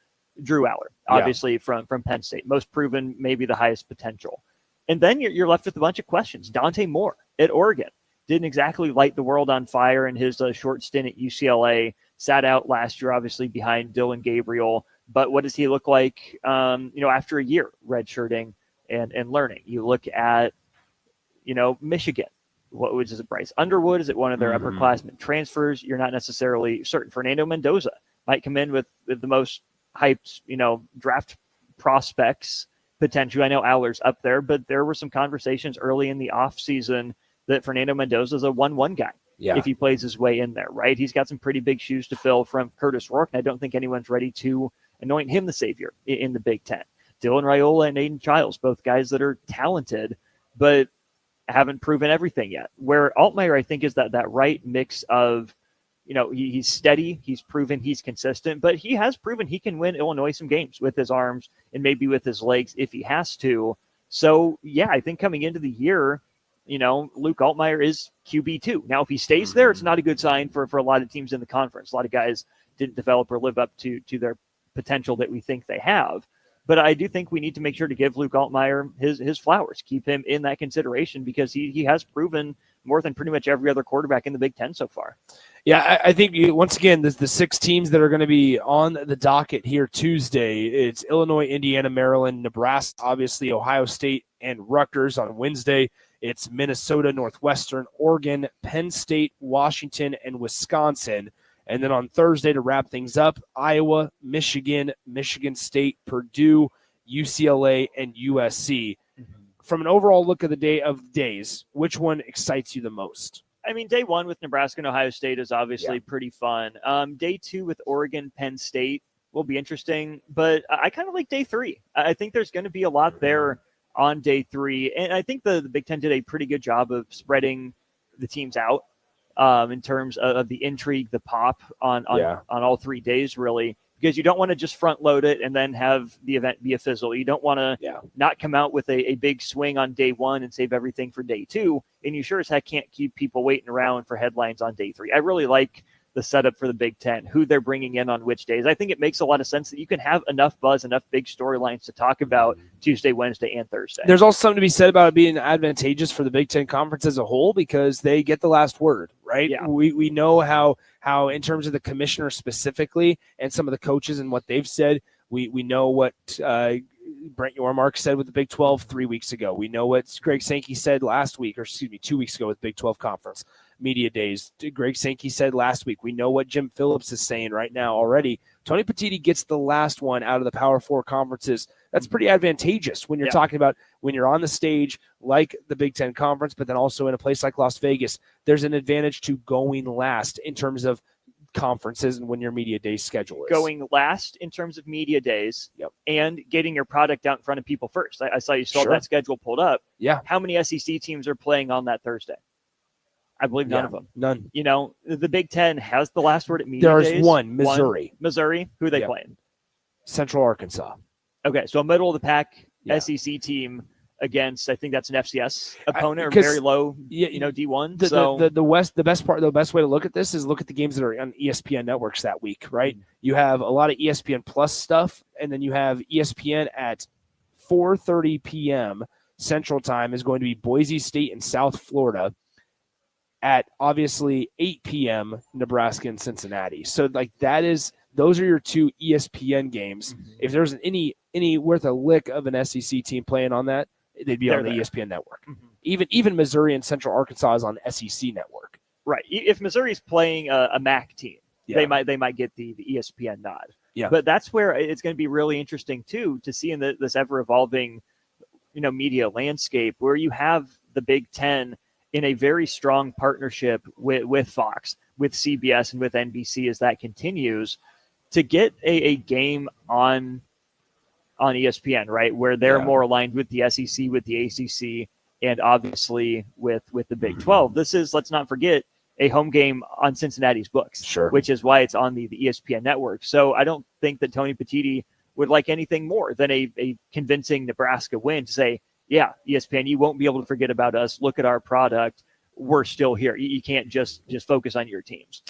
Drew Aller, obviously from Penn State, most proven, maybe the highest potential. And then you're left with a bunch of questions. Dante Moore at Oregon didn't exactly light the world on fire in his short stint at UCLA, sat out last year, obviously behind Dylan Gabriel. But what does he look like, after a year redshirting and learning? You look at, Michigan. What was it, Bryce Underwood? Is it one of their upperclassmen transfers? You're not necessarily certain. Fernando Mendoza might come in with the most hyped, draft prospects potentially. I know Aller's up there, but there were some conversations early in the offseason that Fernando Mendoza is a 1-1 guy if he plays his way in there, right? He's got some pretty big shoes to fill from Curtis Rourke, and I don't think anyone's ready to anoint him the savior in the Big Ten. Dylan Raiola and Aiden Childs, both guys that are talented, but haven't proven everything yet. Where Altmaier, I think, is that right mix of, he's steady, he's proven he's consistent, but he has proven he can win Illinois some games with his arms and maybe with his legs if he has to. So, yeah, I think coming into the year, Luke Altmaier is QB2. Now, if he stays there, it's not a good sign for a lot of teams in the conference. A lot of guys didn't develop or live up to their potential that we think they have. But I do think we need to make sure to give Luke Altmaier his flowers, keep him in that consideration, because he has proven more than pretty much every other quarterback in the Big Ten so far. Yeah, I think, once again, the 6 teams that are going to be on the docket here Tuesday, it's Illinois, Indiana, Maryland, Nebraska, obviously Ohio State, and Rutgers on Wednesday. It's Minnesota, Northwestern, Oregon, Penn State, Washington, and Wisconsin. And then on Thursday, to wrap things up, Iowa, Michigan, Michigan State, Purdue, UCLA, and USC. From an overall look of the days, which one excites you the most? I mean, day 1 with Nebraska and Ohio State is obviously pretty fun. Day 2 with Oregon, Penn State will be interesting, but I kind of like day 3. I think there's going to be a lot there on day 3, and I think the Big Ten did a pretty good job of spreading the teams out in terms of the intrigue, the pop on all 3 days, really. Because you don't want to just front load it and then have the event be a fizzle. You don't want to not come out with a big swing on day 1 and save everything for day 2. And you sure as heck can't keep people waiting around for headlines on day 3. I really like the setup for the Big Ten, who they're bringing in on which days. I think it makes a lot of sense that you can have enough buzz, enough big storylines to talk about Tuesday, Wednesday, and Thursday. There's also something to be said about it being advantageous for the Big Ten Conference as a whole, because they get the last word, right? Yeah. We know how in terms of the commissioner specifically and some of the coaches and what they've said, we know what Brent Yormark said with the Big 12 3 weeks ago. We know what Greg Sankey said 2 weeks ago with Big 12 Conference Media Days. Greg Sankey said last week. We know what Jim Phillips is saying right now already. Tony Petitti gets the last one out of the Power 4 conferences. That's pretty advantageous when you're talking about when you're on the stage like the Big Ten Conference, but then also in a place like Las Vegas. There's an advantage to going last in terms of conferences and when your media day schedule is. Going last in terms of media days and getting your product out in front of people first. I saw you still have that schedule pulled up. Yeah. How many SEC teams are playing on that Thursday? I believe none of them. None. The Big Ten has the last word at media days. There's one, Missouri. Missouri. Who are they playing? Central Arkansas. Okay, so a middle of the pack SEC team against, I think that's an FCS opponent, or very low, D1. The best way to look at this is look at the games that are on ESPN networks that week, right? You have a lot of ESPN Plus stuff, and then you have ESPN at 4:30 p.m. Central Time is going to be Boise State and South Florida. At obviously 8 p.m. Nebraska and Cincinnati. So those are your 2 ESPN games. If there's any worth a lick of an SEC team playing on that, they'd be on the ESPN network. Even Missouri and Central Arkansas is on SEC network. Right. If Missouri's playing a MAC team, they might get the ESPN nod. Yeah. But that's where it's going to be really interesting too to see in this ever evolving, media landscape where you have the Big Ten in a very strong partnership with Fox, with CBS, and with NBC as that continues to get a game on ESPN, right, where they're more aligned with the SEC, with the ACC, and obviously with the Big 12. This is, let's not forget, a home game on Cincinnati's books, which is why it's on the ESPN network. So I don't think that Tony Petitti would like anything more than a convincing Nebraska win to say, yeah, ESPN, you won't be able to forget about us. Look at our product. We're still here. You can't just focus on your teams.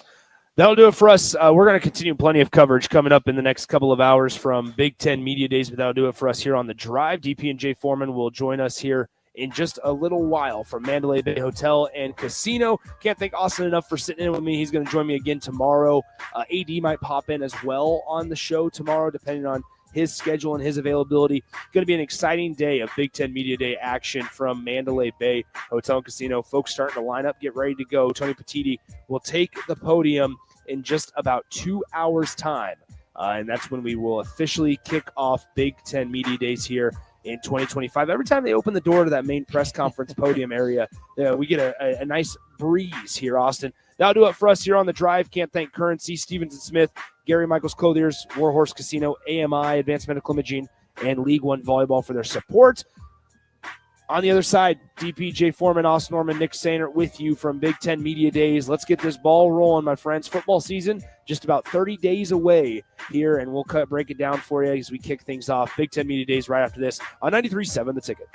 That'll do it for us. We're going to continue plenty of coverage coming up in the next couple of hours from Big Ten Media Days, but that'll do it for us here on The Drive. DP and Jay Foreman will join us here in just a little while from Mandalay Bay Hotel and Casino. Can't thank Austin enough for sitting in with me. He's going to join me again tomorrow. AD might pop in as well on the show tomorrow, depending on his schedule and his availability. Going to be an exciting day of Big Ten Media Day action from Mandalay Bay Hotel and Casino. Folks starting to line up, get ready to go. Tony Petitti will take the podium in just about 2 hours' time. And that's when we will officially kick off Big Ten Media Days here in 2025. Every time they open the door to that main press conference podium area, we get a nice breeze here, Austin. That'll do it for us here on The Drive. Can't thank Currency, Stevens & Smith, Gary Michaels Clothiers, Warhorse Casino, AMI, Advanced Medical Imaging, and League One Volleyball for their support. On the other side, DP, Jay Foreman, Austin Norman, Nick Sainert with you from Big Ten Media Days. Let's get this ball rolling, my friends. Football season just about 30 days away here, and we'll break it down for you as we kick things off. Big Ten Media Days right after this on 93.7 The Ticket.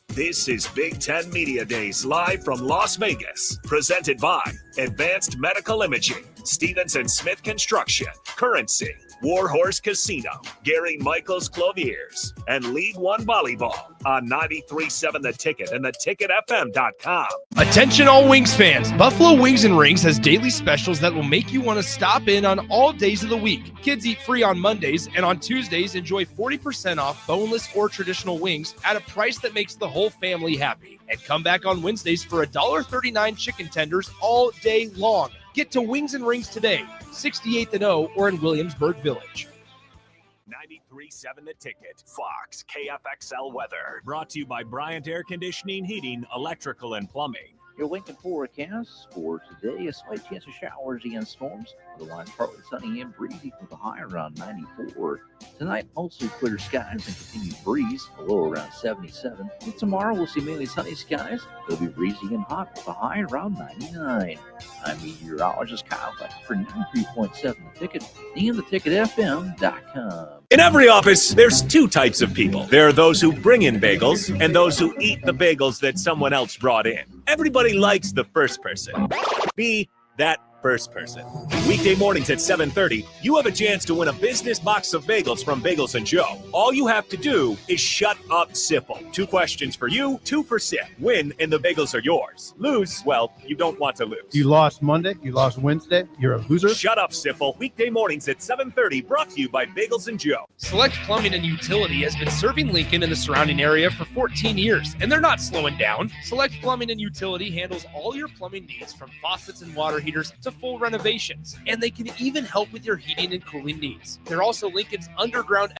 This is Big Ten Media Days live from Las Vegas, presented by Advanced Medical Imaging, Stevenson Smith Construction, Currency, Warhorse Casino, Gary Michaels Clothiers, and League One Volleyball on 93.7 The Ticket and theticketfm.com. Attention all Wings fans. Buffalo Wings and Rings has daily specials that will make you want to stop in on all days of the week. Kids eat free on Mondays, and on Tuesdays, enjoy 40% off boneless or traditional wings at a price that makes the whole family happy. And come back on Wednesdays for $1.39 chicken tenders all day long. Get to Wings and Rings today, 68th and O, or in Williamsburg Village. 93.7 The Ticket, Fox, KFXL weather. Brought to you by Bryant Air Conditioning, Heating, Electrical, and Plumbing. Your Lincoln forecast for today, a slight chance of showers and storms. Otherwise, partly sunny and breezy with a high around 94. Tonight, mostly clear skies and continued breeze, a low around 77. And tomorrow, we'll see mainly sunny skies. It'll be breezy and hot with a high around 99. I'm meteorologist Kyle Beck for 93.7 The Ticket and theticketfm.com. In every office, there's two types of people. There are those who bring in bagels and those who eat the bagels that someone else brought in. Everybody likes the first person. Be that first person. Weekday mornings at 7:30, you have a chance to win a business box of bagels from Bagels & Joe. All you have to do is shut up, Sipple. 2 questions for you, 2 for Sip. Win, and the bagels are yours. Lose, well, you don't want to lose. You lost Monday. You lost Wednesday. You're a loser. Shut up, Sipple. Weekday mornings at 7:30, brought to you by Bagels & Joe. Select Plumbing and Utility has been serving Lincoln and the surrounding area for 14 years, and they're not slowing down. Select Plumbing and Utility handles all your plumbing needs, from faucets and water heaters to full renovations, and they can even help with your heating and cooling needs. They're also Lincoln's underground